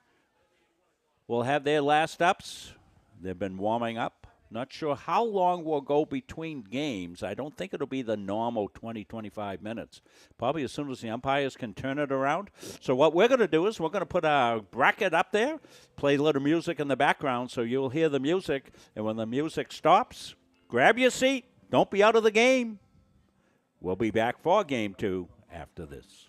Will have their last ups. They've been warming up. Not sure how long we'll go between games. I don't think it'll be the normal 20, 25 minutes. Probably as soon as the umpires can turn it around. So what we're going to do is we're going to put our bracket up there, play a little music in the background so you'll hear the music. And when the music stops, grab your seat. Don't be out of the game. We'll be back for Game 2 after this.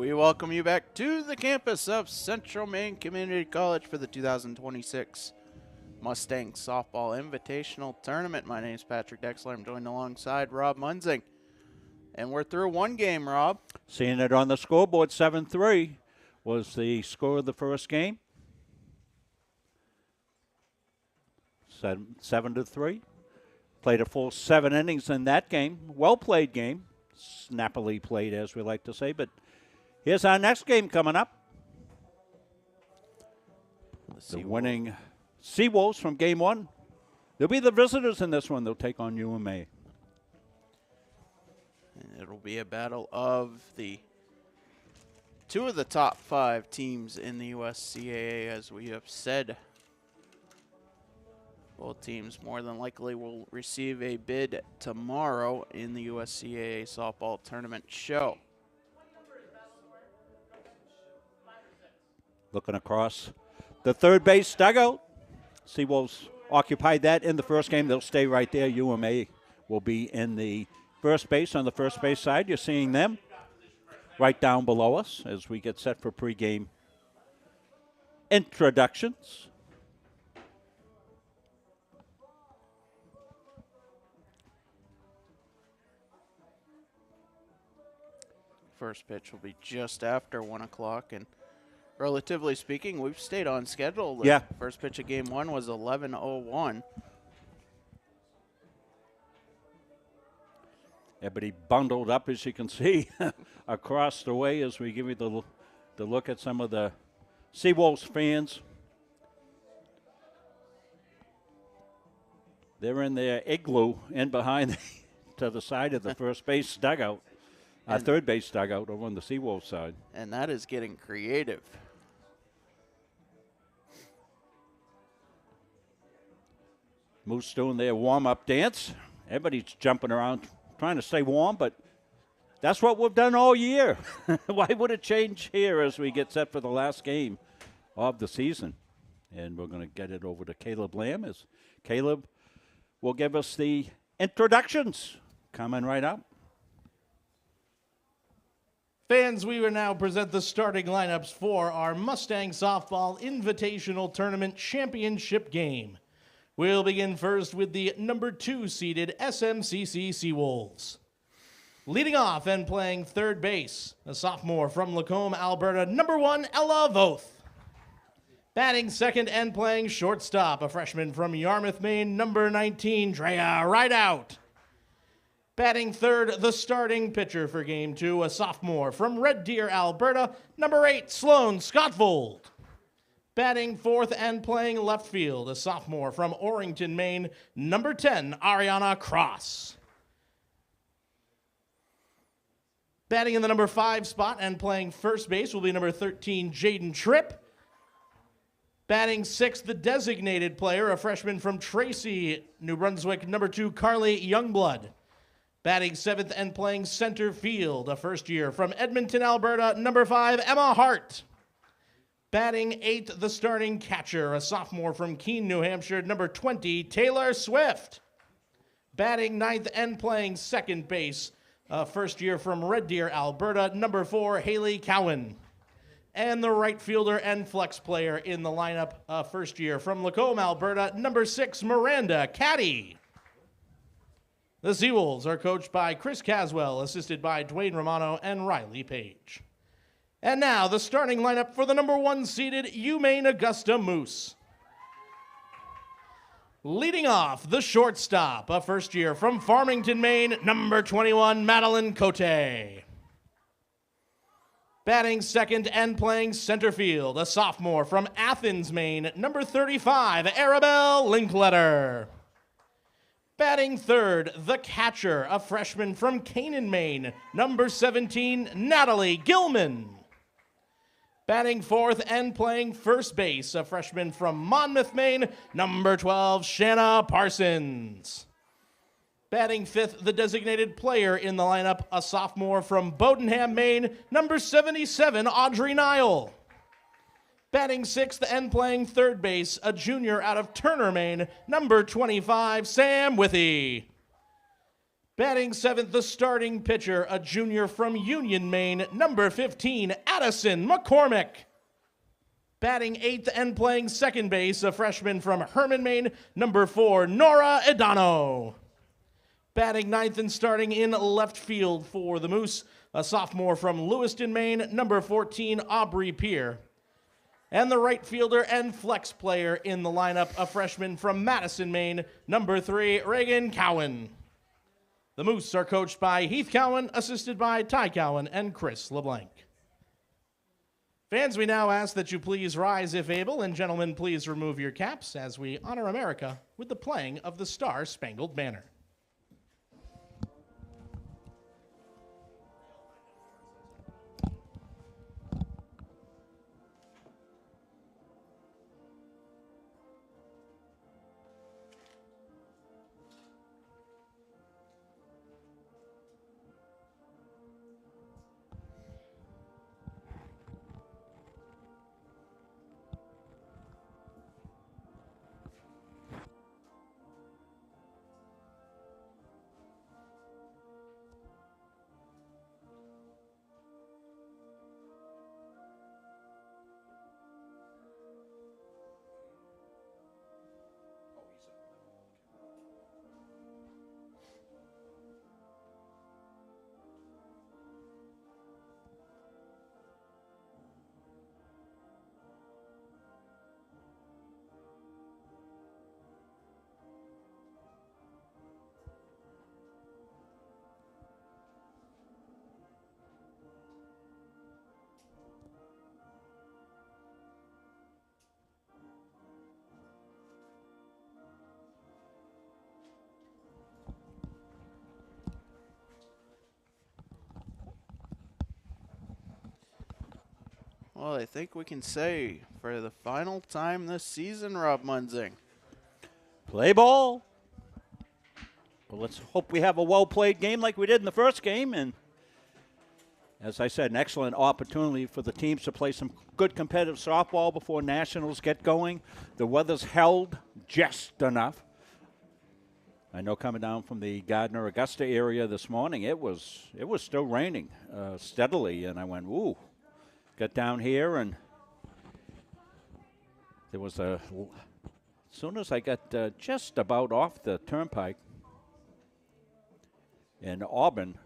We welcome you back to the campus of Central Maine Community College for the 2026 Mustang Softball Invitational Tournament. My name is Patrick Dexler. I'm joined alongside Rob Munzing. And we're through one game, Rob. Seeing it on the scoreboard, 7-3 was the score of the first game. 7-3. Played a full 7 innings in that game. Well-played game. Snappily played, as we like to say. But here's our next game coming up. The winning Seawolves from Game 1. They'll be the visitors in this one. They'll take on UMA. And it'll be a battle of the two of the top 5 teams in the USCAA, as we have said. Both teams more than likely will receive a bid tomorrow in the USCAA softball tournament show. Looking across the third base dugout. Seawolves occupied that in the first game. They'll stay right there. UMA will be in the first base on the first base side. You're seeing them right down below us as we get set for pregame introductions. First pitch will be just after 1 o'clock, and relatively speaking, we've stayed on schedule. The first pitch of Game 1 was 11:01. Everybody bundled up, as you can see, across the way as we give you the look at some of the Seawolves fans. They're in their igloo in behind to the side of the first base dugout. Third base dugout over on the Seawolves side. And that is getting creative. Moose doing their warm-up dance. Everybody's jumping around trying to stay warm, but that's what we've done all year. Why would it change here as we get set for the last game of the season? And we're going to get it over to Caleb Lamb as Caleb will give us the introductions coming right up. Fans, we will now present the starting lineups for our Mustang Softball Invitational Tournament Championship game. We'll begin first with the number 2 seeded SMCC Seawolves. Leading off and playing third base, a sophomore from Lacombe, Alberta, number 1, Ella Voth. Batting second and playing shortstop, a freshman from Yarmouth, Maine, number 19, Drea Rideout. Batting third, the starting pitcher for Game 2, a sophomore from Red Deer, Alberta, number 8, Sloan Scottvold. Batting fourth and playing left field, a sophomore from Orrington, Maine, number 10, Ariana Cross. Batting in the number 5 spot and playing first base will be number 13, Jaden Tripp. Batting sixth, the designated player, a freshman from Tracy, New Brunswick, number 2, Carly Youngblood. Batting seventh and playing center field, a first year from Edmonton, Alberta, number 5, Emma Hart. Batting eighth, the starting catcher, a sophomore from Keene, New Hampshire, number 20, Taylor Swift. Batting ninth and playing second base, first year from Red Deer, Alberta, number 4, Haley Cowan. And the right fielder and flex player in the lineup, first year from Lacombe, Alberta, number 6, Miranda Caddy. The Seawolves are coached by Chris Caswell, assisted by Dwayne Romano and Riley Page. And now the starting lineup for the number 1 seeded UMaine Augusta Moose. Leading off, the shortstop, a first year from Farmington, Maine, number 21, Madeline Cote. Batting second and playing center field, a sophomore from Athens, Maine, number 35, Arabelle Linkletter. Batting third, the catcher, a freshman from Canaan, Maine, number 17, Natalie Gilman. Batting fourth and playing first base, a freshman from Monmouth, Maine, number 12, Shanna Parsons. Batting fifth, the designated player in the lineup, a sophomore from Bowdenham, Maine, number 77, Audrey Nile. Batting sixth and playing third base, a junior out of Turner, Maine, number 25, Sam Withy. Batting seventh, the starting pitcher, a junior from Union, Maine, number 15, Addison McCormick. Batting eighth and playing second base, a freshman from Herman, Maine, number 4, Nora Edano. Batting ninth and starting in left field for the Moose, a sophomore from Lewiston, Maine, number 14, Aubrey Peer. And the right fielder and flex player in the lineup, a freshman from Madison, Maine, number 3, Reagan Cowan. The Moose are coached by Heath Cowan, assisted by Ty Cowan and Chris LeBlanc. Fans, we now ask that you please rise if able, and gentlemen, please remove your caps as we honor America with the playing of the Star-Spangled Banner. Well, I think we can say for the final time this season, Rob Munzing. Play ball. Well, let's hope we have a well-played game like we did in the first game. And as I said, an excellent opportunity for the teams to play some good competitive softball before nationals get going. The weather's held just enough. I know coming down from the Gardner, Augusta area this morning, it was still raining steadily, and I went, ooh. Got down here, and there was as soon as I got just about off the turnpike in Auburn,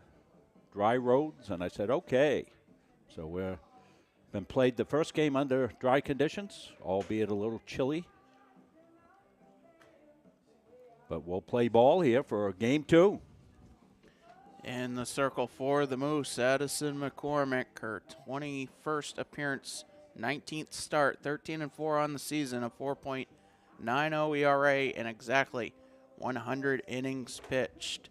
dry roads, and I said, okay. So we've been played the first game under dry conditions, albeit a little chilly. But we'll play ball here for game 2. In the circle for the Moose, Addison McCormick, her 21st appearance, 19th start, 13-4 on the season, a 4.90 ERA, and exactly 100 innings pitched.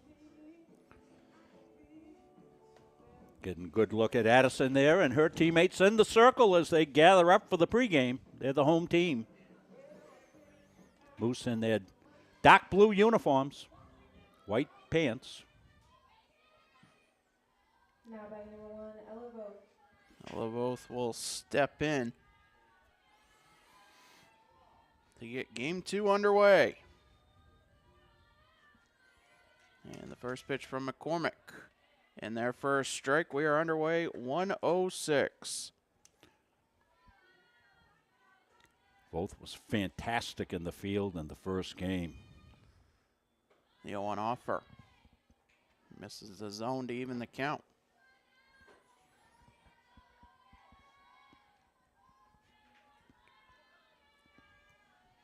Getting a good look at Addison there and her teammates in the circle as they gather up for the pregame. They're the home team. Moose in their dark blue uniforms, white pants. Now by number 1, Ella Voth. Ella Voth will step in to get game 2 underway. And the first pitch from McCormick. In their first strike, we are underway, 106. Voth was fantastic in the field in the first game. The 0-1 offer. Misses the zone to even the count.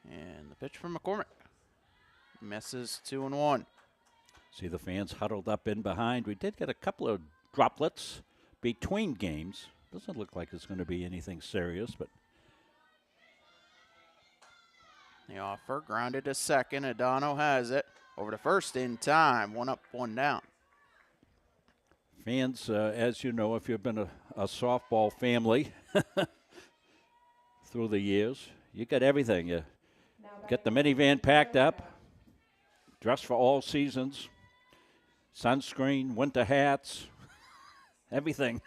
And the pitch from McCormick. Misses 2-1. See the fans huddled up in behind. We did get a couple of droplets between games. Doesn't look like it's going to be anything serious, but. The offer grounded to second. Adano has it. Over to first in time. 1 up, 1 down. Fans, as you know, if you've been a softball family through the years, you got everything. You get the minivan packed up, dressed for all seasons, sunscreen, winter hats, everything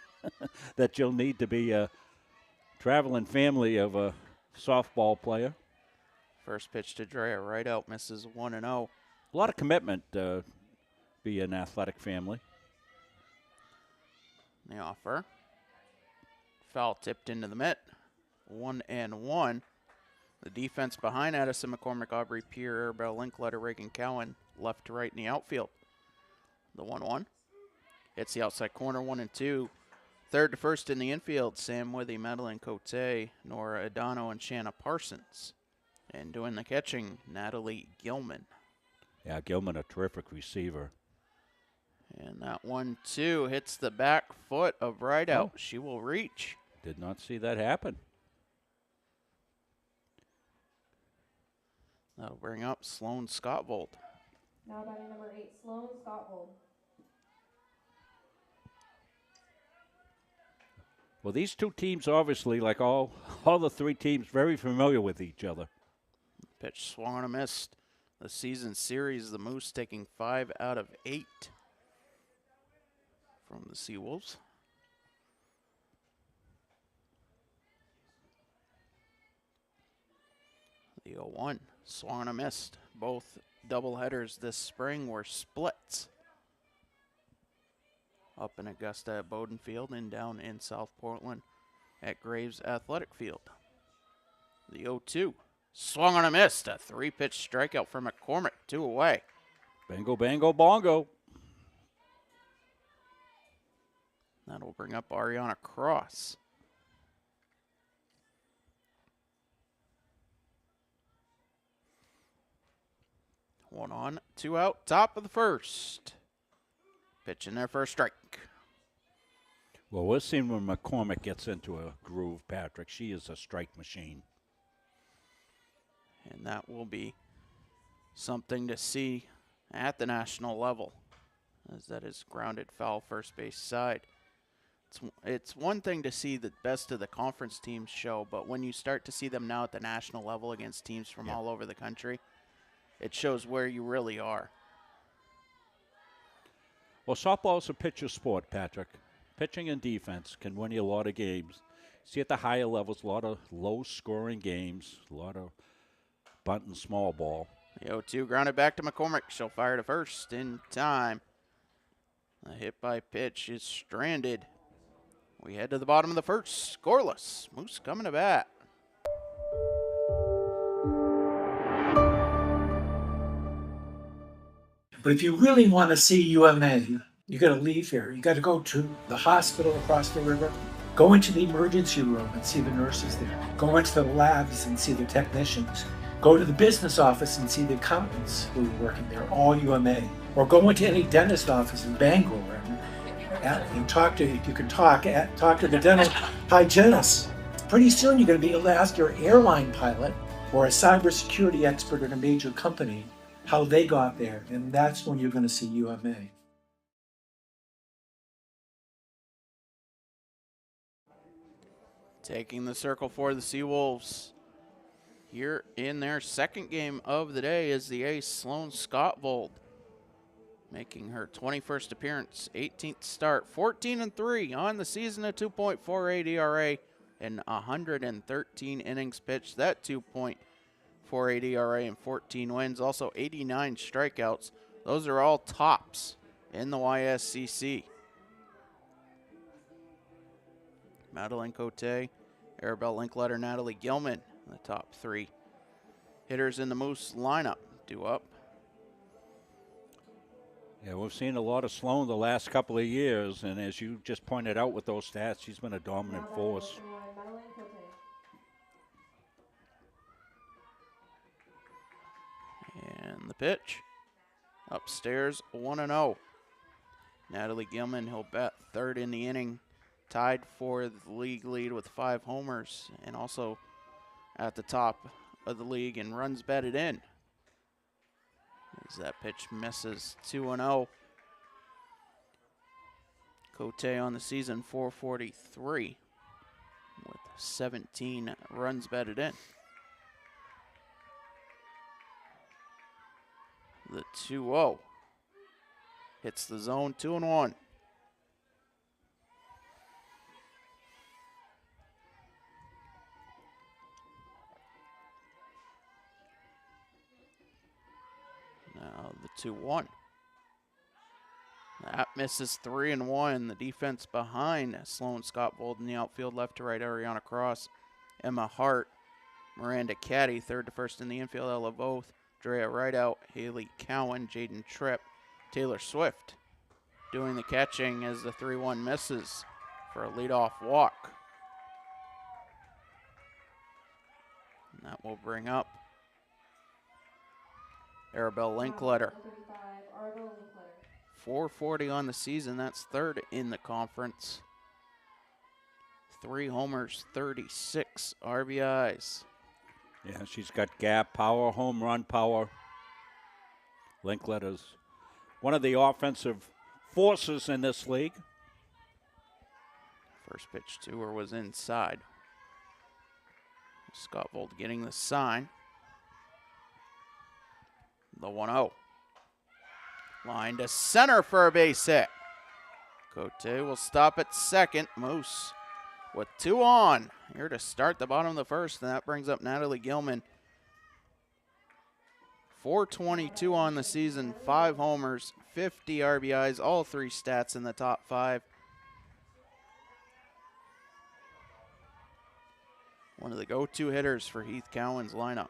that you'll need to be a traveling family of a softball player. First pitch to Drea, right out, misses 1-0. A lot of commitment be an athletic family. The offer. Foul tipped into the mitt. 1-1. The defense behind Addison McCormick, Aubrey Pierre, Arabelle Linkletter, Reagan Cowan, left to right in the outfield. The 1-1. Hits the outside corner, 1-2. Third to first in the infield, Sam Withy, Madeline Cote, Nora Adano, and Shanna Parsons. And doing the catching, Natalie Gilman. Yeah, Gilman, a terrific receiver. And that 1-2 hits the back foot of Rideout. Oh. She will reach. Did not see that happen. That'll bring up Sloan Scottvold. Now batting number 8, Sloan Scottvold. Well, these two teams obviously, like all the three teams, very familiar with each other. Pitch swung and a missed. The season series, the Moose taking 5 out of 8 from the Seawolves. The 0-1 swung and a missed. Both doubleheaders this spring were splits. Up in Augusta at Bowden Field and down in South Portland at Graves Athletic Field. The 0-2 swung on a missed. A 3-pitch strikeout for McCormick, 2 away. Bango, bango, bongo. That'll bring up Ariana Cross. One on, 2 out, top of the first. Pitch in there for a strike. Well, we're seeing when McCormick gets into a groove, Patrick. She is a strike machine. And that will be something to see at the national level, as that is grounded foul first base side. It's one thing to see the best of the conference teams show, but when you start to see them now at the national level against teams from all over the country, it shows where you really are. Well, softball is a pitcher sport, Patrick. Pitching and defense can win you a lot of games. See at the higher levels, a lot of low-scoring games, a lot of bunt and small ball. The 0-2 grounded back to McCormick. She'll fire to first in time. The hit by pitch is stranded. We head to the bottom of the first. Scoreless. Moose coming to bat. But if you really want to see UMA, you got to leave here. You got to go to the hospital across the river, go into the emergency room and see the nurses there, go into the labs and see the technicians, go to the business office and see the accountants who are working there, all UMA, or go into any dentist office in Bangor and talk to, if you can talk to the dental hygienist. Pretty soon you're going to be able to ask your airline pilot or a cybersecurity expert at a major company how they got there, and that's when you're going to see UMA. Taking the circle for the Seawolves here in their second game of the day is the ace Sloan Scottvold, making her 21st appearance, 18th start, 14-3 on the season, a 2.48 ERA and 113 innings pitched. That 2.48 ERA and 14 wins, also 89 strikeouts. Those are all tops in the YSCC. Madeline Cote, Arabelle Linkletter, Natalie Gilman, the top 3 hitters in the Moose lineup, due up. Yeah, we've seen a lot of Sloan the last couple of years, and as you just pointed out with those stats, she's been a dominant force. And the pitch, upstairs, 1-0. Natalie Gilman, he'll bat third in the inning, tied for the league lead with 5 homers, and also at the top of the league in runs batted in. As that pitch misses, 2-0. Cote on the season, 443 with 17 runs batted in. The 2-0 hits the zone, 2-1. Now the 2-1. That misses 3-1. The defense behind Sloan Scottvold in the outfield, left to right, Ariana Cross, Emma Hart, Miranda Caddy, third to first in the infield, Ella Voth, Drea Rideout, Haley Cowan, Jaden Tripp, Taylor Swift doing the catching as the 3-1 misses for a leadoff walk. And that will bring up Arabelle Linkletter. 440 on the season. That's third in the conference. 3 homers, 36 RBIs. Yeah, she's got gap power, home run power. Linkletter's one of the offensive forces in this league. First pitch to her was inside. Scottvold getting the sign. The 1-0. Line to center for a base hit. Cote will stop at second. Moose with 2 on here to start the bottom of the first, and that brings up Natalie Gilman. 422 on the season, 5 homers, 50 RBIs, all 3 stats in the top 5. One of the go-to hitters for Heath Cowan's lineup.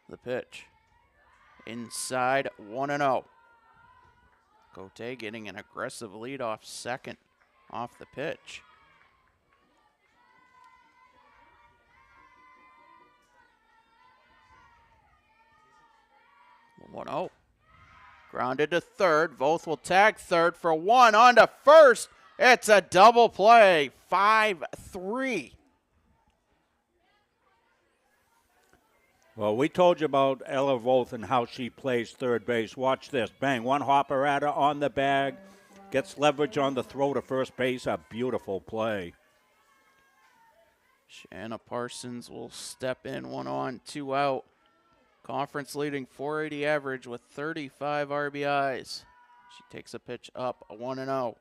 The pitch. Inside, 1-0. Cote getting an aggressive lead off second off the pitch. The 1-0. Grounded to third. Voth will tag third for 1. On to first. It's a double play. 5-3. Well, we told you about Ella Voth and how she plays third base. Watch this. Bang. One hopper at her on the bag. Gets leverage on the throw to first base. A beautiful play. Shanna Parsons will step in. 1 on, 2 out. Conference leading 480 average with 35 RBIs. She takes a pitch up, a 1-0.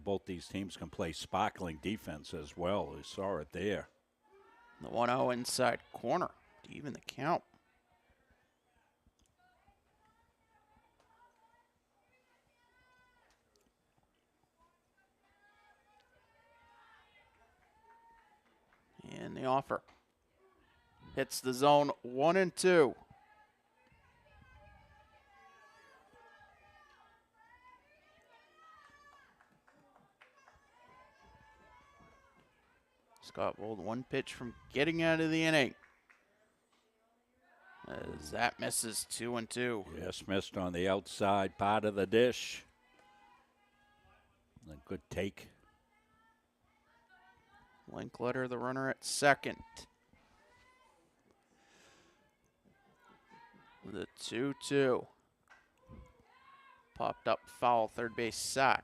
Both these teams can play sparkling defense as well. We saw it there. The 1-0 inside corner to even the count. And the offer hits the zone, 1-2. Scottvold 1 pitch from getting out of the inning. As that misses, 2-2. Yes, missed on the outside part of the dish. A good take. Linkletter, the runner at second. The 2-2. Popped up foul, third base sack.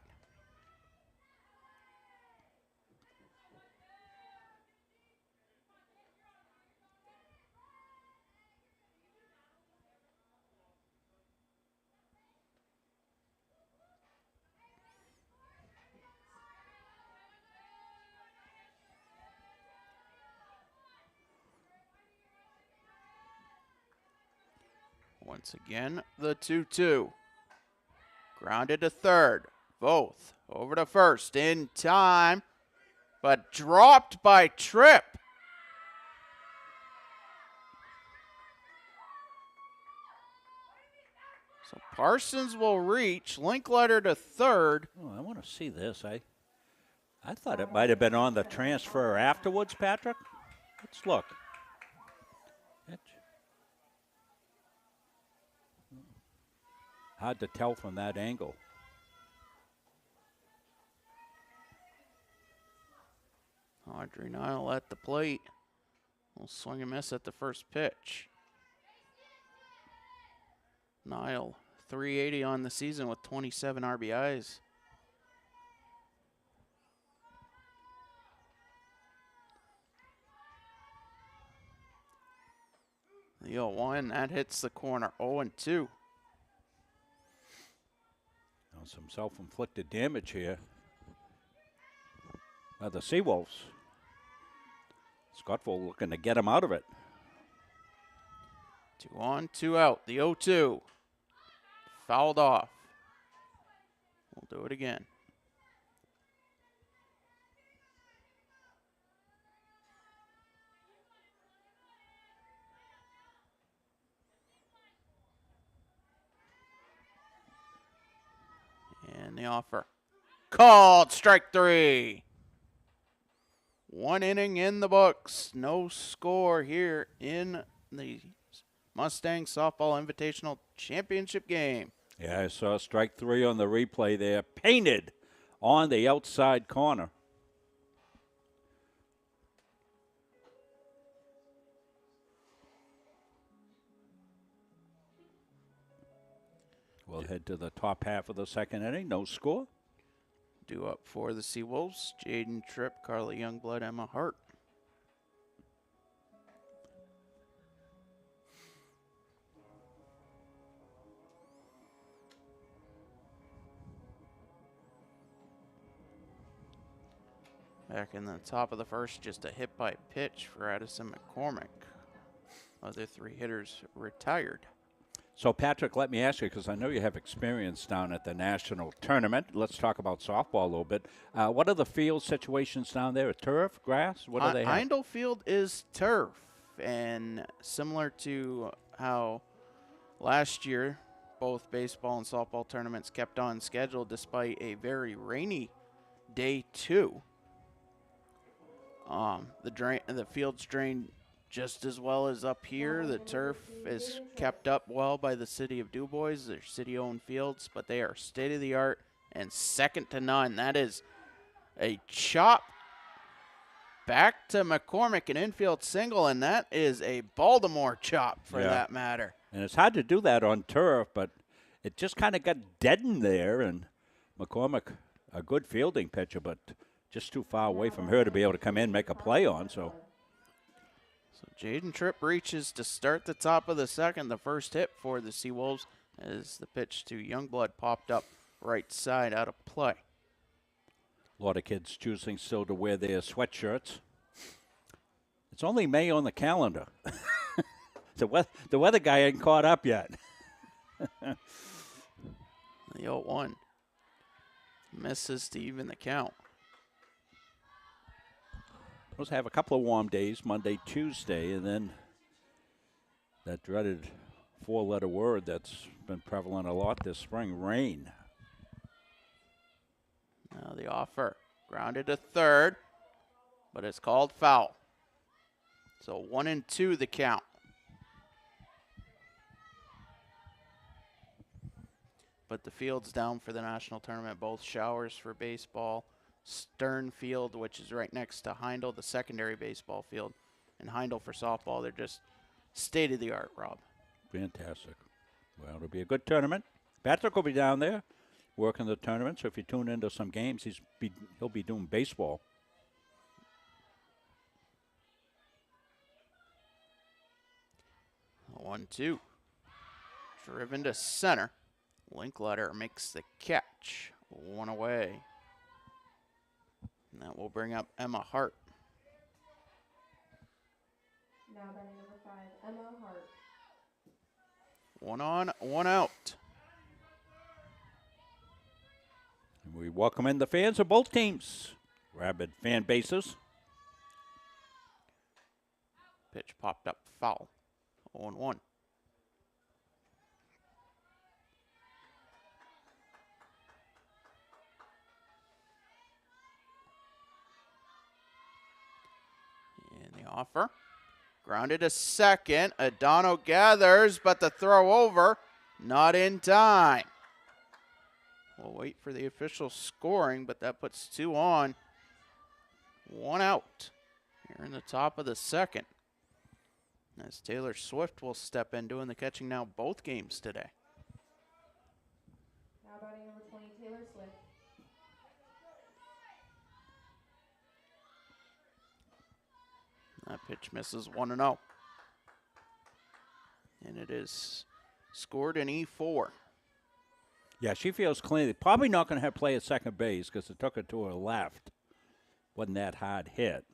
Once again, the 2-2. Grounded to third. Voth over to first in time, but dropped by Tripp. So Parsons will reach. Linkletter to third. Oh, I want to see this. I thought it might have been on the transfer afterwards, Patrick. Let's look. Hard to tell from that angle. Audrey Nile at the plate. Will swing and miss at the first pitch. Nile, 380 on the season with 27 RBIs. The 0-1, that hits the corner, 0-2. Some self-inflicted damage here by the Seawolves. Scottville looking to get him out of it. 2 on, 2 out. The 0-2. Fouled off. We'll do it again. And the offer. Called. Strike 3. 1 inning in the books. No score here in the Mustang Softball Invitational Championship game. Yeah, I saw strike 3 on the replay there. Painted on the outside corner. We'll head to the top half of the second inning. No score. Due up for the Seawolves, Jaden Tripp, Carla Youngblood, Emma Hart. Back in the top of the first, just a hit by pitch for Addison McCormick. Other 3 hitters retired. So, Patrick, let me ask you, because I know you have experience down at the national tournament. Let's talk about softball a little bit. What are the field situations down there? Turf, grass? What do they have? Heindel Field is turf. And similar to how last year both baseball and softball tournaments kept on schedule despite a very rainy day 2. The field's drained just as well as up here. The turf is kept up well by the city of DuBois. They're city-owned fields, but they are state-of-the-art and second to none. That is a chop back to McCormick, an infield single, and that is a Baltimore chop for that matter. And it's hard to do that on turf, but it just kind of got deadened there, and McCormick, a good fielding pitcher, but just too far away from her to be able to come in and make a play on. So Jaden Tripp reaches to start the top of the second. The first hit for the Seawolves as the pitch to Youngblood popped up right side out of play. A lot of kids choosing still to wear their sweatshirts. It's only May on the calendar. The weather guy ain't caught up yet. The 0-1 misses to even the count. Supposed to have a couple of warm days, Monday, Tuesday, and then that dreaded 4-letter word that's been prevalent a lot this spring, rain. Now the offer, grounded to third, but it's called foul. So 1-2 the count. But the field's down for the national tournament, both showers for baseball. Stern Field, which is right next to Heindel, the secondary baseball field, and Heindel for softball. They're just state-of-the-art, Rob. Fantastic. Well, it'll be a good tournament. Patrick will be down there working the tournament, so if you tune into some games, he'll be doing baseball. One, 2. Driven to center. Linkletter makes the catch. 1 away. And that will bring up Emma Hart. Now batting number 5, Emma Hart. 1 on, 1 out. And we welcome in the fans of both teams. Rabid fan bases. Pitch popped up foul. 0-1. Offer. Grounded to second. Adano gathers, but the throw over, not in time. We'll wait for the official scoring, but that puts 2 on. 1 out here in the top of the second. As Taylor Swift will step in, doing the catching now both games today. Now batting number 20, Taylor Swift. That pitch misses 1-0. And it is scored in E4. Yeah, she feels clean. Probably not going to have to play at second base because it took her to her left. Wasn't that hard hit.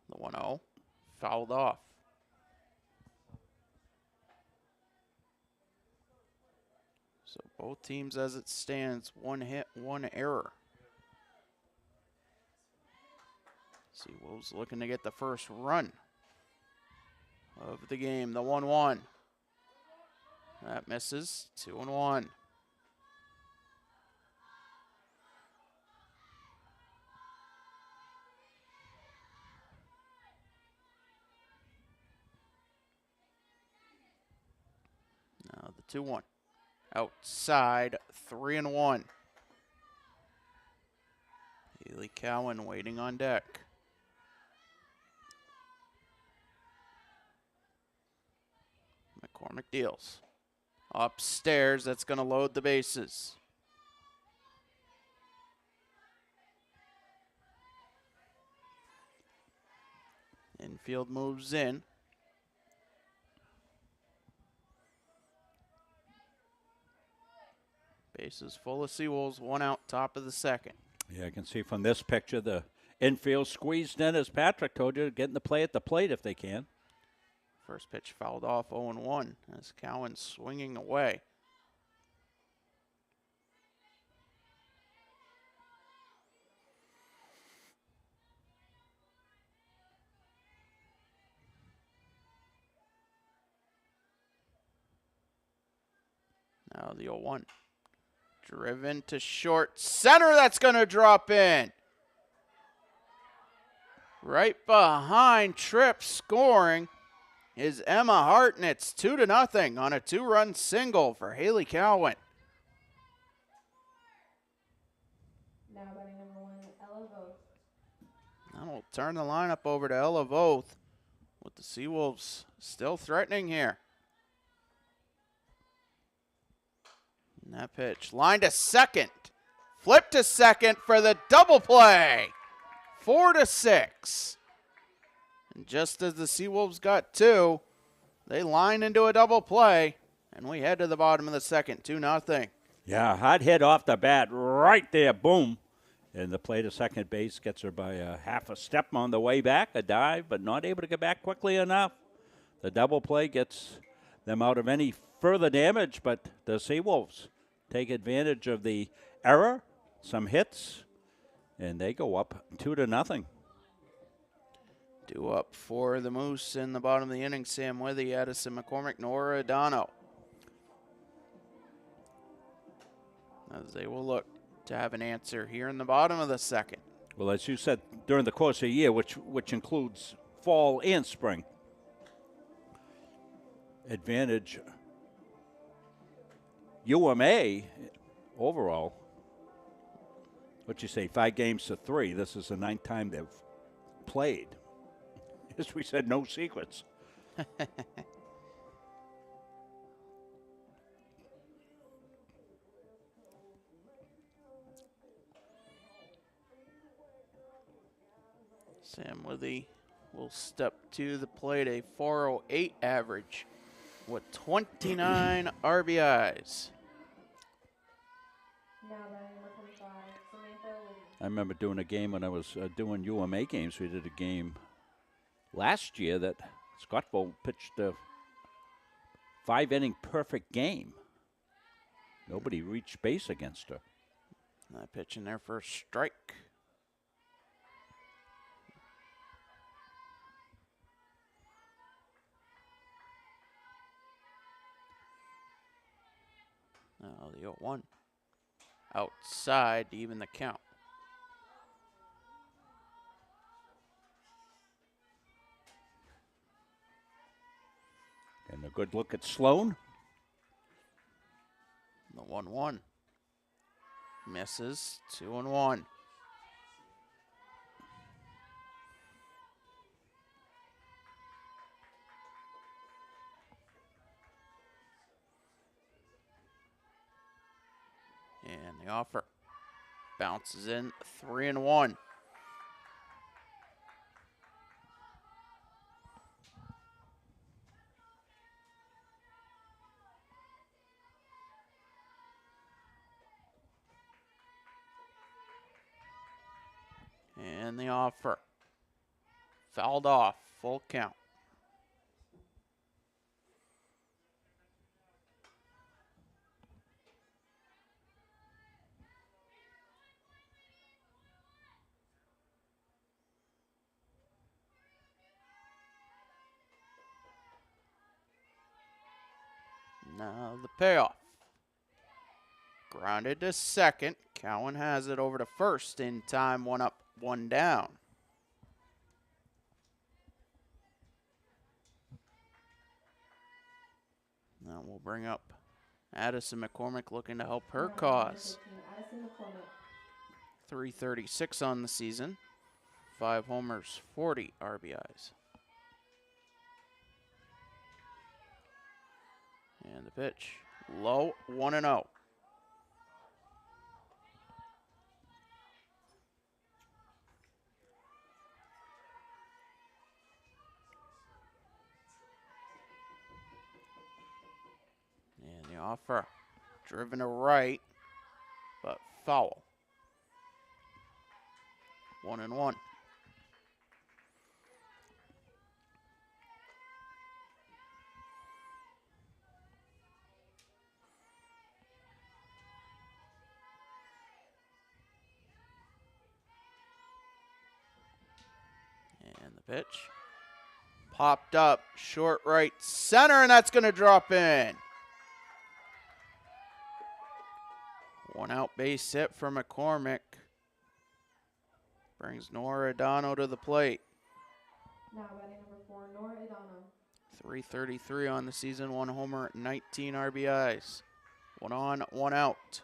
The 1-0 fouled off. So both teams as it stands, one hit, one error. Seawolves looking to get the first run of the game. The 1-1. That misses. 2-1. Now the 2-1. Outside, 3-1. Haley Cowan waiting on deck. McCormick deals. Upstairs, that's going to load the bases. Infield moves in. Bases full of Seawolves, one out, top of the second. Yeah, I can see from this picture the infield squeezed in, as Patrick told you, getting the play at the plate if they can. First pitch fouled off 0-1 as Cowan swinging away. Now the 0-1. Driven to short center. That's going to drop in. Right behind Tripp scoring is Emma Hart, and it's 2-0 on a 2-run single for Haley Cowan. Now batting number 1, Ella Voth. Now we'll turn the lineup over to Ella Voth with the Seawolves still threatening here. And that pitch, line to second. Flip to second for the double play. 4-6. And just as the Seawolves got 2, they line into a double play, and we head to the bottom of the second, 2-0. Yeah, hot hit off the bat right there, boom. And the play to second base gets her by a half a step on the way back, a dive, but not able to get back quickly enough. The double play gets them out of any further damage, but the Seawolves take advantage of the error, some hits, and they go up 2-0. Due up for the Moose in the bottom of the inning, Sam Withy, Addison McCormick, Nora Adano. As they will look to have an answer here in the bottom of the second. Well, as you said, during the course of the year, which includes fall and spring, advantage UMA overall. What you say, 5 games to 3. This is the 9th time they've played. As we said, no secrets. Sam Withy will step to the plate, a 408 average with 29 RBIs. Now batting number 25, Samantha Liddy. I remember doing a game when I was doing UMA games. We did a game last year that Scottville pitched a 5-inning perfect game. Nobody reached base against her. That pitch in there for a strike. Now the 0-1. Outside to even the count. And a good look at Sloan. The 1-1. Misses. 2-1. And the offer bounces in. 3-1. And the offer. Fouled off. Full count. Now the payoff. Grounded to second. Cowan has it over to first in time. 1 up, 1 down. Now we'll bring up Addison McCormick looking to help her cause. 336 on the season. 5 homers, 40 RBIs. And the pitch. Low, 1-0. And the offer. Driven to right, but foul. 1-1. And the pitch. Popped up, short right center, and that's going to drop in. 1 out base hit for McCormick. Brings Nora Adano to the plate. Now batting number 4, Nora Adano. 333 on the season, 1 homer, 19 RBIs. 1 on, 1 out.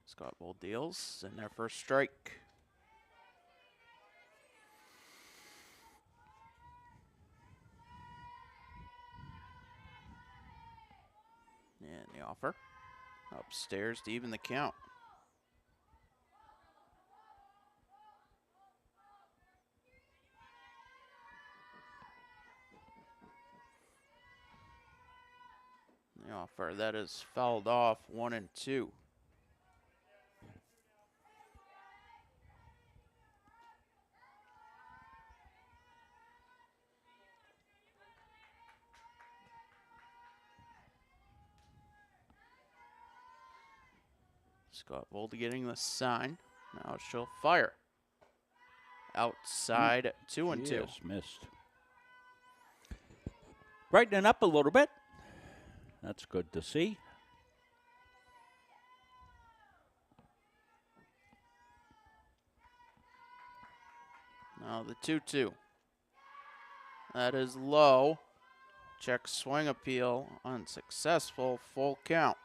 Scott Bull deals in their first strike. And the offer. Upstairs to even the count. The offer, that is fouled off, 1-2. Scott Bold getting the sign. Now she'll fire. Outside, 2-2. Yes, missed. Brightening up a little bit. That's good to see. Now the 2-2. That is low. Check swing appeal. Unsuccessful. Full count.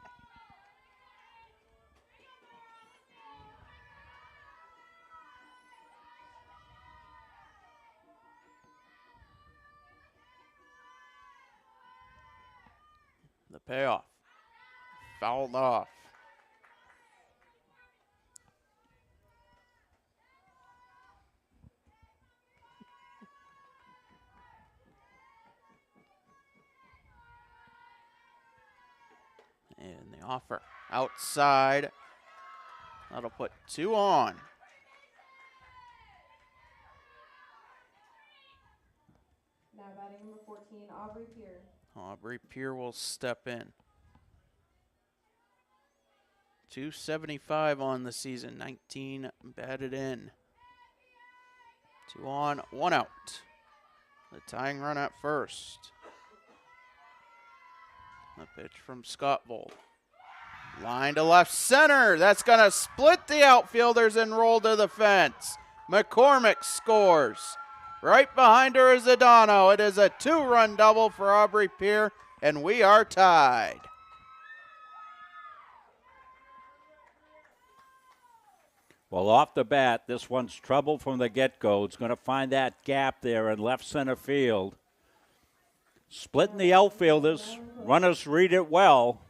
The payoff. Fouled off. And the offer outside. That'll put 2 on. Now batting number 14, Aubrey Peer. Aubrey Peer will step in. 275 on the season, 19 batted in. 2 on, 1 out. The tying run at first. The pitch from Scott Bold. Line to left center. That's going to split the outfielders and roll to the fence. McCormick scores. Right behind her is Adano. It is a 2-run double for Aubrey Peer, and we are tied. Well, off the bat, this one's trouble from the get-go. It's going to find that gap there in left center field. Splitting the outfielders. Runners read it well.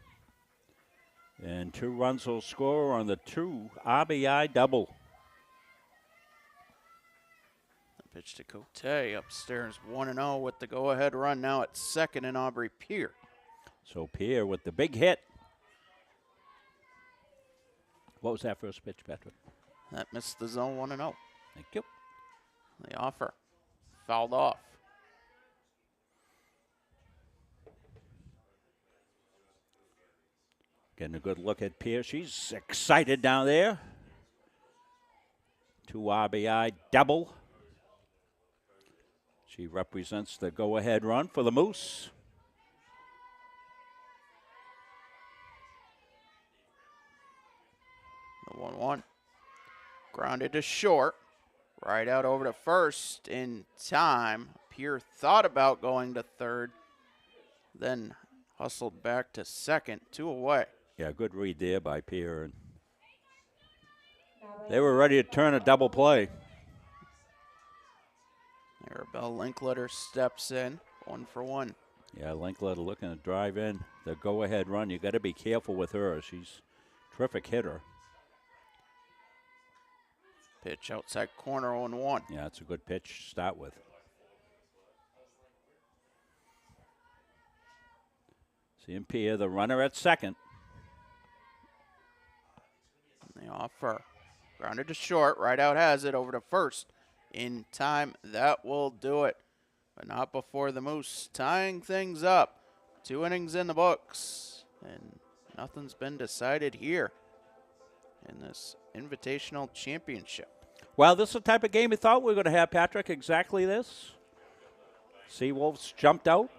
And 2 runs will score on the 2 RBI double. Pitch to Cote upstairs, 1-0 with the go-ahead run now at second in Aubrey Peer. So Peer with the big hit. What was that first pitch, Patrick? That missed the zone 1-0. Thank you. The offer fouled off. Getting a good look at Pierce. She's excited down there. 2 RBI double. She represents the go-ahead run for the Moose. The 1-1. Grounded to short. Right out over to first in time. Pierre thought about going to third, then hustled back to second, 2 away. Yeah, good read there by Pierre. And they were ready to turn a double play. Arabelle Linkletter steps in, 1 for 1. Yeah, Linkletter looking to drive in the go-ahead run. You got to be careful with her. She's a terrific hitter. Pitch outside corner, 0-1. Yeah, it's a good pitch to start with. Seeing Pierre, the runner at second. And the offer. Grounded to short. Right out has it over to first. In time, that will do it. But not before the Moose tying things up. 2 innings in the books. And nothing's been decided here in this Invitational Championship. Well, this is the type of game we thought we were going to have, Patrick. Exactly this. Seawolves jumped out.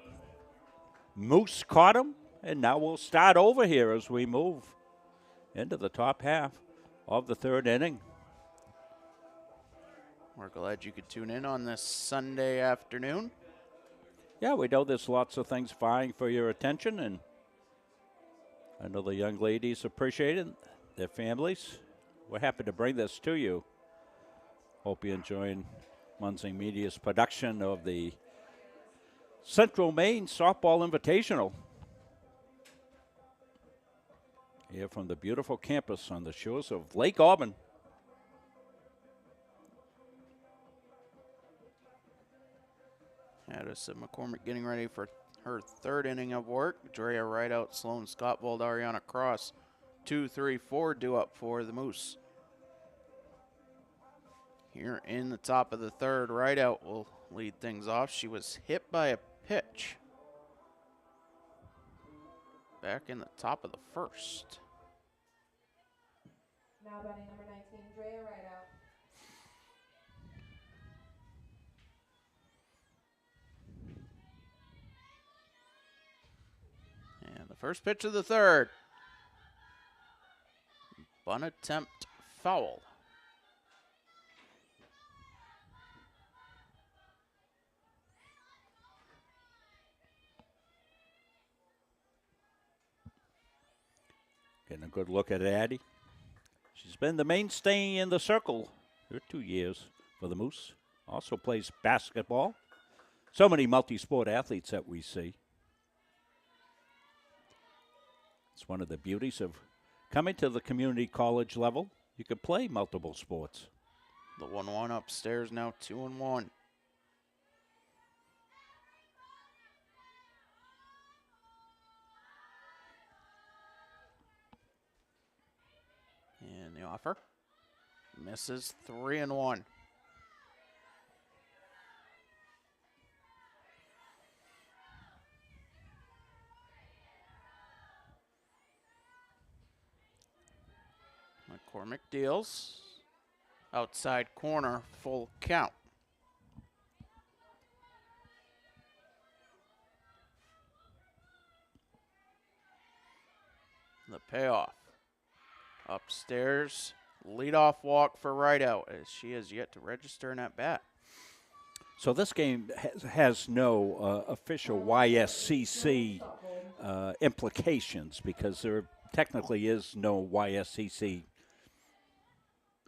Moose caught him. And now we'll start over here as we move into the top half of the 3rd inning. We're glad you could tune in on this Sunday afternoon. Yeah, we know there's lots of things vying for your attention, and I know the young ladies appreciate it, their families. We're happy to bring this to you. Hope you're enjoying Munsing Media's production of the Central Maine Softball Invitational. Here from the beautiful campus on the shores of Lake Auburn. Addison McCormick getting ready for her 3rd inning of work. Drea right out, Sloan Scottvold, Ariana Cross. 2, 3, 4 due up for the Moose. Here in the top of the 3rd, right out will lead things off. She was hit by a pitch back in the top of the 1st. Now batting number 19, Drea right out. And the first pitch of the 3rd. Bunt attempt foul. Getting a good look at Addie. She's been the mainstay in the circle for 2 years for the Moose. Also plays basketball. So many multi-sport athletes that we see. It's one of the beauties of coming to the community college level. You can play multiple sports. The 1-1 upstairs now 2-1. And the offer misses 3-1. McCormick deals. Outside corner, full count. The payoff. Upstairs, leadoff walk for right out as she has yet to register an at-bat. So this game has no official YSCC implications because there technically is no YSCC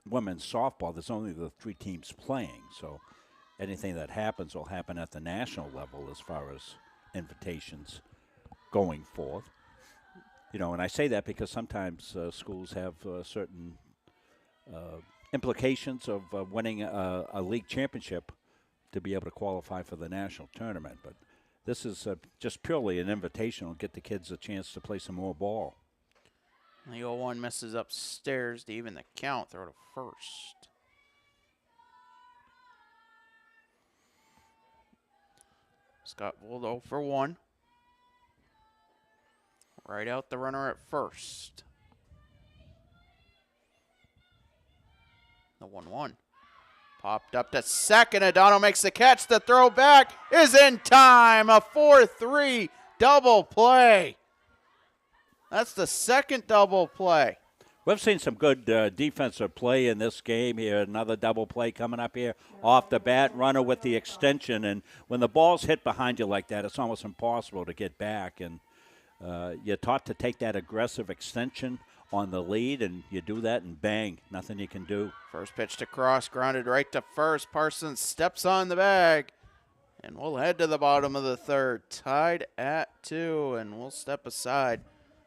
women's softball. There's only the 3 teams playing. So anything that happens will happen at the national level as far as invitations going forth. You know, and I say that because sometimes schools have certain implications of winning a league championship to be able to qualify for the national tournament. But this is just purely an invitational, get the kids a chance to play some more ball. The 0-1 misses upstairs to even the count. Throw to first. Scott Vold 0 for 1. Right out the runner at first. The 1-1. Popped up to second. Adano makes the catch. The throw back is in time. A 4-3 double play. That's the second double play. We've seen some good defensive play in this game here. Another double play coming up here off the bat. Runner with the extension. And when the ball's hit behind you like that, it's almost impossible to get back. And you're taught to take that aggressive extension on the lead, and you do that, and bang, nothing you can do. First pitch to cross, grounded right to first. Parsons steps on the bag. And we'll head to the bottom of the third. Tied at 2, and we'll step aside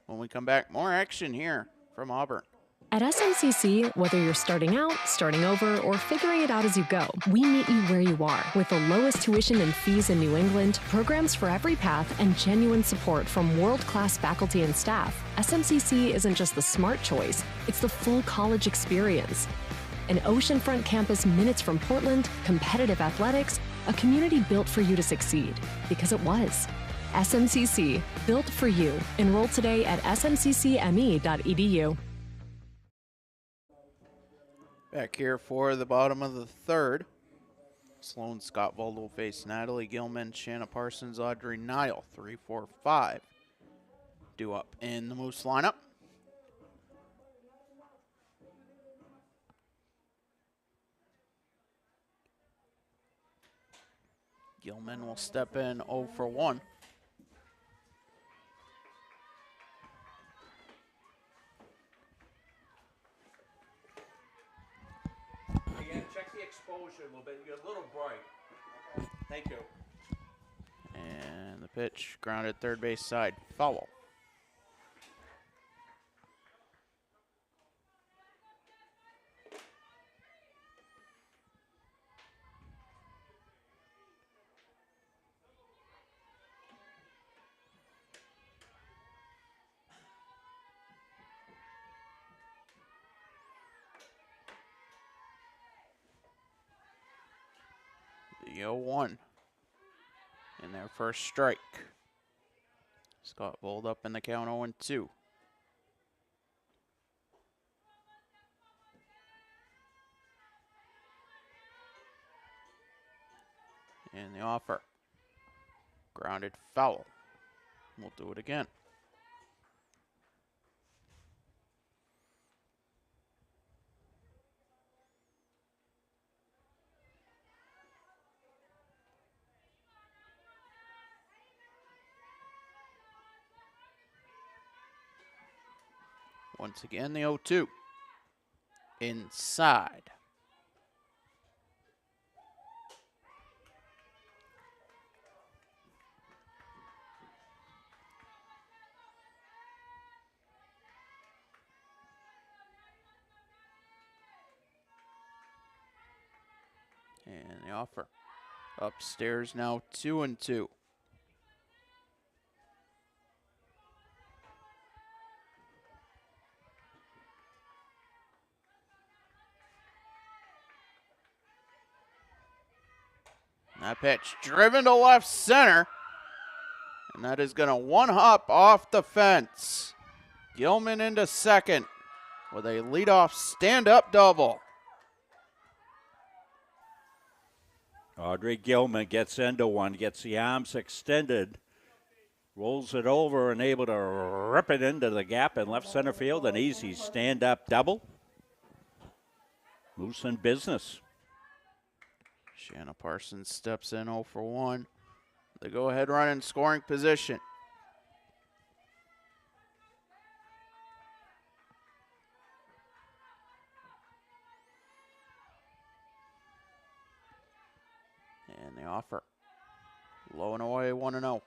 when we come back. More action here from Auburn. At SMCC, whether you're starting out, starting over, or figuring it out as you go, we meet you where you are with the lowest tuition and fees in New England, programs for every path, and genuine support from world-class faculty and staff. SMCC isn't just the smart choice, it's the full college experience. An oceanfront campus minutes from Portland, competitive athletics, a community built for you to succeed, because it was. SMCC, built for you. Enroll today at smccme.edu. Back here for the bottom of the third. Sloan Scott Vold will face Natalie Gilman, Shanna Parsons, Audrey Nile. 3, 4, 5 due up in the Moose lineup. Gilman will step in 0 for 1. Check the exposure a little bit. You're a little bright. Thank you. And the pitch grounded third base side. Foul. The 0-1 in their first strike. Scott Vold up in the count 0-2. And the offer. Grounded foul. We'll do it again. Once again, the 0-2. Inside. And the offer. Upstairs now 2-2. That pitch driven to left center. And that is going to one-hop off the fence. Gilman into second with a leadoff stand-up double. Audrey Gilman gets into one, gets the arms extended, rolls it over and able to rip it into the gap in left center field. An easy stand-up double. Moose in business. Shanna Parsons steps in 0 for 1. The go-ahead run in scoring position. And the offer. Low and away, 1-0.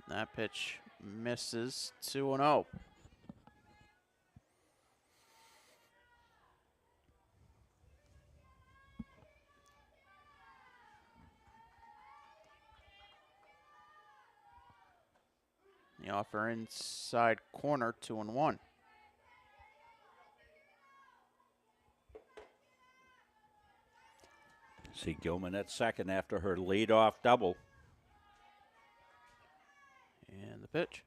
That pitch misses, 2-0. The offer inside corner, 2-1. See Gilman at second after her leadoff double. And the pitch.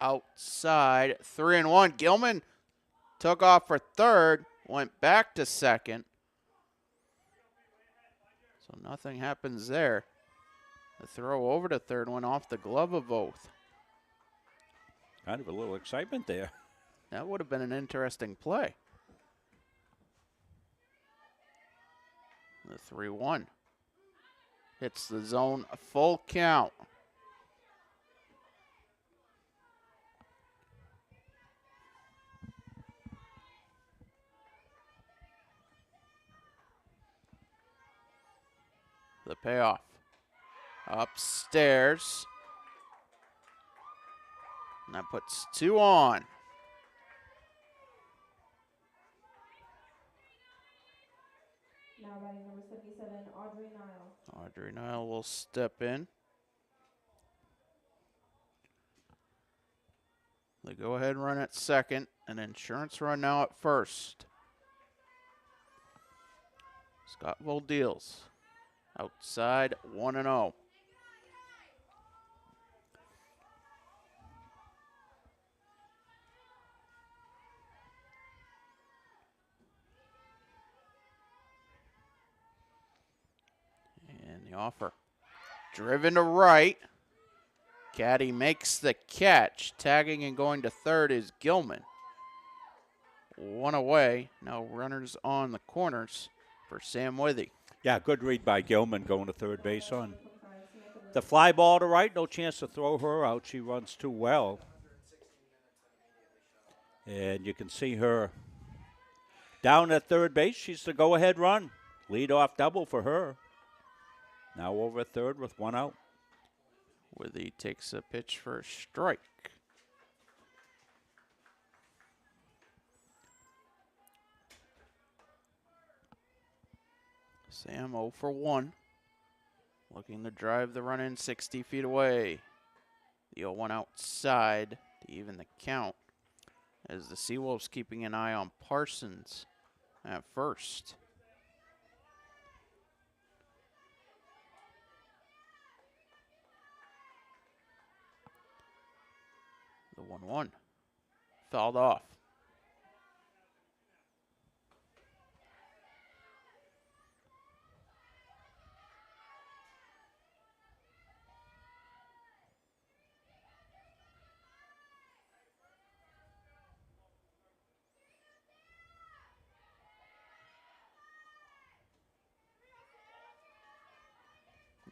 Outside, 3-1. Gilman took off for third, went back to second. So nothing happens there. The throw over to third went off the glove of both. Kind of a little excitement there. That would have been an interesting play. The 3-1. Hits the zone, a full count. The payoff. Upstairs. And that puts 2 on. Now batting number 77, Audrey Nile. Audrey Nile will step in. The go-ahead run at second, an insurance run now at first. Scottville deals. Outside, 1-0. And the offer. Driven to right. Caddy makes the catch. Tagging and going to third is Gilman. 1 away. Now runners on the corners for Sam Withy. Yeah, good read by Gilman going to third base on the fly ball to right. No chance to throw her out. She runs too well. And you can see her down at third base. She's the go-ahead run. Lead-off double for her. Now over at third with 1 out. Withy takes a pitch for a strike. Sam 0 for 1. Looking to drive the run in 60 feet away. The 0-1 outside to even the count. As the Seawolves keeping an eye on Parsons at first. The 1-1 fouled off.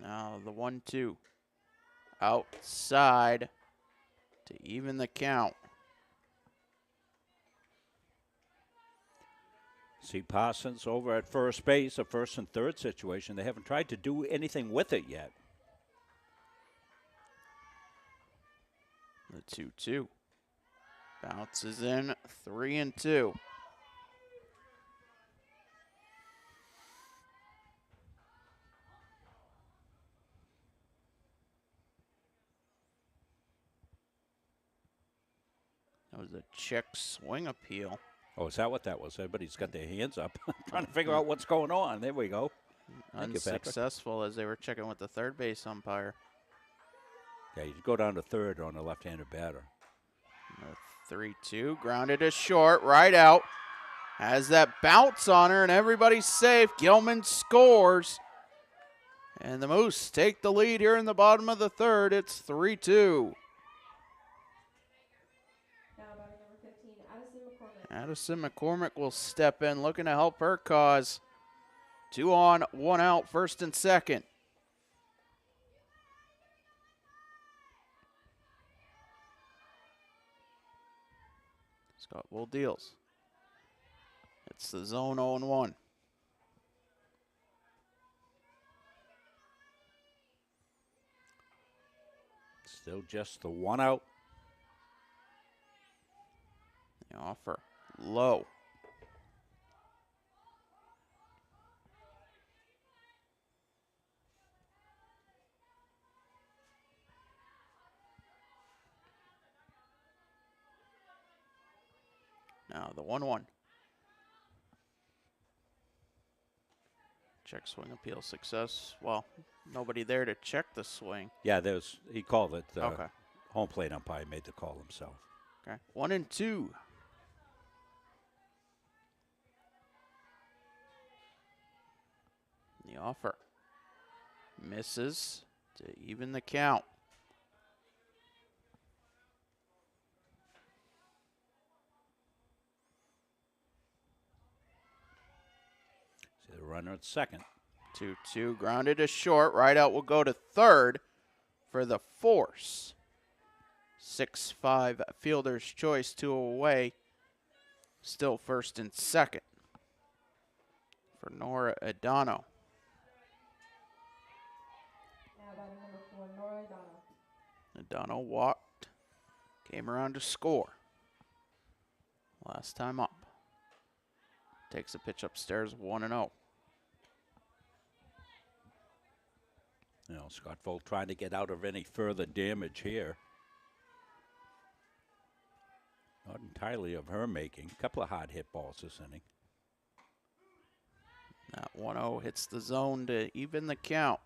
Now the 1-2 outside to even the count. See Parsons over at first base, a first and third situation. They haven't tried to do anything with it yet. The 2-2 bounces in, 3-2. That was a check swing appeal. Oh, is that what that was? Everybody's got their hands up trying to figure out what's going on. There we go. Unsuccessful as they were checking with the third base umpire. Yeah, you go down to third on a left-handed batter. 3-2, grounded to short, right out. Has that bounce on her, and everybody's safe. Gilman scores. And the Moose take the lead here in the bottom of the third. It's 3-2. Addison McCormick will step in, looking to help her cause. 2 on, 1 out, first and second. Scottville deals. It's the zone 0-1. Still just the 1 out. The offer low. The 1-1. Check swing appeal success. Well, nobody there to check the swing. Yeah, he called it. Okay. Home plate umpire made the call himself. Okay. 1-2. The offer misses to even the count. See the runner at second. 2-2, grounded to short. Right out will go to third for the force. 6-5 fielder's choice, 2 away. Still first and second for Nora Adano. Now batting number 4, Nora Adano. Adano walked, came around to score. Last time up. Takes a pitch upstairs, 1-0. Scott Volt trying to get out of any further damage here. Not entirely of her making. A couple of hard hit balls this inning. That 1-0 hits the zone to even the count.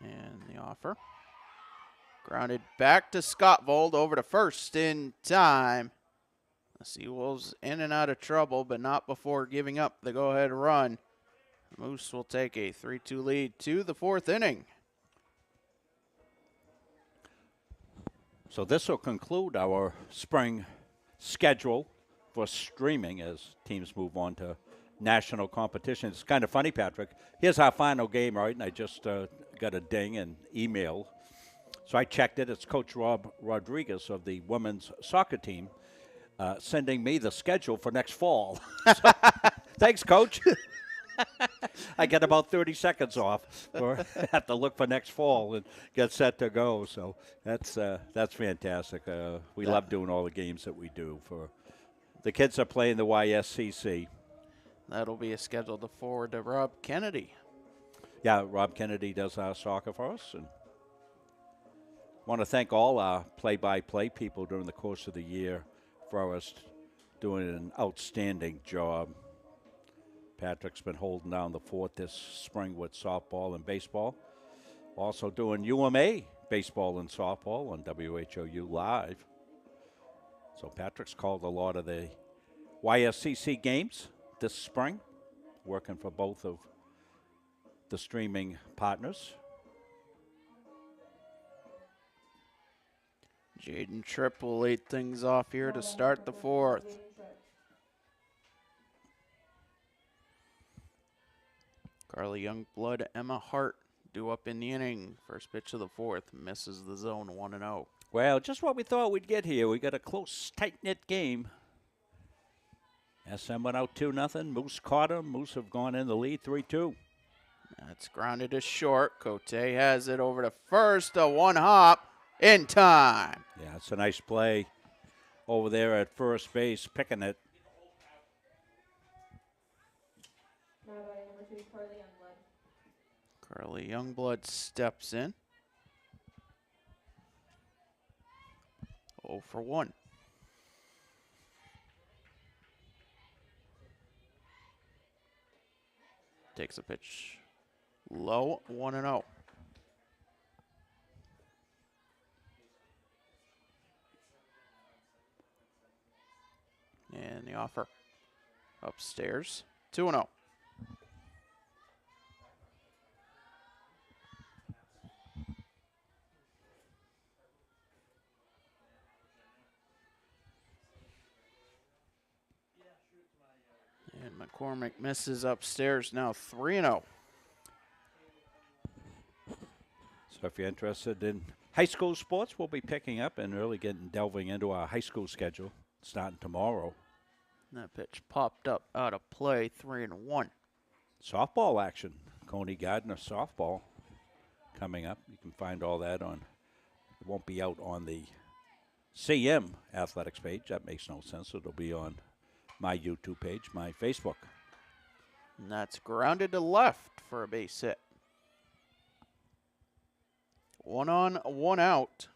And the offer. Grounded back to Scott Vold, over to first in time. The Seawolves in and out of trouble, but not before giving up the go-ahead run. Moose will take a 3-2 lead to the 4th inning. So this will conclude our spring schedule for streaming as teams move on to national competition. It's kind of funny, Patrick. Here's our final game, right? And I just got a ding and email. So I checked it. It's Coach Rob Rodriguez of the women's soccer team sending me the schedule for next fall. So, thanks, Coach. I get about 30 seconds off, or have to look for next fall and get set to go. So that's fantastic. We love doing all the games that we do. For the kids are playing the YSCC. That'll be a schedule to forward to Rob Kennedy. Yeah, Rob Kennedy does our soccer for us, and want to thank all our play-by-play people during the course of the year for us doing an outstanding job. Patrick's been holding down the fort this spring with softball and baseball. Also doing UMA baseball and softball on WHOU Live. So Patrick's called a lot of the YSCC games this spring, working for both of the streaming partners. Jaden Tripp will lead things off here to start the 4th. Carly Youngblood, Emma Hart due up in the inning. First pitch of the 4th, misses the zone, 1-0. Well, just what we thought we'd get here. We got a close, tight-knit game. SM went out 2-0. Moose caught him. Moose have gone in the lead 3-2. That's grounded to short. Cote has it over to first. A one-hop in time. Yeah, it's a nice play over there at first base, picking it. Now batting number 2, Carly Youngblood. Carly Youngblood steps in. 0 for 1. Takes a pitch low, 1-0. And the offer upstairs, 2-0. And McCormick misses upstairs, now 3-0. So if you're interested in high school sports, we'll be picking up and really delving into our high school schedule starting tomorrow. That pitch popped up out of play, 3-1. Softball action. Coney Gardner softball coming up. You can find all that on, it won't be out on the CM athletics page. That makes no sense. It'll be on my YouTube page, my Facebook. And that's grounded to left for a base hit. 1 on, 1 out.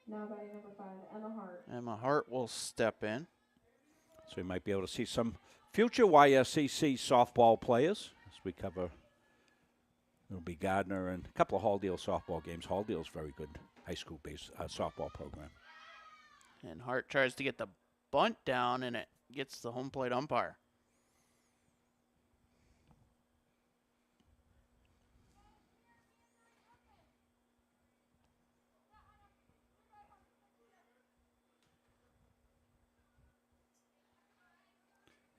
Now batting number 5, Emma Hart. Emma Hart will step in. So we might be able to see some future YSCC softball players as we cover. It'll be Gardner and a couple of Halldale softball games. Halldale's very good high school-based softball program. And Hart tries to get the bunt down, and it gets the home plate umpire.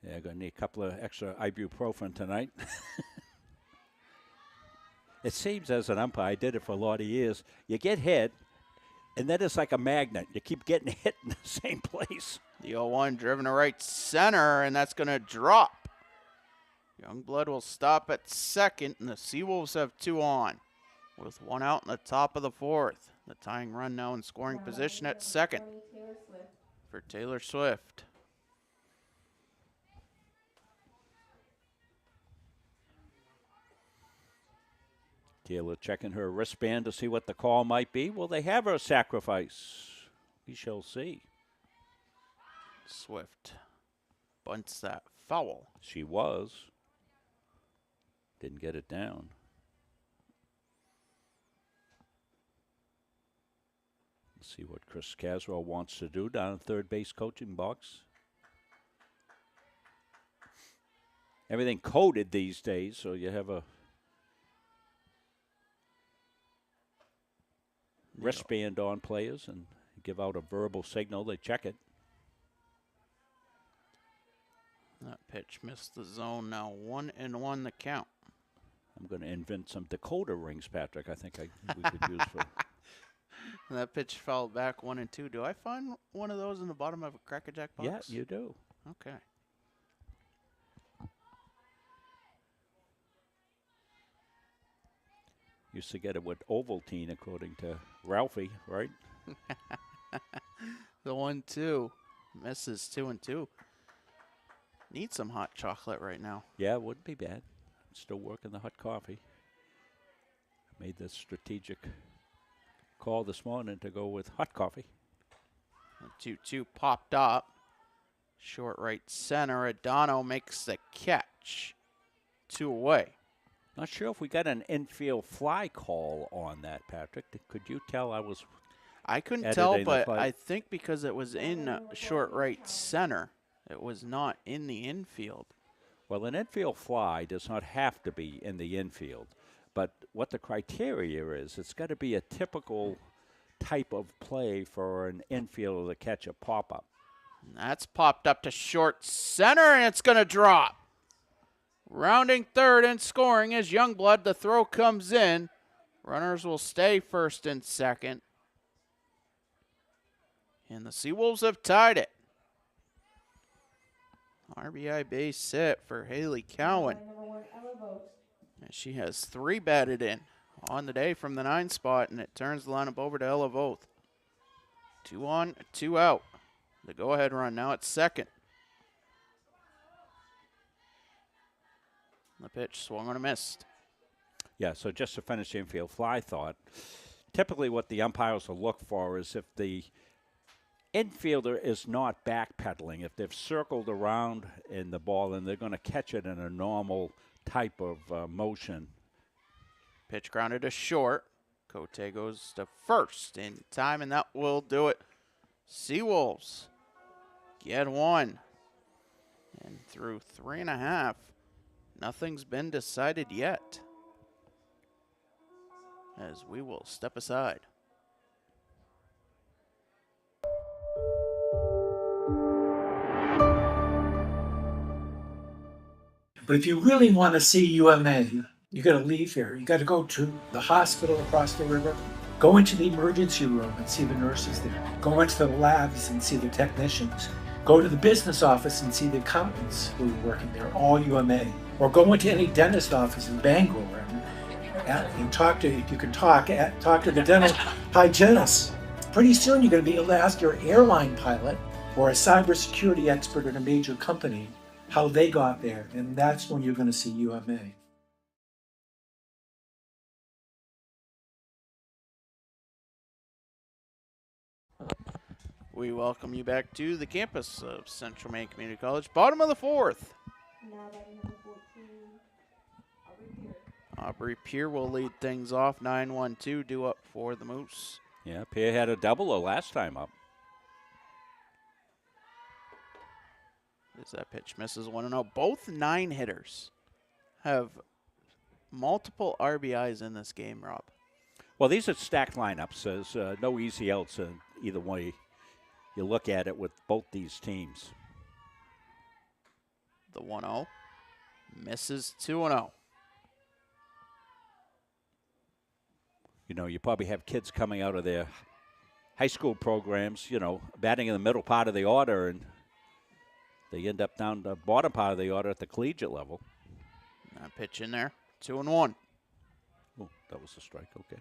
Yeah, going to need a couple of extra ibuprofen tonight. It seems as an umpire, I did it for a lot of years, you get hit, and then it's like a magnet. You keep getting hit in the same place. The 0-1 driven to right center, and that's going to drop. Youngblood will stop at second, and the Seawolves have 2 on. With 1 out in the top of the 4th. The tying run now in scoring position at second for Taylor Swift. Taylor checking her wristband to see what the call might be. Will they have her sacrifice? We shall see. Swift bunts that foul. She was. Didn't get it down. Let's see what Chris Caswell wants to do down in third base coaching box. Everything coded these days, so you have a wristband on players and give out a verbal signal. They check it. That pitch missed the zone. Now 1-1 the count. I'm going to invent some Dakota rings, Patrick. I think we could use for. And that pitch fouled back 1-2. Do I find one of those in the bottom of a Cracker Jack box? Yeah, you do. Okay. Used to get it with Ovaltine, according to Ralphie, right? The 1-2 misses 2-2. Need some hot chocolate right now. Yeah, it wouldn't be bad. Still working the hot coffee. Made the strategic call this morning to go with hot coffee. 2-2 popped up. Short right center. Adano makes the catch. 2 away. Not sure if we got an infield fly call on that, Patrick. Could you tell? I couldn't tell, but I think because it was in short right center, it was not in the infield. Well, an infield fly does not have to be in the infield, but what the criteria is, it's got to be a typical type of play for an infielder to catch a pop-up. That's popped up to short center, and it's going to drop. Rounding third and scoring is Youngblood. The throw comes in. Runners will stay first and second. And the Seawolves have tied it. RBI base hit for Haley Cowan. And she has 3 batted in on the day from the 9 spot, and it turns the lineup over to Ella Voth. 2 on, 2 out. The go-ahead run now at second. The pitch swung on a missed. Yeah, so just to finish the infield fly thought, typically what the umpires will look for is if the infielder is not backpedaling, if they've circled around in the ball and they're going to catch it in a normal type of motion. Pitch grounded to short. Cote goes to first in time, and that will do it. Seawolves get 1. And through 3.5, nothing's been decided yet. As we will step aside. But if you really want to see UMA, you got to leave here. You got to go to the hospital across the river, go into the emergency room and see the nurses there, go into the labs and see the technicians, go to the business office and see the accountants who are working there, all UMA, or go into any dentist office in Bangor and talk to, if you can talk to the dental hygienist. Pretty soon you're going to be able to ask your airline pilot or a cybersecurity expert at a major company how they got there, and that's when you're going to see UMA. We welcome you back to the campus of Central Maine Community College. Bottom of the fourth. Now batting number 14, Aubrey Pierre. Aubrey Pierre will lead things off. 9-1-2 due up for the Moose. Yeah, Pierre had a double the last time up. As that pitch misses 1-0. Both 9 hitters have multiple RBIs in this game, Rob. Well, these are stacked lineups. There's no easy outs either way you look at it with both these teams. The 1-0 misses 2-0. You know, you probably have kids coming out of their high school programs, you know, batting in the middle part of the order, and they end up down the bottom part of the order at the collegiate level. That pitch in there, 2-1. Oh, that was a strike, okay.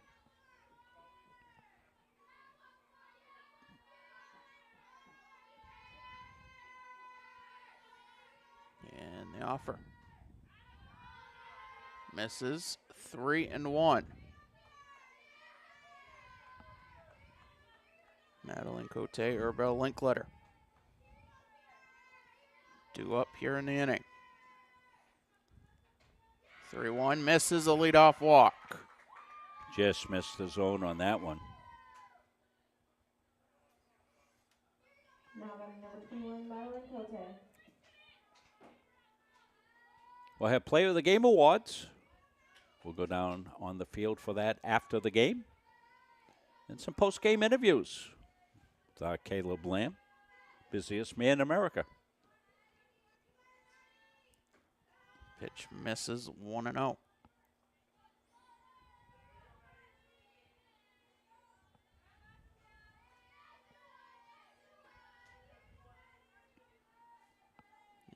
And the offer. Misses 3-1. Madeline Cote, Urbel Linkletter. Due up here in the inning. 3-1, misses a leadoff walk. Just missed the zone on that one. Now batting number 21, Madeline Cote. We'll have Player of the Game awards. We'll go down on the field for that after the game. And some post-game interviews with Caleb Lamb, busiest man in America. Pitch misses 1-0.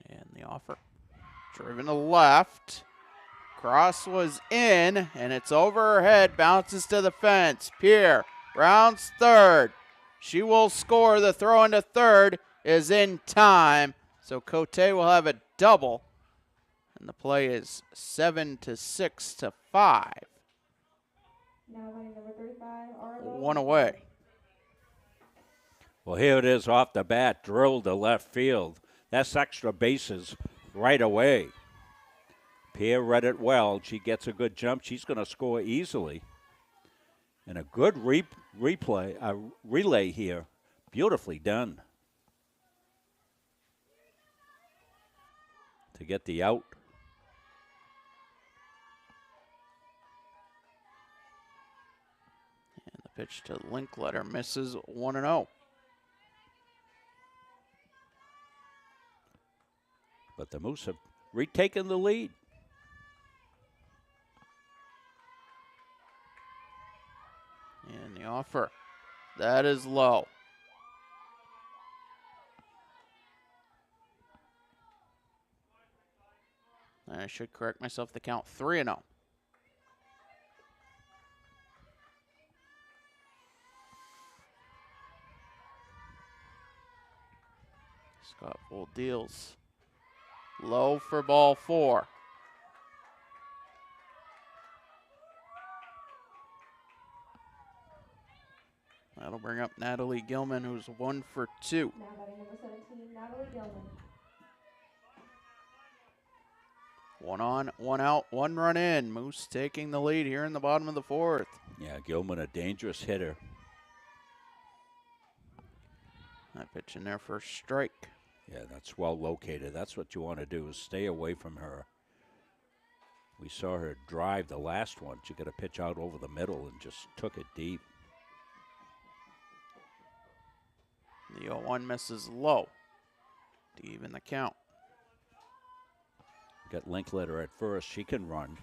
And the offer. Driven to left. Cross was in, and it's over her head. Bounces to the fence. Pierre rounds third. She will score. The throw into third is in time. So Cote will have a double. And the play is 7-6-5. Now batting number 35, Arlo. One away. Well, here it is off the bat, drilled to left field. That's extra bases right away. Pierre read it well. She gets a good jump. She's going to score easily. And a good relay here. Beautifully done. To get the out. And the pitch to Linkletter misses 1-0. But the Moose have retaken the lead. And the offer. That is low. I should correct myself. The count 3-0. Scott Bull deals. Low for ball 4. That'll bring up Natalie Gilman, who's 1 for 2. Now batting number 17, Natalie Gilman. 1 on, 1 out, 1 run in. Moose taking the lead here in the bottom of the 4th. Yeah, Gilman, a dangerous hitter. That pitch in there for a strike. Yeah, that's well located. That's what you want to do, is stay away from her. We saw her drive the last one. She got a pitch out over the middle and just took it deep. The 0-1 misses low to even the count. Got Linkletter at first. She can run.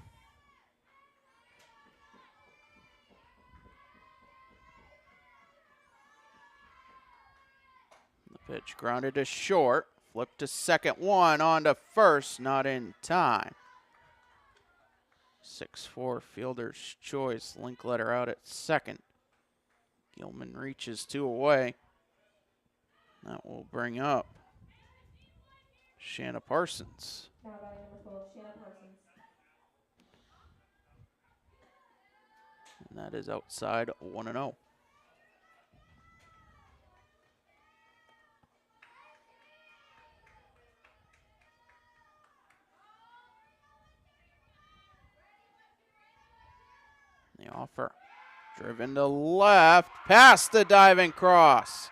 The pitch grounded to short. Flipped to second. 1 on to first. Not in time. 6-4 fielder's choice. Linkletter out at second. Gilman reaches 2 away. That will bring up Shanna Parsons. Now batting number 12, Shanna Parsons. And that is outside 1-0. The offer. Driven to left, past the diving cross.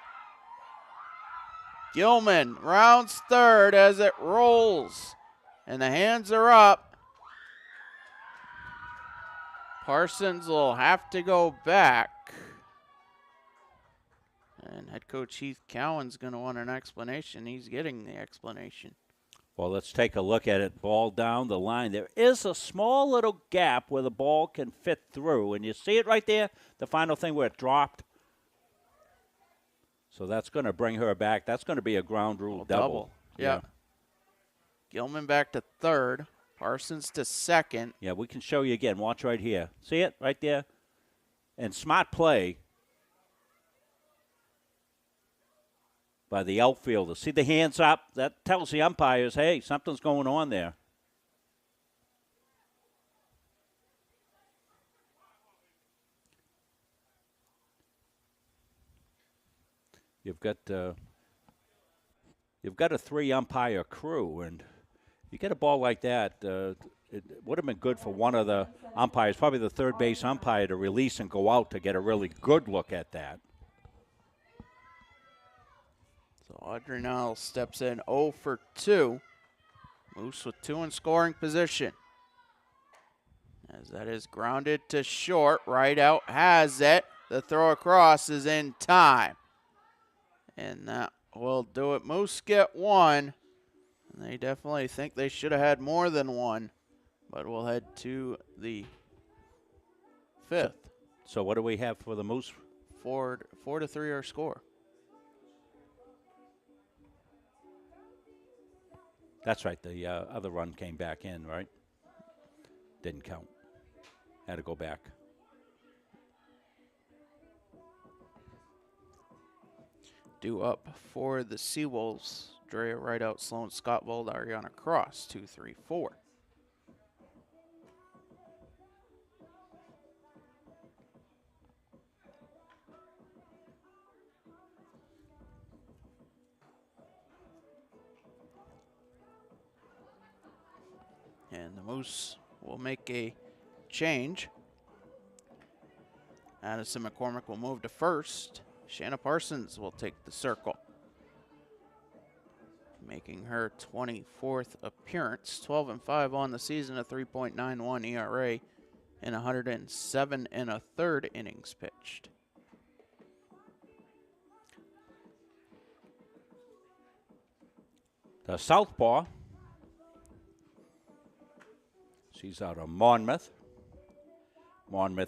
Gilman rounds third as it rolls, and the hands are up. Parsons will have to go back. And head coach Heath Cowan's going to want an explanation. He's getting the explanation. Well, let's take a look at it. Ball down the line. There is a small little gap where the ball can fit through. And you see it right there, the final thing where it dropped. So that's going to bring her back. That's going to be a ground rule double. Yeah. Gilman back to third. Parsons to second. Yeah, we can show you again. Watch right here. See it right there? And smart play by the outfielder. See the hands up? That tells the umpires, hey, something's going on there. You've got a 3-umpire crew, and you get a ball like that, it would have been good for one of the umpires, probably the third base umpire, to release and go out to get a really good look at that. So Audrey Nile steps in 0 for 2. Moose with 2 in scoring position. As that is grounded to short. Right out has it. The throw across is in time. And that will do it. Moose get 1. And they definitely think they should have had more than 1. But we'll head to the 5th. So what do we have for the Moose? 4 to 3 our score. That's right. The other run came back in, right? Didn't count. Had to go back. Due up for the Seawolves. Drea right out, Sloan Scottvold, Ariana Cross, 2-3-4. And the Moose will make a change. Addison McCormick will move to first. Shanna Parsons will take the circle, making her 24th appearance. 12-5 on the season, a 3.91 ERA, and 107 1/3 innings pitched. The southpaw. She's out of Monmouth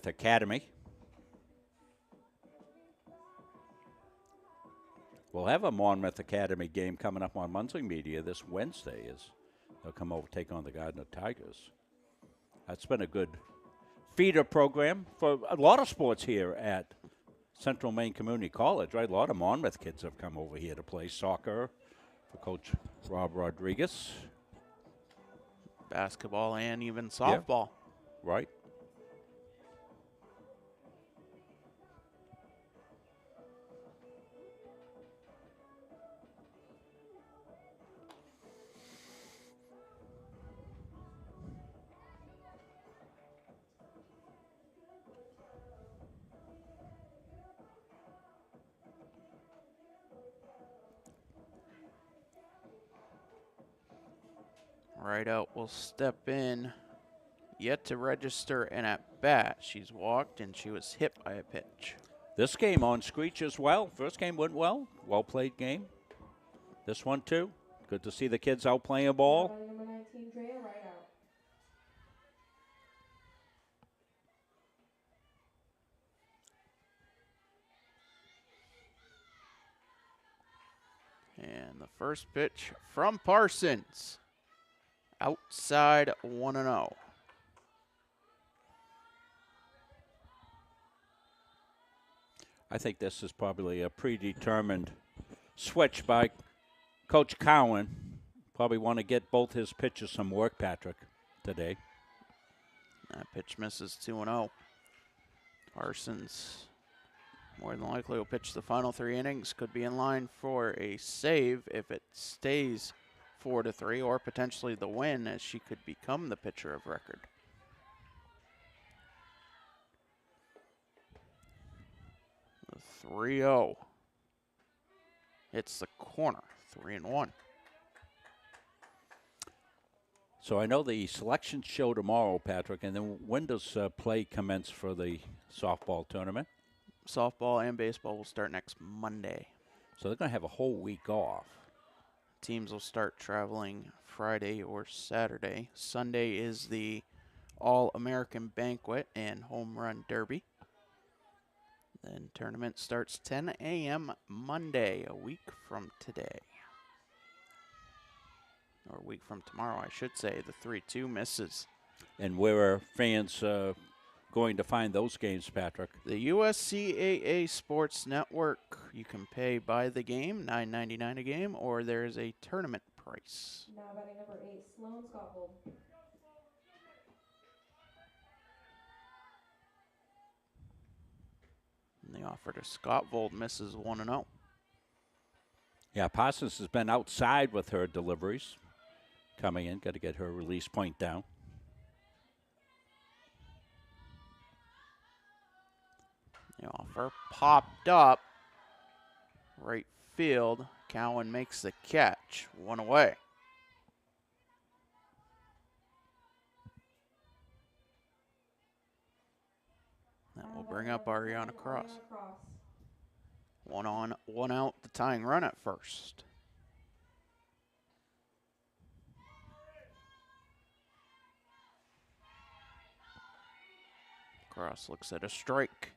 Academy. We'll have a Monmouth Academy game coming up on Muncie Media this Wednesday as they'll come over and take on the Gardner Tigers. That's been a good feeder program for a lot of sports here at Central Maine Community College, right? A lot of Monmouth kids have come over here to play soccer for Coach Rob Rodriguez. Basketball and even softball. Yeah. Right. Right out will step in, yet to register an at-bat. She's walked and she was hit by a pitch. This game on Screech as well. First game went well. Well-played game. This one, too. Good to see the kids out playing a ball. Number 19, Drea, right out. And the first pitch from Parsons. Outside 1-0. I think this is probably a predetermined switch by Coach Cowan. Probably want to get both his pitchers some work, Patrick, today. That pitch misses 2-0. Parsons more than likely will pitch the final 3 innings. Could be in line for a save if it stays 4-3, or potentially the win, as she could become the pitcher of record. 3-0. Hits the corner, 3-1. So I know the selections show tomorrow, Patrick, and then when does play commence for the softball tournament? Softball and baseball will start next Monday. So they're going to have a whole week off. Teams will start traveling Friday or Saturday. Sunday is the All-American Banquet and Home Run Derby. Then tournament starts 10 a.m. Monday, a week from today. Or a week from tomorrow, I should say. The 3-2 misses. And where are fans going to find those games, Patrick? The USCAA Sports Network. You can pay by the game, $9.99 a game, or there is a tournament price. Now batting number 8, Sloan Scotvold. And the offer to Scotvold misses 1-0. Yeah, Parsons has been outside with her deliveries. Coming in, got to get her release point down. The offer popped up. Right field. Cowan makes the catch. 1 away. That will bring up Ariana Cross. 1 on, 1 out, the tying run at first. Cross looks at a strike.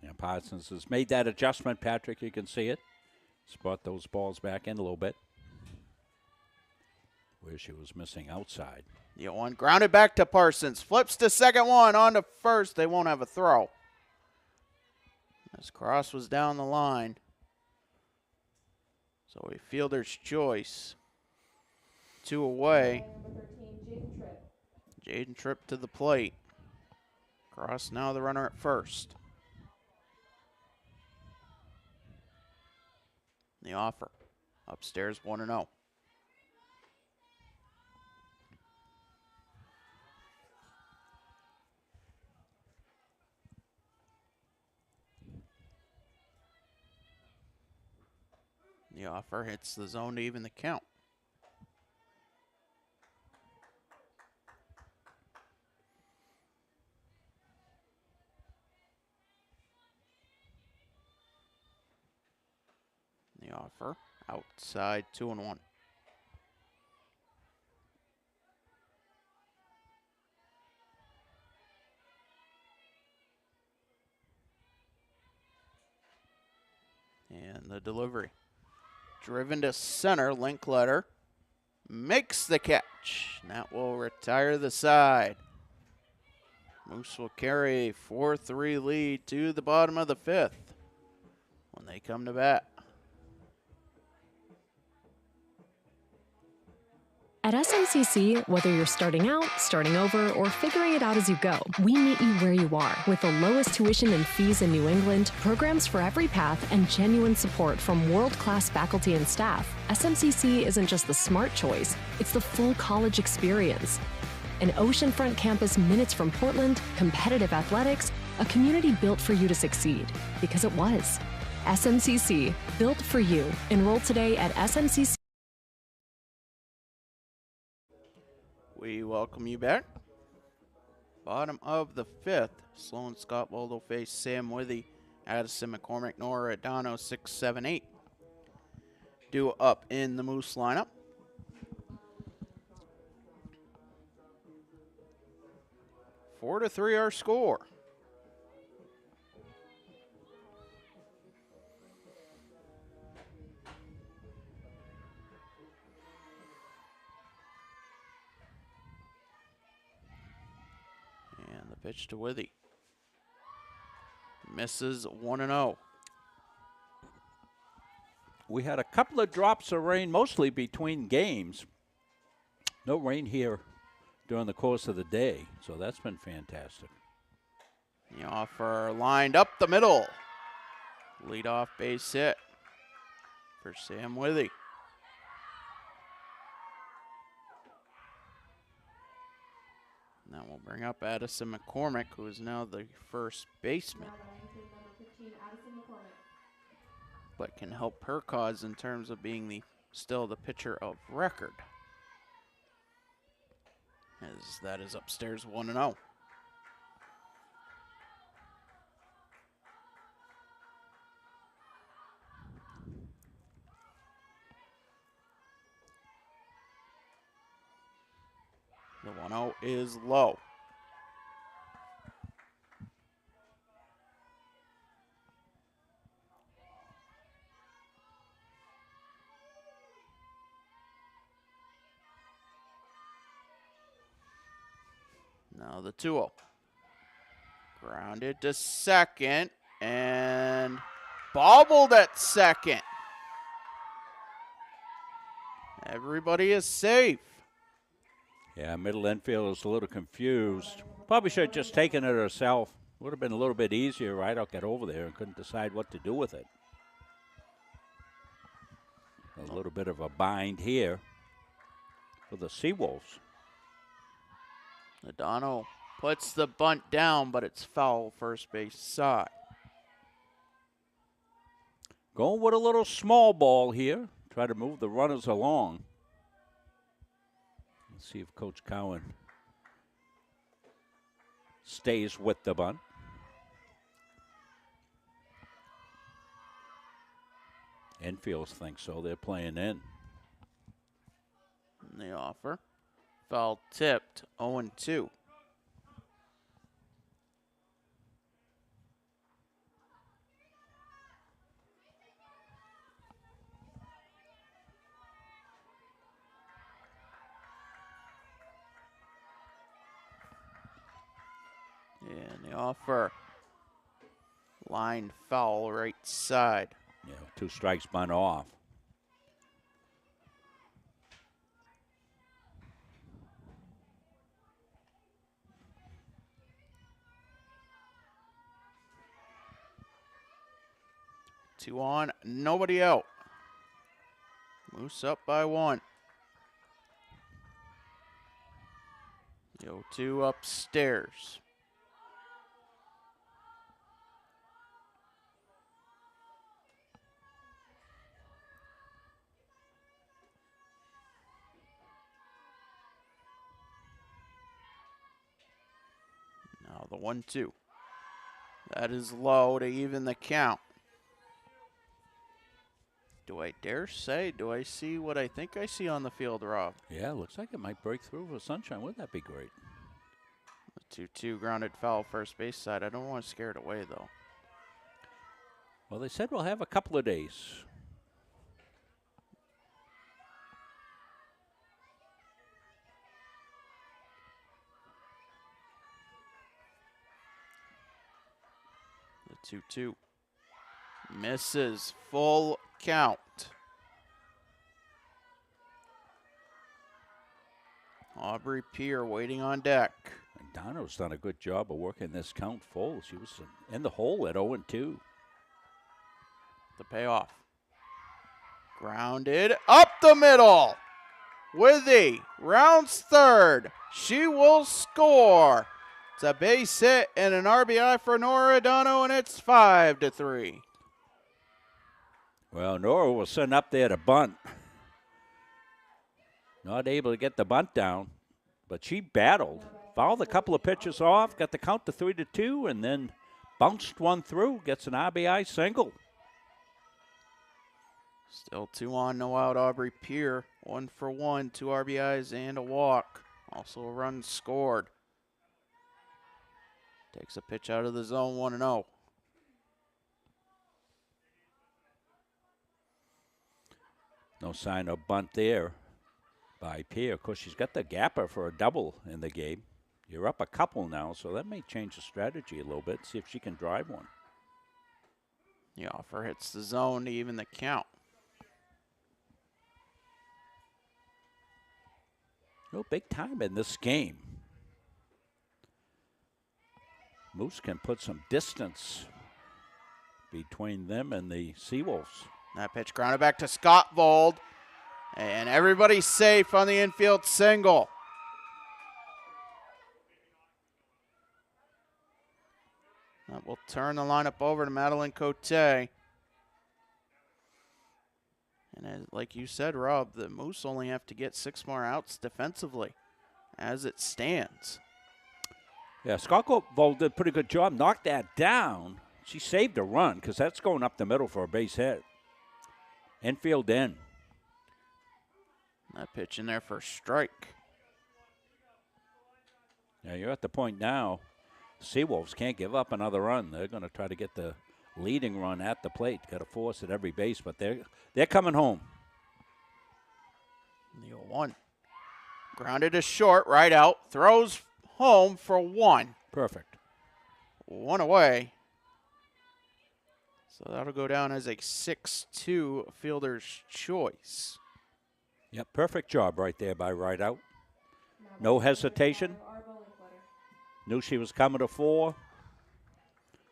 Yeah, Parsons has made that adjustment, Patrick. You can see it. Spot those balls back in a little bit. Where she was missing outside. The 0-1 grounded back to Parsons. Flips to second one on to first. They won't have a throw. As Cross was down the line. So a fielder's choice. 2 away. Jaden Tripp to the plate. Cross now the runner at first. The offer. Upstairs 1-0. The offer hits the zone to even the count. The offer outside 2-1. And the delivery. Driven to center, Linkletter makes the catch. That will retire the side. Moose will carry a 4-3 lead to the bottom of the 5th when they come to bat. At SMCC, whether you're starting out, starting over, or figuring it out as you go, we meet you where you are with the lowest tuition and fees in New England, programs for every path, and genuine support from world-class faculty and staff. SMCC isn't just the smart choice, it's the full college experience. An oceanfront campus minutes from Portland, competitive athletics, a community built for you to succeed. Because it was. SMCC, built for you. Enroll today at SMCC. We welcome you back. Bottom of the 5th, Sloan Scotvold will face Sam Withy, Addison McCormick, Nora Adano, 6, 7, 8. Due up in the Moose lineup. 4-3 our score. And the pitch to Withy. Misses 1-0. We had a couple of drops of rain, mostly between games. No rain here during the course of the day, so that's been fantastic. The offer lined up the middle. Leadoff base hit for Sam Withy. Now we'll bring up Addison McCormick, who is now the first baseman, but can help her cause in terms of being still the pitcher of record, as that is upstairs 1-0. The 1-0 is low. Now the 2-0. Grounded to second and bobbled at second. Everybody is safe. Yeah, middle infield is a little confused. Probably should have just taken it herself. Would have been a little bit easier, right? I'll get over there and couldn't decide what to do with it. A little bit of a bind here for the Seawolves. Adano puts the bunt down, but it's foul first base side. Going with a little small ball here. Try to move the runners along. Let's see if Coach Cowan stays with the bunt. Infields think so. They're playing in. And the offer. Foul tipped, 0-2. And the offer. Line foul right side. Yeah, 2 strikes bunt off. Two on, nobody out. Moose up by 1. The 0-2 upstairs. Now the 1-2. That is low to even the count. Do I dare say, do I see what I think I see on the field, Rob? Yeah, looks like it might break through for Sunshine. Wouldn't that be great? The 2-2 grounded foul first base side. I don't want to scare it away, though. Well, they said we'll have a couple of days. The 2-2 misses, full count. Aubrey Peer waiting on deck. And Donna's done a good job of working this count full. She was in the hole at 0-2. The payoff. Grounded up the middle. Withy rounds third. She will score. It's a base hit and an RBI for Nora Adano, and it's 5-3. Well, Nora was sitting up there to bunt. Not able to get the bunt down, but she battled. Fouled a couple of pitches off, got the count to 3-2, and then bounced one through, gets an RBI single. Still 2 on, no out. Aubrey Peer, 1 for 1, 2 RBIs and a walk. Also a run scored. Takes a pitch out of the zone, 1-0. No sign of bunt there by Peer. Of course, she's got the gapper for a double in the game. You're up a couple now, so that may change the strategy a little bit, see if she can drive one. The offer hits the zone to even the count. No big time in this game. Moose can put some distance between them and the Seawolves. That pitch grounded back to Scott Vold. And everybody's safe on the infield single. will turn the lineup over to Madeline Cote. And like you said, Rob, the Moose only have to get 6 more outs defensively as it stands. Yeah, Scottville did a pretty good job. Knocked that down. She saved a run because that's going up the middle for a base hit. Infield in. That pitch in there for a strike. Yeah, you're at the point now. Seawolves can't give up another run. They're going to try to get the leading run at the plate. Got to force at every base, but they're coming home. The 0-1. Grounded to short, right out. Throws home for 1. Perfect. 1 away. So that'll go down as a 6-2 fielder's choice. Yep, perfect job right there by right out. No hesitation. Knew she was coming to 4.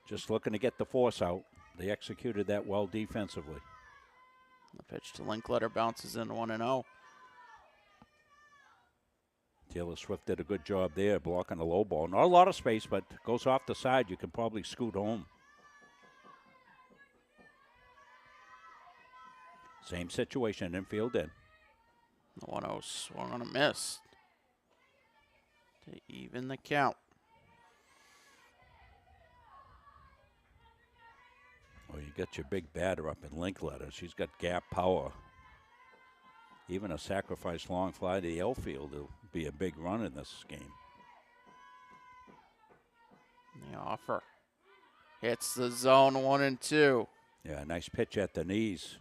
Just looking to get the force out. They executed that well defensively. The pitch to Linkletter bounces in 1-0. Taylor Swift did a good job there blocking the low ball. Not a lot of space, but goes off the side. You can probably scoot home. Same situation, infield in. The 1-0 swung on a miss to even the count. Well, you got your big batter up in Linkletter. She's got gap power. Even a sacrifice long fly to the outfield will be a big run in this game. The offer hits the zone 1-2. Yeah, nice pitch at the knees.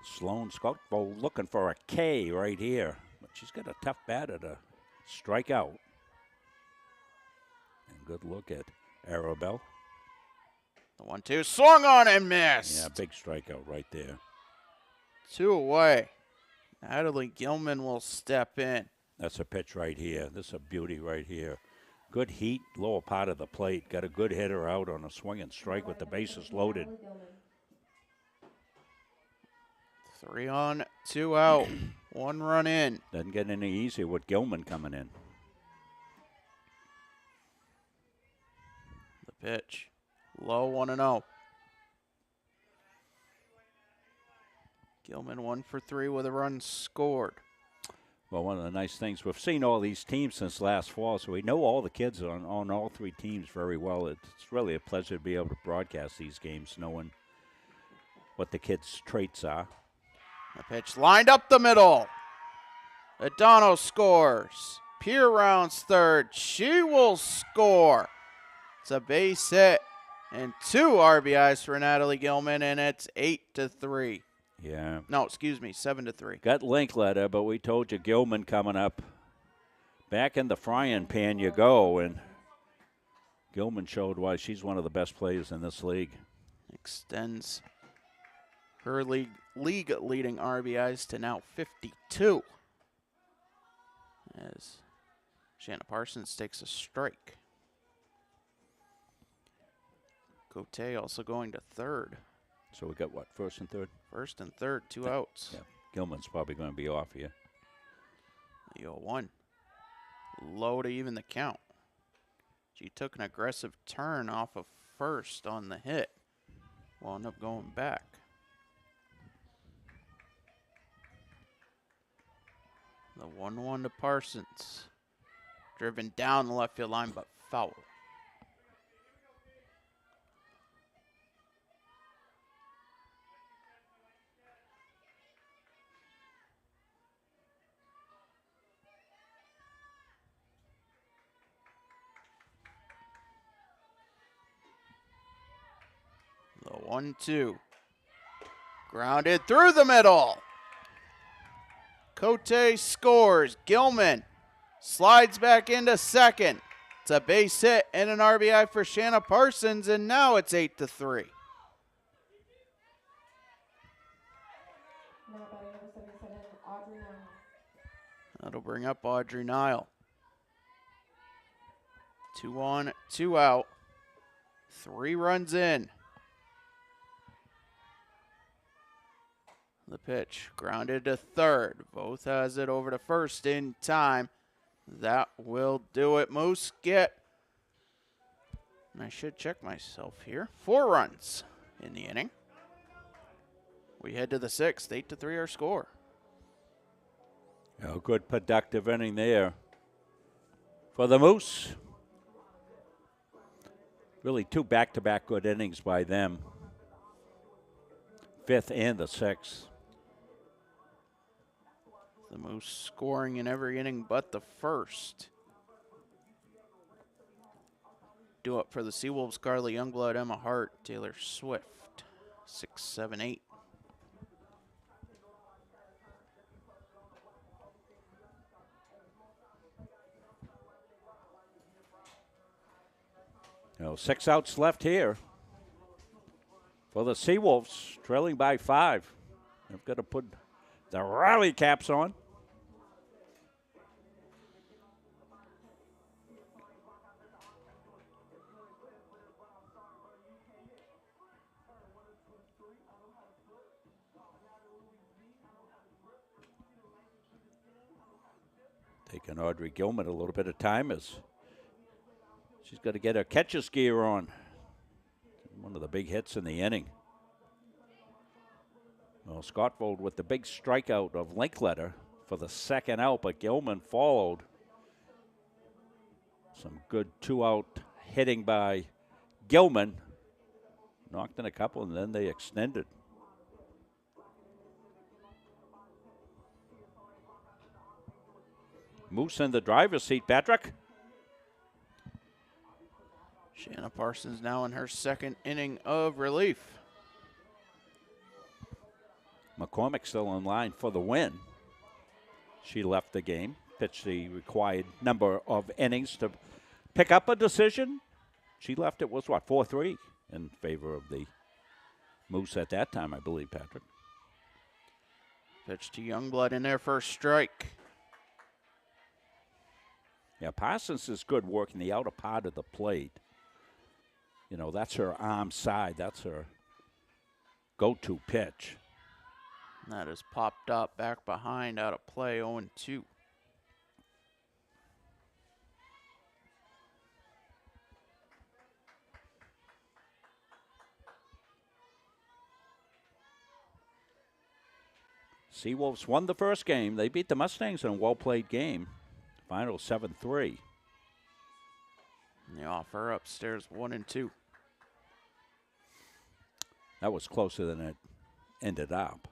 Sloan Scottville looking for a K right here, but she's got a tough batter to strike out. And good look at Arabelle. The 1-2 swung on and missed. Yeah, big strikeout right there. 2 away. Natalie Gilman will step in. That's a pitch right here. This is a beauty right here. Good heat, lower part of the plate. Got a good hitter out on a swing and strike with the bases loaded. 3 on, 2 out. 1 run in. Doesn't get any easier with Gilman coming in. The pitch. Low 1-0. Gilman 1 for 3 with a run scored. Well, one of the nice things, we've seen all these teams since last fall, so we know all the kids on all 3 teams very well. It's really a pleasure to be able to broadcast these games knowing what the kids' traits are. The pitch lined up the middle. Adano scores. Pierre rounds third. She will score. It's a base hit and 2 RBIs for Natalie Gilman, and it's 8-3. Yeah. No, excuse me, 7-3. Got Linkletter, but we told you Gilman coming up. Back in the frying pan you go, and Gilman showed why she's one of the best players in this league. Extends her league leading RBIs to now 52. As Shanna Parsons takes a strike. Cote also going to third. So we got what, first and third? First and third, 2 outs. Yeah, Gilman's probably going to be off here. The 0-1. Low to even the count. She took an aggressive turn off of first on the hit. Wound up going back. The 1-1 to Parsons. Driven down the left field line, but foul. The 1-2. Grounded through the middle. Cote scores. Gilman slides back into second. It's a base hit and an RBI for Shanna Parsons, and now it's 8-3. That'll bring up Audrey Nile. 2 on, 2 out. 3 runs in. The pitch grounded to third. Both has it over to first in time. That will do it. Moose get And I should check myself here. 4 runs in the inning. We head to the 6th, 8-3 our score. A good productive inning there for the Moose. Really 2 back-to-back good innings by them. 5th and the 6th. The Moose scoring in every inning but the first. Due up for the Seawolves, Carly Youngblood, Emma Hart, Taylor Swift. 6, 7, 8. Now 6 outs left here for the Seawolves, trailing by 5. They've got to put the rally caps on. Taking Audrey Gilman a little bit of time as she's got to get her catcher's gear on. One of the big hits in the inning. Well, Scottfold with the big strikeout of Linkletter for the 2nd out, but Gilman followed. Some good 2-out hitting by Gilman. Knocked in a couple, and then they extended. Moose in the driver's seat, Patrick. Shanna Parsons now in her 2nd inning of relief. McCormick still in line for the win. She left the game, pitched the required number of innings to pick up a decision. She left it was, 4-3 in favor of the Moose at that time, I believe, Patrick. Pitch to Youngblood in their first strike. Yeah, Parsons is good working the outer part of the plate. You know, that's her arm side. That's her go-to pitch. And that is popped up back behind out of play, 0-2. Seawolves won the first game. They beat the Mustangs in a well-played game. Final 7-3. And the offer upstairs 1-2. That was closer than it ended up.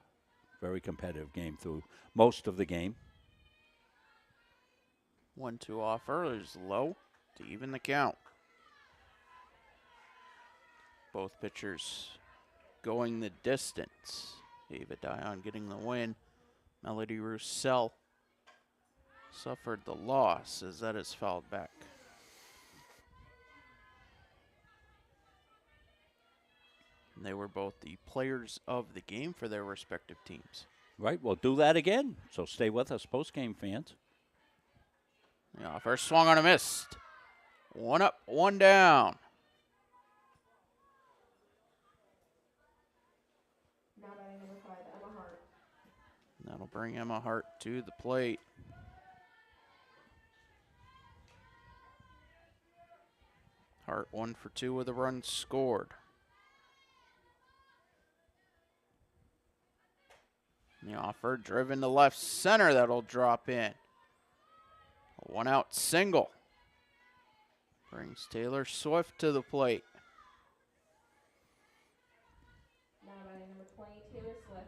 Very competitive game through most of the game. 1-2 offer is low to even the count. Both pitchers going the distance. Ava Dion getting the win. Melody Roussel suffered the loss as that is fouled back. And they were both the players of the game for their respective teams. Right, we'll do that again. So stay with us, post-game fans. The offer swung on a missed. 1 up, 1 down. Now batting number 5, Emma Hart. That'll bring Emma Hart to the plate. Hart 1 for 2 with a run scored. The offer driven to left center. That'll drop in. A 1-out single. Brings Taylor Swift to the plate. Now batting number 20, Taylor Swift.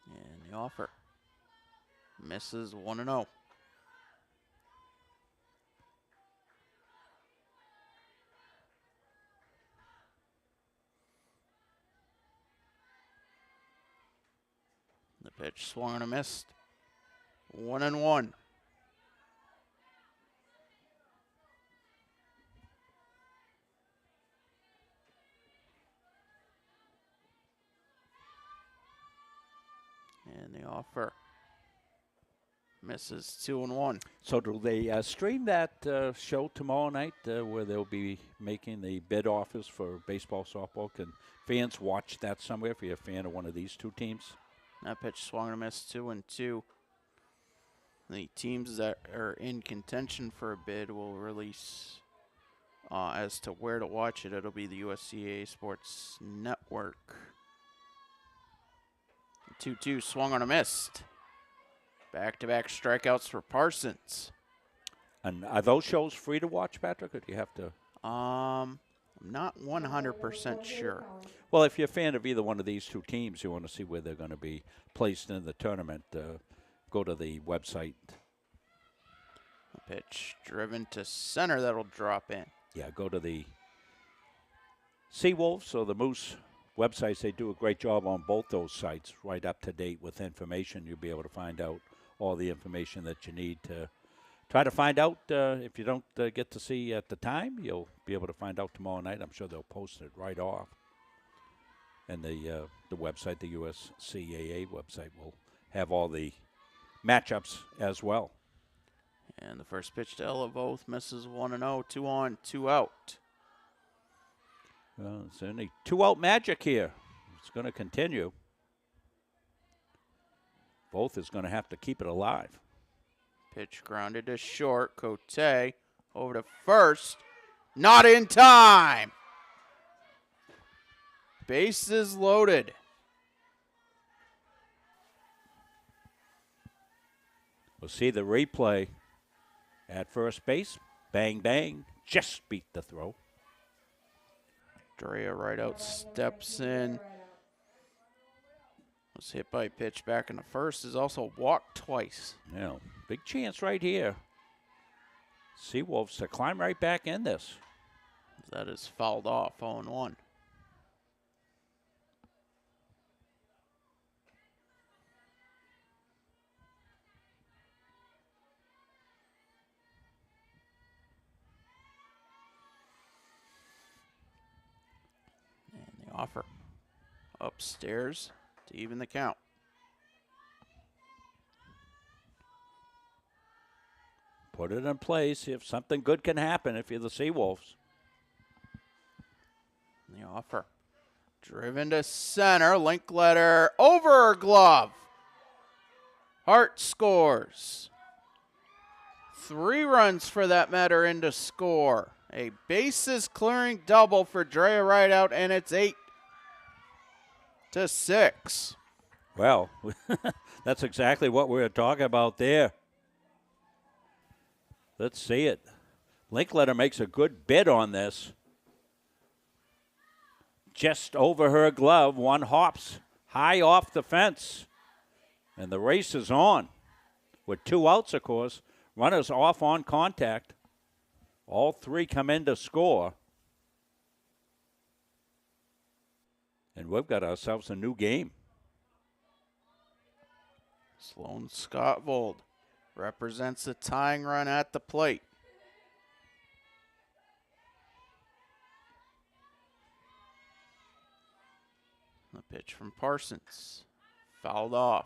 And the offer misses 1-0. The pitch swung and a missed. 1-1. And the offer misses 2-1. So do they stream that show tomorrow night where they'll be making the bid offers for baseball, softball? Can fans watch that somewhere if you're a fan of one of these two teams? That pitch swung and a miss, 2-2. The teams that are in contention for a bid will release as to where to watch it. It'll be the USCA Sports Network. 2-2 swung on a missed. Back-to-back strikeouts for Parsons. And are those shows free to watch, Patrick, or do you have to? I'm not 100% sure. Well, if you're a fan of either one of these two teams, you want to see where they're going to be placed in the tournament, go to the website. A pitch driven to center that'll drop in. Yeah, go to the Seawolves or the Moose websites. They do a great job on both those sites, right up to date with information. You'll be able to find out all the information that you need to try to find out. If you don't get to see at the time, you'll be able to find out tomorrow night. I'm sure they'll post it right off. And the website, the USCAA website, will have all the matchups as well. And the first pitch to Elavoth misses 1-0, 2 on, 2 out. Well, it's only 2-out magic here. It's going to continue. Both is going to have to keep it alive. Pitch grounded to short. Cote over to first. Not in time. Bases loaded. We'll see the replay at first base. Bang, bang. Just beat the throw. Drea right out steps in. Was hit by a pitch back in the first. Is also walked twice. Yeah, big chance right here. Seawolves to climb right back in this. That is fouled off, 0-1. And the offer upstairs to even the count. Put it in place, see if something good can happen if you're the Seawolves. The offer. Driven to center. Linkletter over glove. Hart scores. 3 runs for that matter in to score. A bases clearing double for Drea Rideout, and it's 8-6. Well, that's exactly what we were talking about there. Let's see it. Linkletter makes a good bid on this. Just over her glove, one hops high off the fence. And the race is on. With 2 outs, of course. Runners off on contact. All 3 come in to score. And we've got ourselves a new game. Sloan Scottvold represents the tying run at the plate. The pitch from Parsons. Fouled off.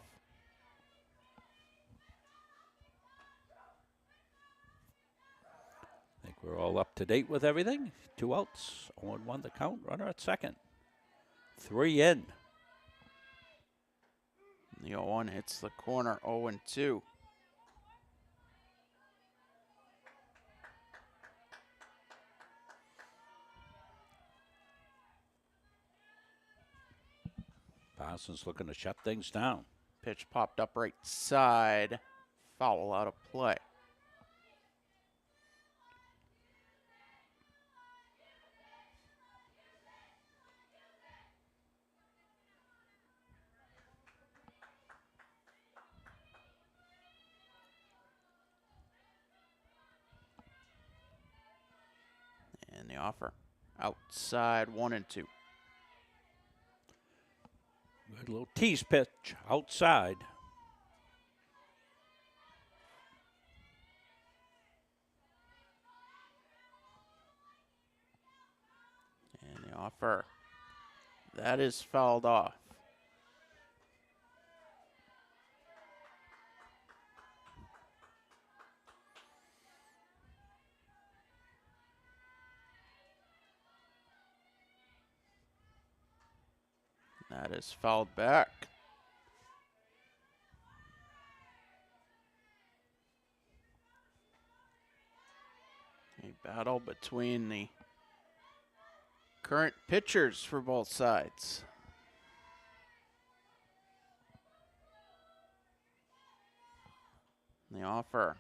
I think we're all up to date with everything. 2 outs, 0-1 the count. Runner at second. 3 in. The 0-1 hits the corner, 0-2. Parsons looking to shut things down. Pitch popped up right side. Foul out of play. And the offer. Outside, 1-2. Good little tease pitch outside. And the offer. That is fouled off. That is fouled back. A battle between the current pitchers for both sides. The offer.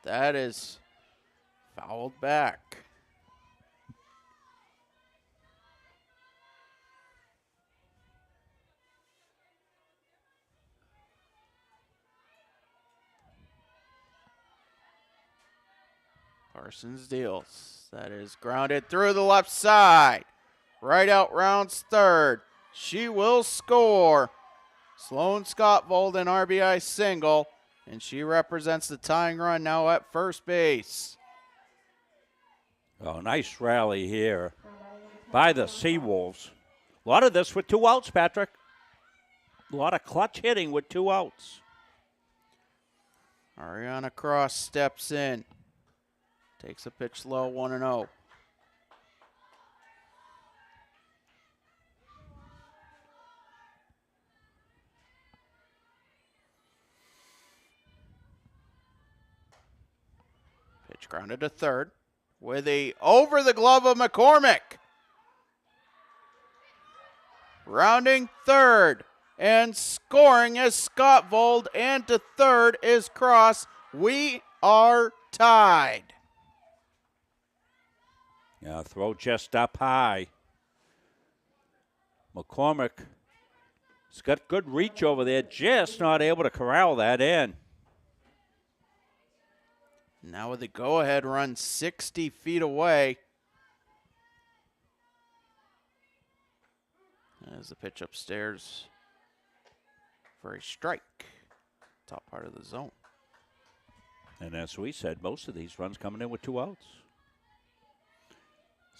That is fouled back. Parsons deals. That is grounded through the left side. Right out rounds third. She will score. Sloan Scottvold an RBI single, and she represents the tying run now at first base. Oh, nice rally here by the Seawolves. A lot of this with 2 outs, Patrick. A lot of clutch hitting with 2 outs. Ariana Cross steps in. Takes a pitch low, 1-0. Pitch grounded to third with a over the glove of McCormick. Rounding third and scoring is Scottvold, and to third is Cross. We are tied. Yeah, throw just up high. McCormick has got good reach over there, just not able to corral that in. Now with the go-ahead run 60 feet away. As the pitch upstairs for a strike. Top part of the zone. And as we said, most of these runs coming in with 2 outs.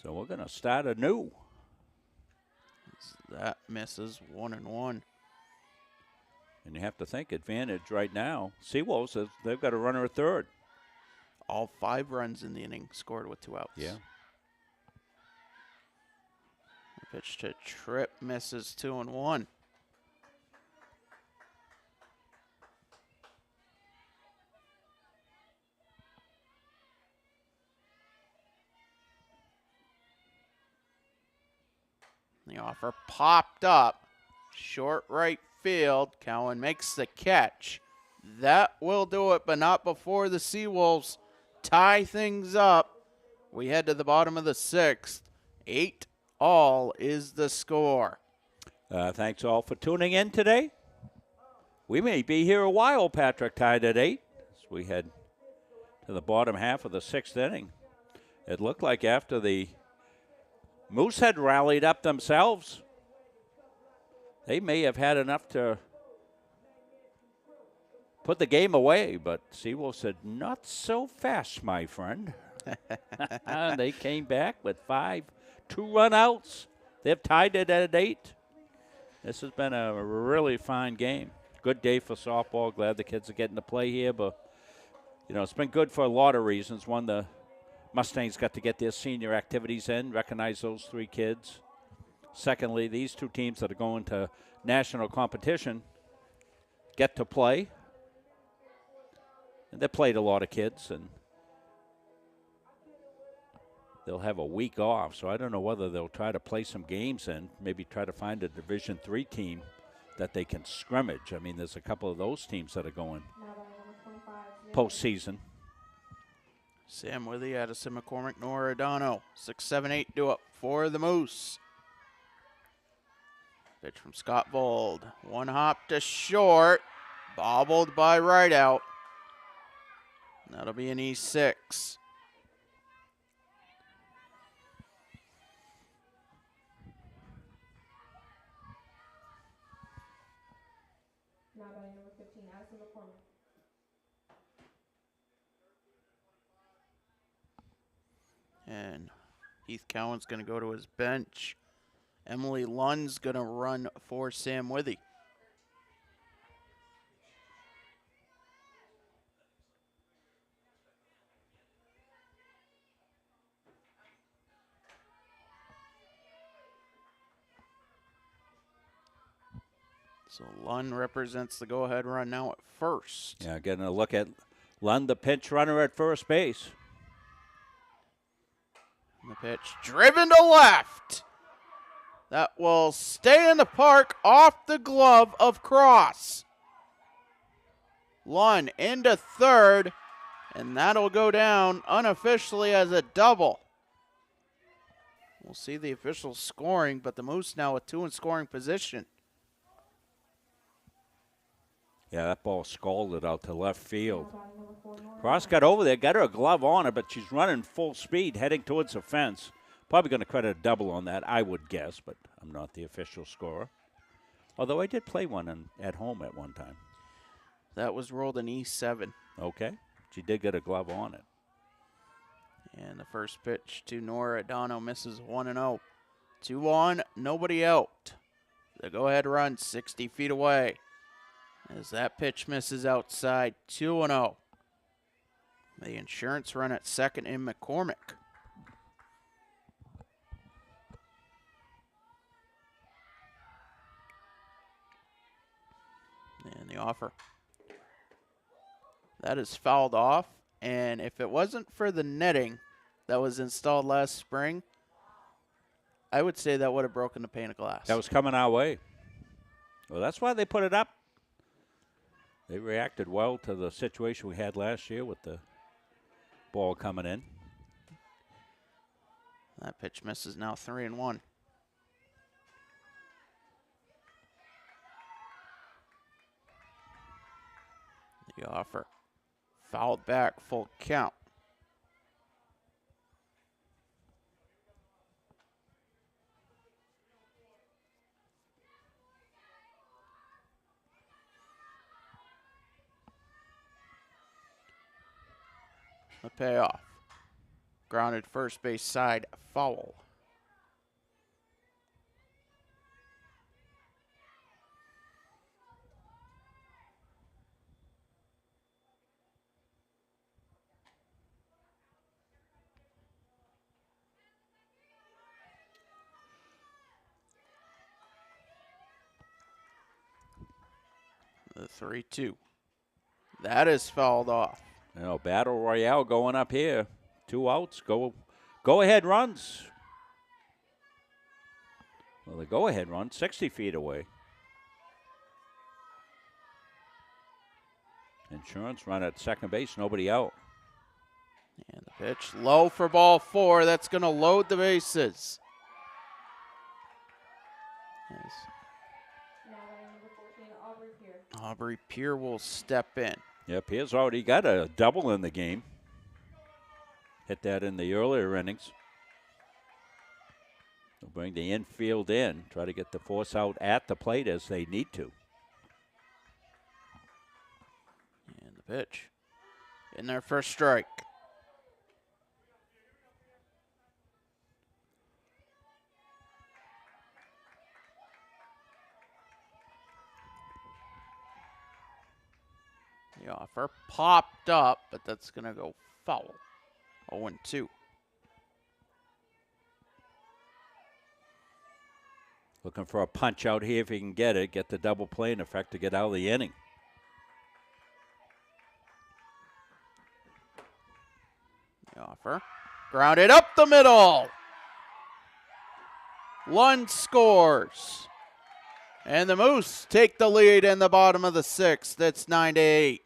So we're going to start anew. That misses 1-1. And you have to think advantage right now. Seawolves says they've got a runner at third. All 5 runs in the inning scored with 2 outs. Yeah. Pitch to Tripp misses 2-1. The offer popped up. Short right field. Cowan makes the catch. That will do it, but not before the Seawolves tie things up. We head to the bottom of the 6th. 8-all is the score. Thanks all for tuning in today. We may be here a while, Patrick, tied at 8 as we head to the bottom half of the 6th inning. It looked like after the Moose had rallied up themselves, they may have had enough to put the game away, but Seawolf said, not so fast, my friend. They came back with 5 2-run outs. They've tied it at 8. This has been a really fine game. Good day for softball. Glad the kids are getting to play here, but you know, it's been good for a lot of reasons. One, the Mustangs got to get their senior activities in, recognize those 3 kids. Secondly, these 2 teams that are going to national competition get to play. And they played a lot of kids, and they'll have a week off. So I don't know whether they'll try to play some games in, maybe try to find a Division III team that they can scrimmage. I mean, there's a couple of those teams that are going postseason. Sam Withy, Addison McCormick, Nora Adano. 6-7-8 do it for the Moose. Pitch from Scott Vold. 1 hop to short. Bobbled by right out. That'll be an E6. Now batting number 15, Addison McCormick. And Heath Cowan's going to go to his bench. Emily Lund's going to run for Sam Withy. So Lund represents the go-ahead run now at first. Yeah, getting a look at Lund, the pinch runner at first base. And the pitch driven to left. That will stay in the park off the glove of Cross. Lund into third, and that'll go down unofficially as a double. We'll see the official scoring, but the Moose now with 2 in scoring position. Yeah, that ball scalded out to left field. Cross got over there, got her a glove on her, but she's running full speed, heading towards the fence. Probably going to credit a double on that, I would guess, but I'm not the official scorer. Although I did play one at home at one time. That was rolled an E7. Okay. She did get a glove on it. And the first pitch to Nora Adano misses 1-0. 2 on, nobody out. The go-ahead run 60 feet away. As that pitch misses outside, 2-0. The insurance run at second in McCormick. And the offer. That is fouled off. And if it wasn't for the netting that was installed last spring, I would say that would have broken the pane of glass. That was coming our way. Well, that's why they put it up. They reacted well to the situation we had last year with the ball coming in. That pitch misses now 3-1. The offer. Fouled back, full count. The payoff. Grounded first base side, foul. The 3-2. That is fouled off. You know, battle royale going up here. 2 outs. Go ahead runs. Well, the go ahead run 60 feet away. Insurance run at second base. Nobody out. And the pitch low for ball 4. That's going to load the bases. Yes. Aubrey Pierre will step in. Yeah, Pierre's already got a double in the game. Hit that in the earlier innings. They'll bring the infield in, try to get the force out at the plate as they need to. And the pitch in there for a strike. The offer popped up, but that's going to go foul. 0-2. Looking for a punch out here if he can get it, get the double play in effect to get out of the inning. The offer grounded up the middle. Lund scores. And the Moose take the lead in the bottom of the 6th. That's 9-8.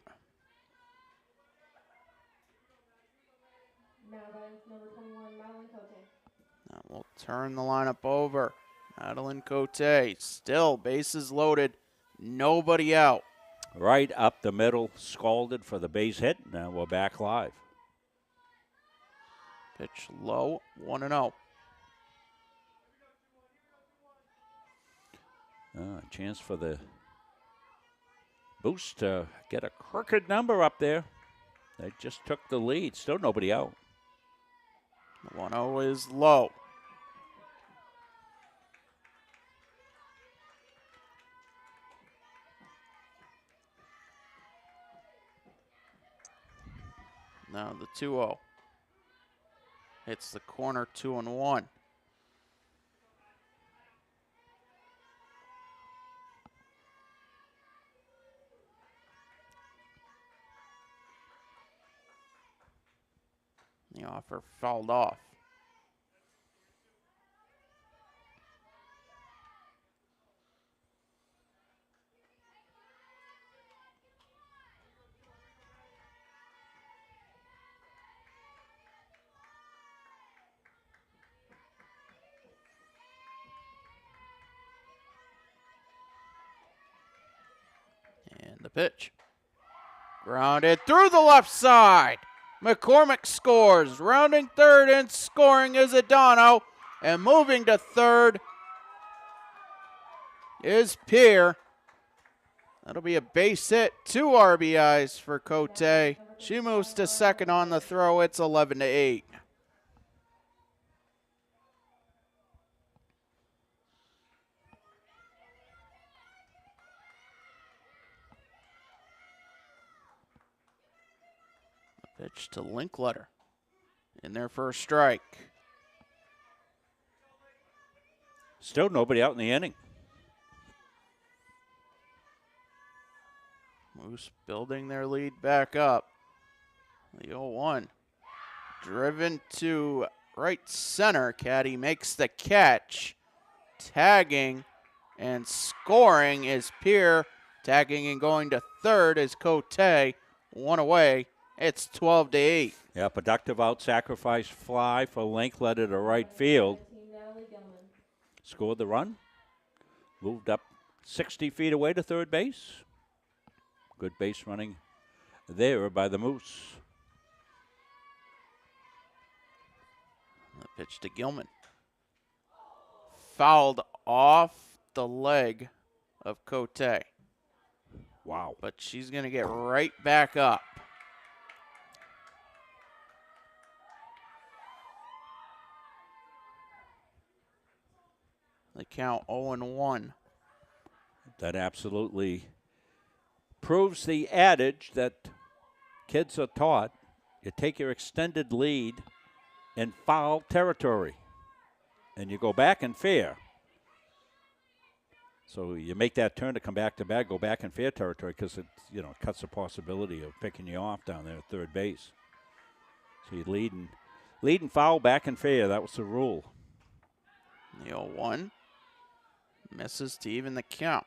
Now we'll turn the lineup over. Madeline Cote still bases loaded. Nobody out. Right up the middle, scalded for the base hit. Now we're back live. Pitch low, 1-0. A chance for the Boost to get a crooked number up there. They just took the lead. Still nobody out. The 1-0 is low. Now the 2-0. Hits the corner, 2-1. The offer fouled off. And the pitch. Grounded through the left side. McCormick scores. Rounding third and scoring is Adano. And moving to third is Pierre. That'll be a base hit. 2 RBIs for Cote. She moves to second on the throw. It's 11-8. Pitch to Linkletter in their first strike. Still nobody out in the inning. Moose building their lead back up. The 0-1. Driven to right center. Caddy makes the catch. Tagging and scoring is Pierre. Tagging and going to third is Cote. 1 away. It's 12-8. Yeah, productive out-sacrifice fly for Linkletter to right field. Scored the run. Moved up 60 feet away to third base. Good base running there by the Moose. The pitch to Gilman. Fouled off the leg of Cote. Wow. But she's going to get right back up. The count 0-1. That absolutely proves the adage that kids are taught. You take your extended lead in foul territory, and you go back in fair. So you make that turn to come back to back, go back in fair territory because it, cuts the possibility of picking you off down there at third base. So you lead and foul, back in fair. That was the rule. The 0-1 misses to even the count.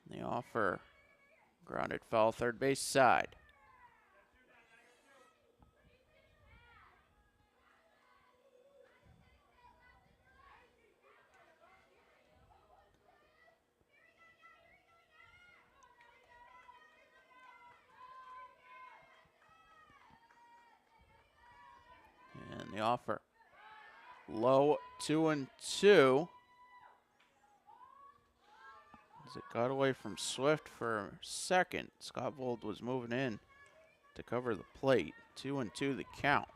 The offer, grounded foul, third base side. And the offer, low 2-2. As it got away from Swift for a second, Scott Vold was moving in to cover the plate. 2-2 the count.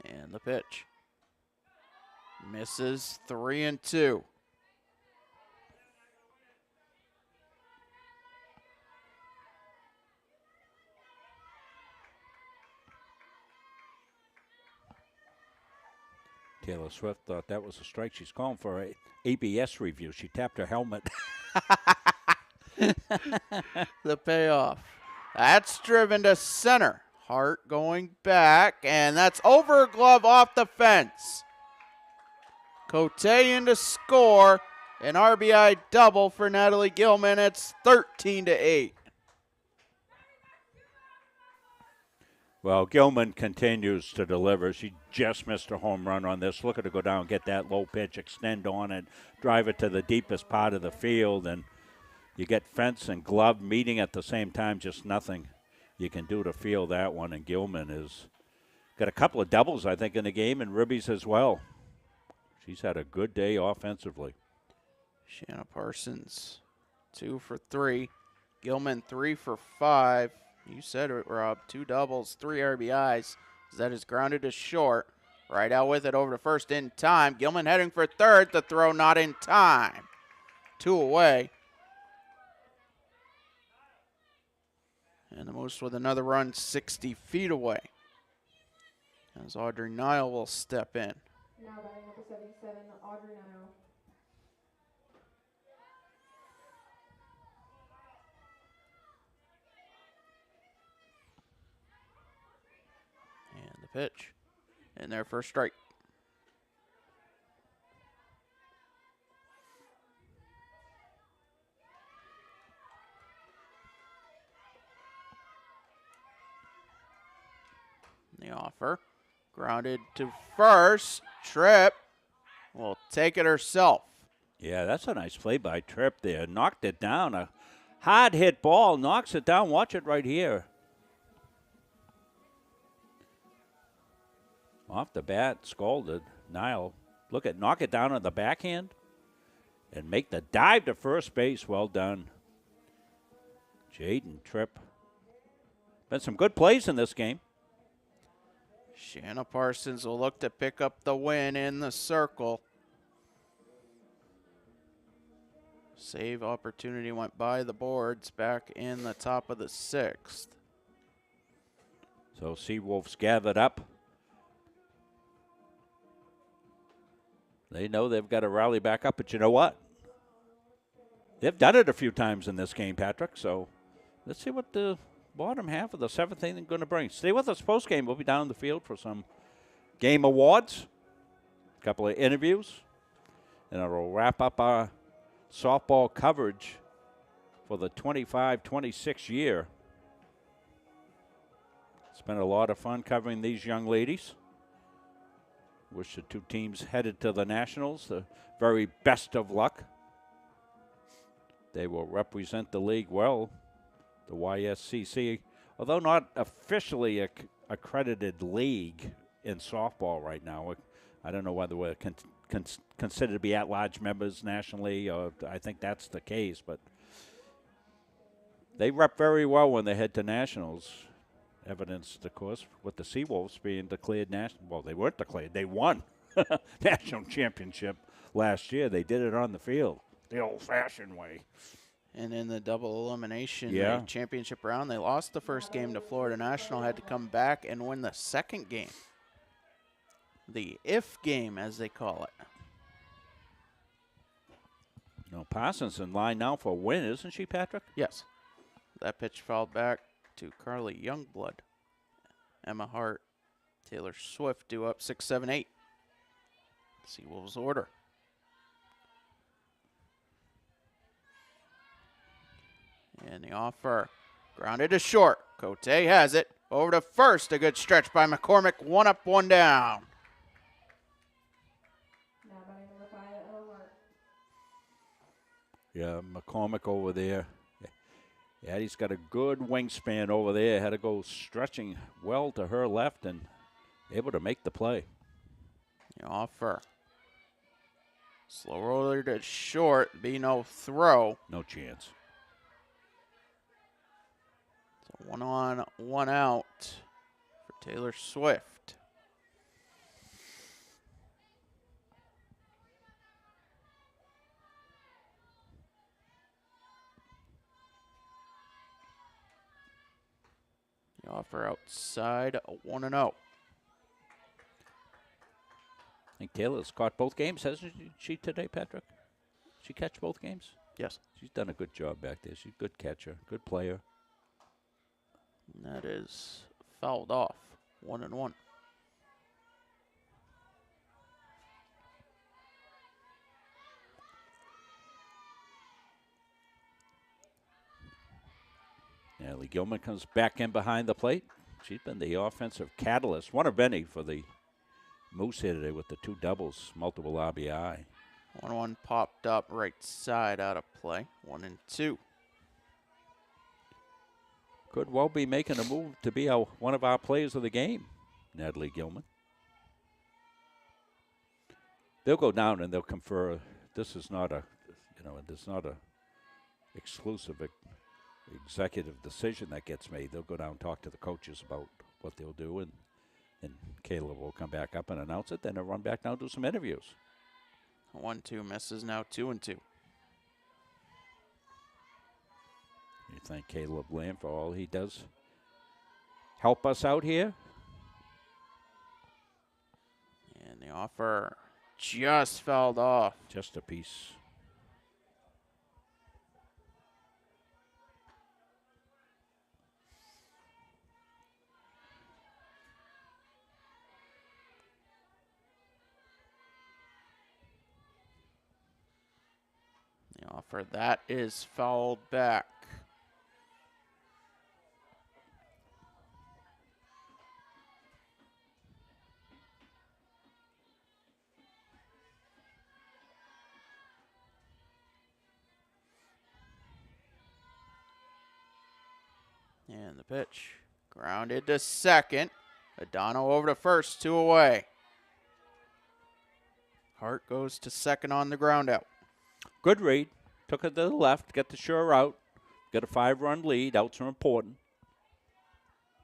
And the pitch. Misses 3-2. Taylor Swift thought that was a strike. She's calling for a ABS review. She tapped her helmet. The payoff. That's driven to center. Hart going back, and that's over a glove off the fence. Cote in to score. An RBI double for Natalie Gilman. It's 13-8. Well, Gilman continues to deliver. She just missed a home run on this. Look at her go down, get that low pitch, extend on it, drive it to the deepest part of the field, and you get fence and glove meeting at the same time, just nothing you can do to field that one. And Gilman has got a couple of doubles, I think, in the game, and ribbies as well. She's had a good day offensively. Shanna Parsons, 2 for 3. Gilman, 3 for 5. You said it, Rob. 2 doubles, 3 RBIs. That is grounded to short. Right out with it over to first in time. Gilman heading for third. The throw not in time. 2 away. And the Moose with another run 60 feet away. As Audrey Nile will step in. Now batting number 77, Audrey Nile. And the pitch. And their first strike. The offer. Grounded to first. Tripp will take it herself. Yeah, that's a nice play by Tripp there. Knocked it down. A hard hit ball. Knocks it down. Watch it right here. Off the bat, scalded. Nile, knock it down on the backhand and make the dive to first base. Well done. Jaden Tripp. Been some good plays in this game. Shanna Parsons will look to pick up the win in the circle. Save opportunity went by the boards back in the top of the 6th. So Seawolves gathered up. They know they've got to rally back up, but you know what? They've done it a few times in this game, Patrick, so let's see what the bottom half of the 7th inning going to bring. Stay with us post-game. We'll be down the field for some game awards, a couple of interviews, and it'll wrap up our softball coverage for the 25-26 year. It's been a lot of fun covering these young ladies. Wish the two teams headed to the Nationals the very best of luck. They will represent the league well. The YSCC, although not officially a accredited league in softball right now, I don't know whether we're considered to be at-large members nationally, or I think that's the case, but they rep very well when they head to Nationals. Evidenced, of course, with the Seawolves being declared national. Well, they weren't declared. They won national championship last year. They did it on the field, the old-fashioned way. And in the double elimination championship round, they lost the first game to Florida National, had to come back and win the second game. The if game, as they call it. No, Parsons in line now for a win, isn't she, Patrick? Yes. That pitch fouled back to Carly Youngblood. Emma Hart, Taylor Swift due up 6-7-8. Seawolves order. And the offer grounded to short. Cote has it. Over to first. A good stretch by McCormick. One up, one down. Now batting number 5, Ella Hart. Yeah, McCormick over there. Yeah, he's got a good wingspan over there. Had to go stretching well to her left and able to make the play. The offer. Slow roller to short. Be no throw. No chance. So 1 on, 1 out for Taylor Swift. The offer outside, 1-0. I think Taylor's caught both games, hasn't she today, Patrick? She catch both games? Yes. She's done a good job back there. She's a good catcher, good player. And that is fouled off, 1-1. Natalie Gilman comes back in behind the plate. She's been the offensive catalyst. One of many for the Moose here today with the 2 doubles, multiple RBI. 1-1 popped up right side out of play. 1-2. Could well be making a move to be one of our players of the game, Natalie Gilman. They'll go down and they'll confer. This is not a, there's not a exclusive executive decision that gets made. They'll go down and talk to the coaches about what they'll do, and Caleb will come back up and announce it. Then they'll run back down and do some interviews. 1-2 misses, now 2-2. We thank Caleb Lamb for all he does. Help us out here. And the offer just fouled off. Just a piece. The offer, that is fouled back. And the pitch, grounded to second. Adano over to first, 2 away. Hart goes to second on the ground out. Good read. Took it to the left, get the sure out. Got a 5-run lead. Outs are important.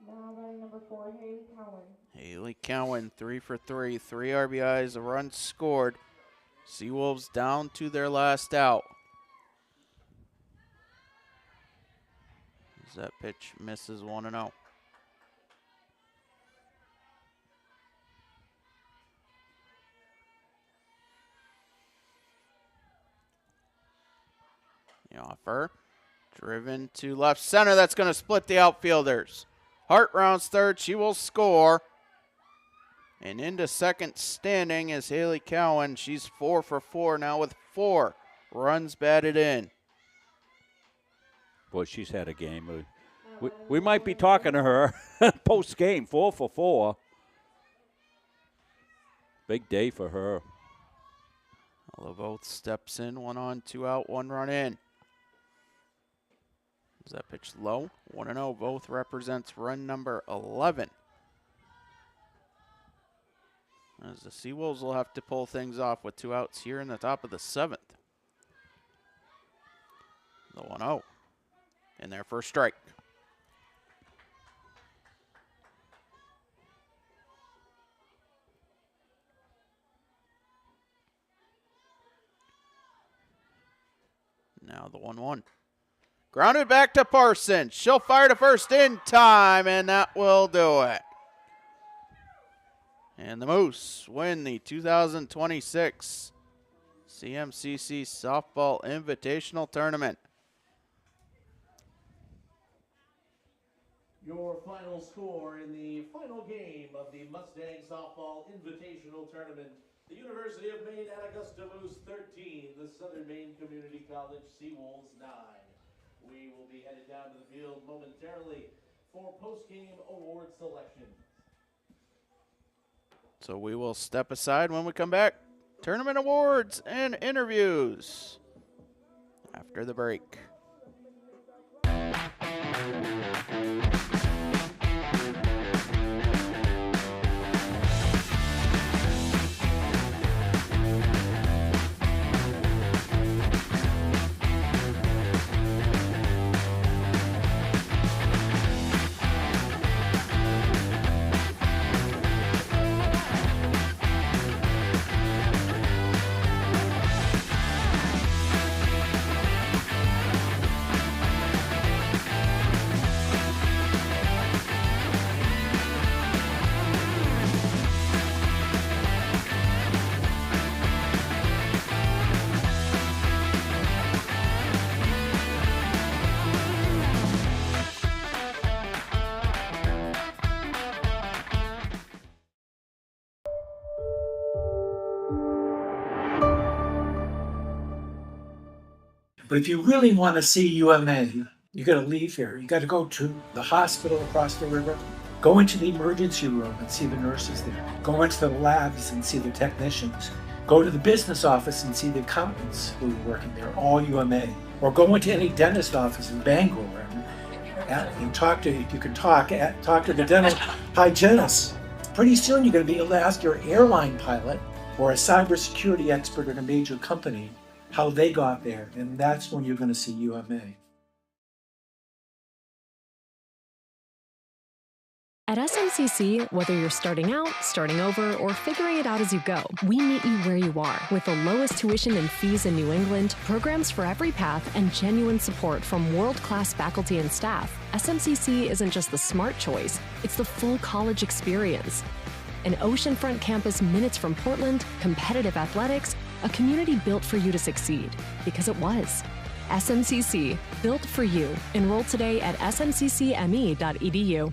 Now batting number 4, Haley Cowan. Haley Cowan, 3 for 3. 3 RBIs, a run scored. Seawolves down to their last out. As that pitch misses 1-0. The offer, driven to left center. That's going to split the outfielders. Hart rounds third. She will score. And into second standing is Haley Cowan. She's 4 for 4 now with 4 runs batted in. Boy, she's had a game. We might be talking to her post-game, 4 for 4. Big day for her. LeVoth steps in, 1 on, 2 out, 1 run in. Is that pitch low? 1-0. Both represents run number 11. As the Seawolves will have to pull things off with 2 outs here in the top of the 7th. The 1-0. In their first strike. Now the 1-1. Grounded back to Parsons. She'll fire to first in time, and that will do it. And the Moose win the 2026 CMCC Softball Invitational Tournament. Your final score in the final game of the Mustang Softball Invitational Tournament. The University of Maine at Augusta Moose 13, the Southern Maine Community College Seawolves 9. We will be headed down to the field momentarily for post-game award selection. So we will step aside when we come back. Tournament awards and interviews after the break. But if you really want to see UMA, you got to leave here. You got to go to the hospital across the river, go into the emergency room and see the nurses there, go into the labs and see the technicians, go to the business office and see the accountants who are working there, all UMA, or go into any dentist office in Bangor and talk to, if you can talk to the dental hygienist. Pretty soon you're going to be able to ask your airline pilot or a cybersecurity expert at a major company how they got there, and that's when you're going to see UMA. At SMCC, whether you're starting out, starting over, or figuring it out as you go, we meet you where you are with the lowest tuition and fees in New England, programs for every path, and genuine support from world-class faculty and staff. SMCC isn't just the smart choice, it's the full college experience. An oceanfront campus minutes from Portland, competitive athletics, a community built for you to succeed. Because it was. SMCC, built for you. Enroll today at smccme.edu.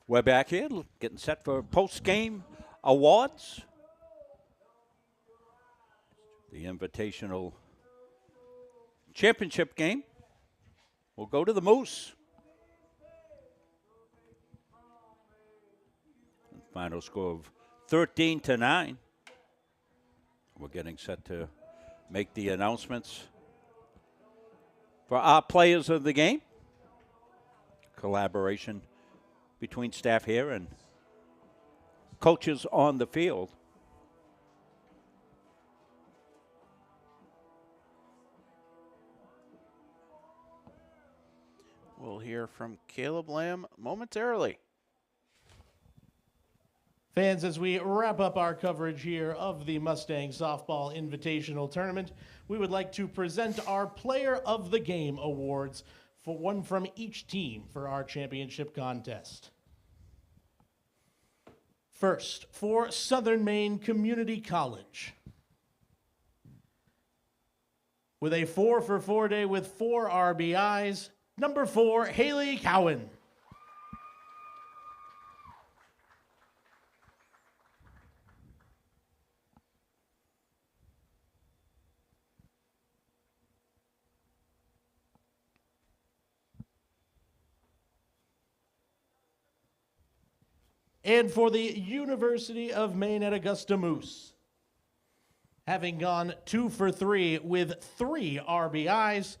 We're back here, getting set for post-game awards. The Invitational Championship game will go to the Moose. Final score of 13-9. We're getting set to make the announcements for our players of the game. Collaboration between staff here and coaches on the field. We'll hear from Caleb Lamb momentarily. Fans, as we wrap up our coverage here of the Mustang Softball Invitational Tournament, we would like to present our Player of the Game awards, for one from each team for our championship contest. First, for Southern Maine Community College. With a 4-for-4 day with 4 RBIs, number 4, Haley Cowan. And for the University of Maine at Augusta Moose, having gone 2 for 3 with 3 RBIs,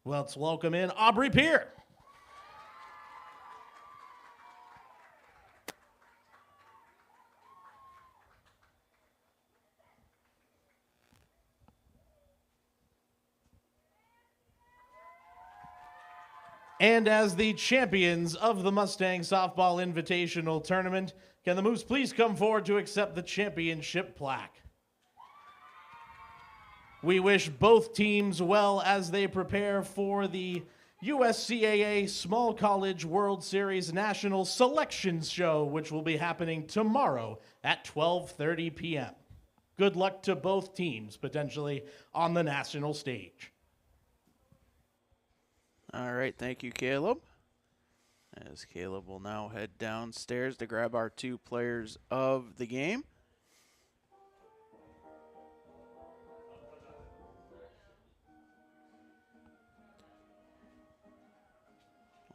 let's welcome in Aubrey Peer. And as the champions of the Mustang Softball Invitational Tournament, can the Moose please come forward to accept the championship plaque? We wish both teams well as they prepare for the USCAA Small College World Series National Selections Show, which will be happening tomorrow at 12:30 p.m. Good luck to both teams, potentially on the national stage. All right, thank you, Caleb. As Caleb will now head downstairs to grab our 2 players of the game.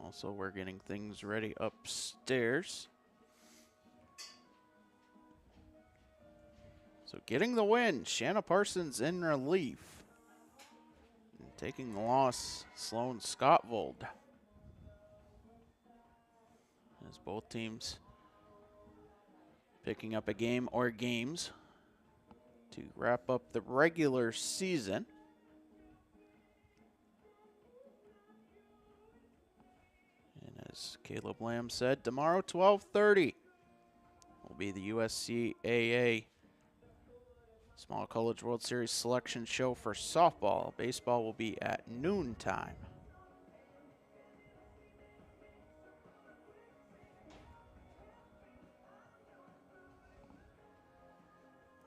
Also, we're getting things ready upstairs. So getting the win, Shanna Parsons in relief. Taking the loss, Sloan Scottvold. As both teams picking up a game or games to wrap up the regular season. And as Caleb Lamb said, tomorrow 12:30 will be the USCAA Small College World Series Selection Show for softball. Baseball will be at noontime.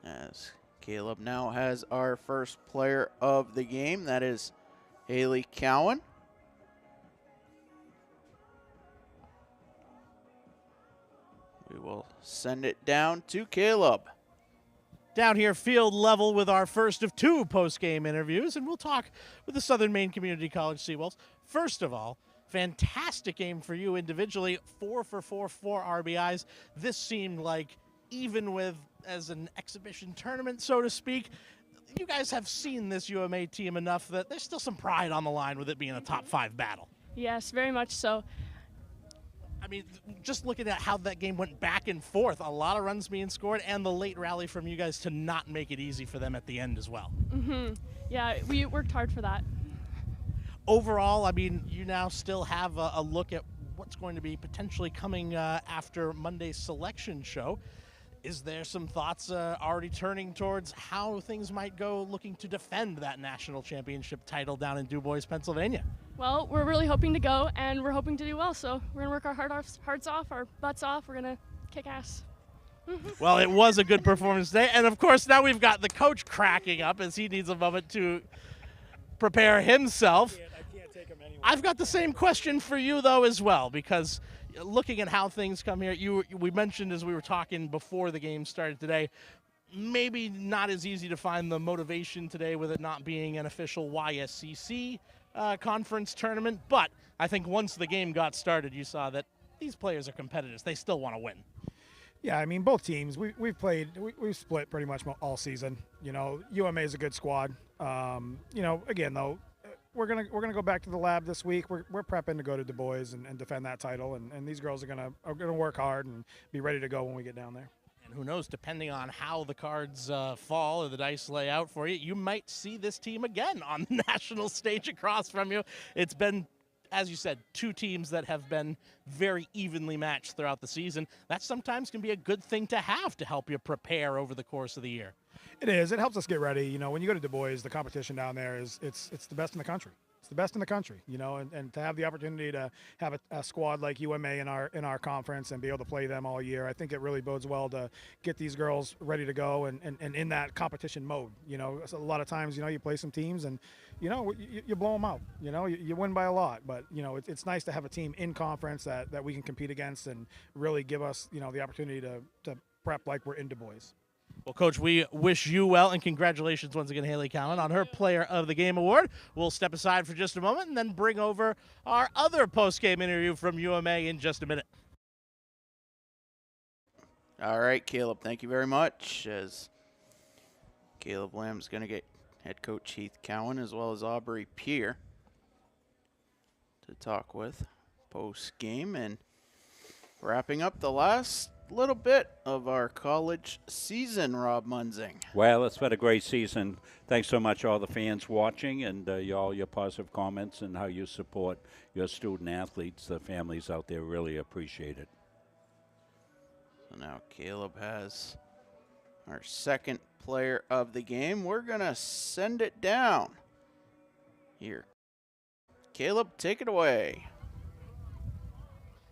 As Caleb now has our first player of the game, that is Haley Cowan. We will send it down to Caleb. Down here field level with our first of 2 post-game interviews, and we'll talk with the Southern Maine Community College Seawolves. First of all, fantastic game for you individually, 4 for 4, 4 RBIs. This seemed like, even with as an exhibition tournament, so to speak, you guys have seen this UMA team enough that there's still some pride on the line with it being a top 5 battle. Yes, very much so. I mean, just looking at how that game went back and forth, a lot of runs being scored, and the late rally from you guys to not make it easy for them at the end as well. Yeah, we worked hard for that. overall, I mean, you now still have a look at what's going to be potentially coming after Monday's selection show. Is there some thoughts already turning towards how things might go looking to defend that national championship title down in Du Bois, Pennsylvania? Well, we're really hoping to go, and we're hoping to do well, so we're going to work our hearts off, our butts off. We're going to kick ass. Well, it was a good performance today, and of course now we've got the coach cracking up as he needs a moment to prepare himself. I can't take him anywhere. I've got the same question for you, though, as well, because looking at how things come here, we mentioned as we were talking before the game started today, maybe not as easy to find the motivation today with it not being an official YSCC conference tournament, but I think once the game got started, you saw that these players are competitors. They still want to win. Yeah, I mean, both teams, we've split pretty much all season. You know, UMA is a good squad. You know, again, though, we're gonna go back to the lab this week. We're prepping to go to Du Bois and defend that title, and these girls are gonna work hard and be ready to go when we get down there. And who knows, depending on how the cards fall or the dice lay out for you, you might see this team again on the national stage across from you. It's been, as you said, two teams that have been very evenly matched throughout the season. That sometimes can be a good thing to have to help you prepare over the course of the year. It is. It helps us get ready. You know, when you go to Du Bois, the competition down there it's the best in the country. It's the best in the country, you know, and to have the opportunity to have a squad like UMA in our conference and be able to play them all year, I think it really bodes well to get these girls ready to go and in that competition mode. You know, so a lot of times, you know, you play some teams and, you know, you blow them out. You know, you win by a lot, but, you know, it's nice to have a team in conference that we can compete against and really give us, you know, the opportunity to prep like we're in Du Bois. Well, Coach, we wish you well, and congratulations once again, Haley Cowan, on her Player of the Game award. We'll step aside for just a moment and then bring over our other post-game interview from UMA in just a minute. All right, Caleb, thank you very much. As Caleb Lamb's going to get head coach Heath Cowan as well as Aubrey Peer to talk with post-game and wrapping up the last little bit of our college season, Rob Munzing. Well, it's been a great season. Thanks so much, all the fans watching, and all your positive comments and how you support your student athletes, the families out there. Really appreciate it. So now Caleb has our second player of the game. We're going to send it down here. Caleb, take it away.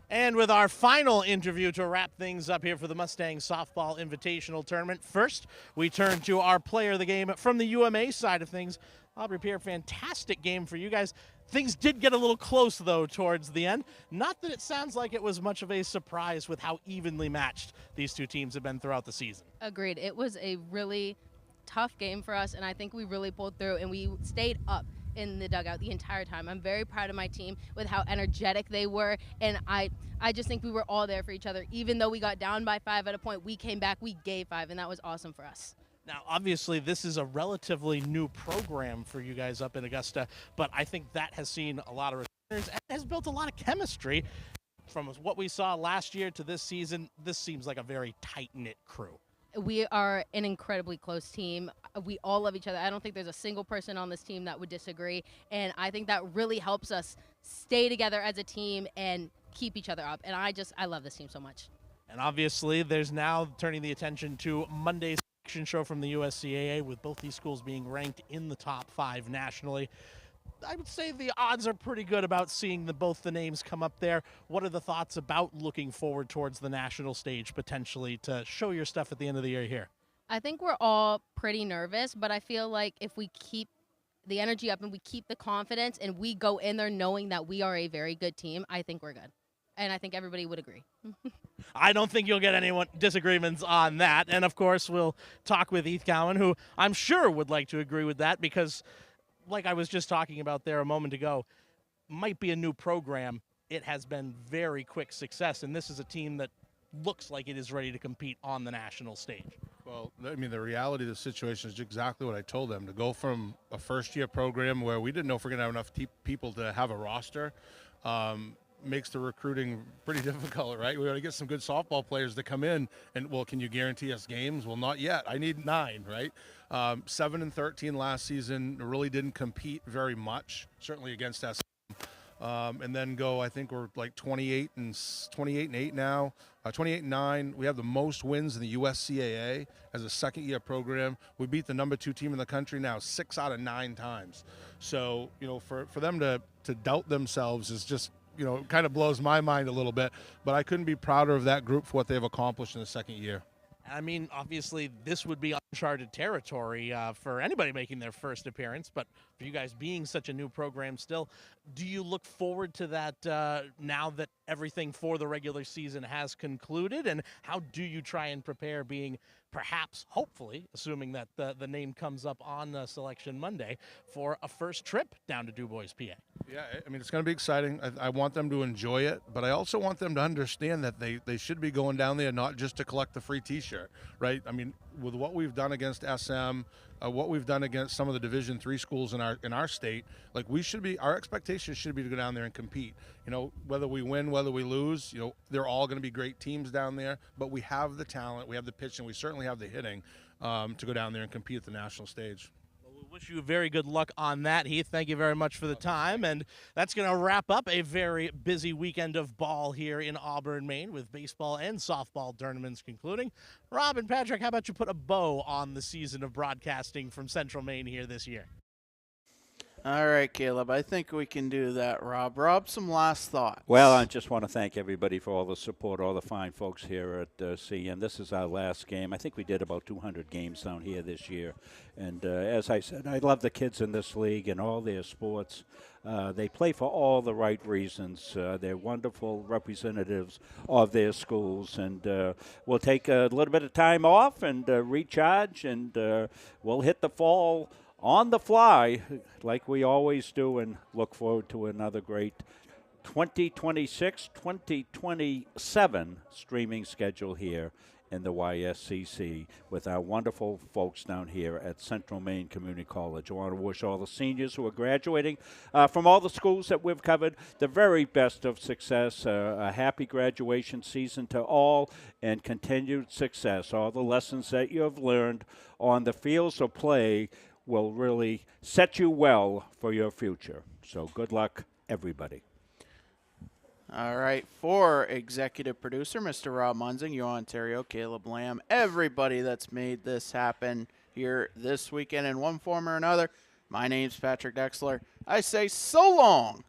And with our final interview to wrap things up here for the Mustangs Softball Invitational Tournament, first we turn to our player of the game from the UMA side of things. Aubrey Pierre, fantastic game for you guys. Things did get a little close, though, towards the end. Not that it sounds like it was much of a surprise with how evenly matched these two teams have been throughout the season. Agreed. It was a really tough game for us, and I think we really pulled through, and we stayed up in the dugout the entire time. I'm very proud of my team with how energetic they were, and I just think we were all there for each other. Even though we got down by 5 at a point, we came back, we gave 5, and that was awesome for us. Now, obviously, this is a relatively new program for you guys up in Augusta, but I think that has seen a lot of returners and has built a lot of chemistry. From what we saw last year to this season, this seems like a very tight-knit crew. We are an incredibly close team. We all love each other. I don't think there's a single person on this team that would disagree, and I think that really helps us stay together as a team and keep each other up, and I love this team so much. And obviously, there's now turning the attention to Monday's selection show from the USCAA, with both these schools being ranked in the top 5 nationally. I would say the odds are pretty good about seeing both the names come up there. What are the thoughts about looking forward towards the national stage potentially to show your stuff at the end of the year here? I think we're all pretty nervous, but I feel like if we keep the energy up and we keep the confidence and we go in there knowing that we are a very good team, I think we're good. And I think everybody would agree. I don't think you'll get anyone disagreements on that. And, of course, we'll talk with Heath Cowan, who I'm sure would like to agree with that because, like I was just talking about there a moment ago, might be a new program. It has been very quick success, and this is a team that looks like it is ready to compete on the national stage. Well, I mean, the reality of the situation is exactly what I told them. To go from a first-year program where we didn't know if we're going to have enough people to have a roster makes the recruiting pretty difficult, right? We got to get some good softball players to come in, and, well, can you guarantee us games? Well, not yet. I need 9, right? 7-13 last season, really didn't compete very much, certainly against us. And then I think we're like 28 and 8 now, 28 and 9. We have the most wins in the USCAA as a second-year program. We beat the number 2 team in the country now 6 out of 9 times. So, for them to doubt themselves is just, kind of blows my mind a little bit. But I couldn't be prouder of that group for what they've accomplished in the second year. I mean, obviously, this would be uncharted territory for anybody making their first appearance, but for you guys being such a new program still, do you look forward to that now that everything for the regular season has concluded? And how do you try and prepare, being perhaps, hopefully, assuming that the name comes up on Selection Monday, for a first trip down to DuBois, PA? Yeah, I mean, it's going to be exciting. I want them to enjoy it, but I also want them to understand that they should be going down there not just to collect the free T-shirt, right? I mean, with what we've done against SM, what we've done against some of the Division III schools in our state, like our expectations should be to go down there and compete. Whether we win, whether we lose, they're all going to be great teams down there, but we have the talent, we have the pitch, and we certainly have the hitting to go down there and compete at the national stage. Wish you very good luck on that, Heath. Thank you very much for the time. And that's going to wrap up a very busy weekend of ball here in Auburn, Maine, with baseball and softball tournaments concluding. Rob and Patrick, how about you put a bow on the season of broadcasting from Central Maine here this year? All right, Caleb, I think we can do that, Rob. Rob, some last thoughts. Well, I just want to thank everybody for all the support, all the fine folks here at CM. This is our last game. I think we did about 200 games down here this year. And as I said, I love the kids in this league and all their sports. They play for all the right reasons. They're wonderful representatives of their schools. And we'll take a little bit of time off and recharge, and we'll hit the fall on the fly, like we always do, and look forward to another great 2026-2027 streaming schedule here in the YSCC with our wonderful folks down here at Central Maine Community College. I want to wish all the seniors who are graduating from all the schools that we've covered the very best of success, a happy graduation season to all, and continued success. All the lessons that you have learned on the fields of play will really set you well for your future. So good luck, everybody. All right, for executive producer, Mr. Rob Munzing, you Ontario, Caleb Lamb, everybody that's made this happen here this weekend in one form or another, my name's Patrick Dexler. I say so long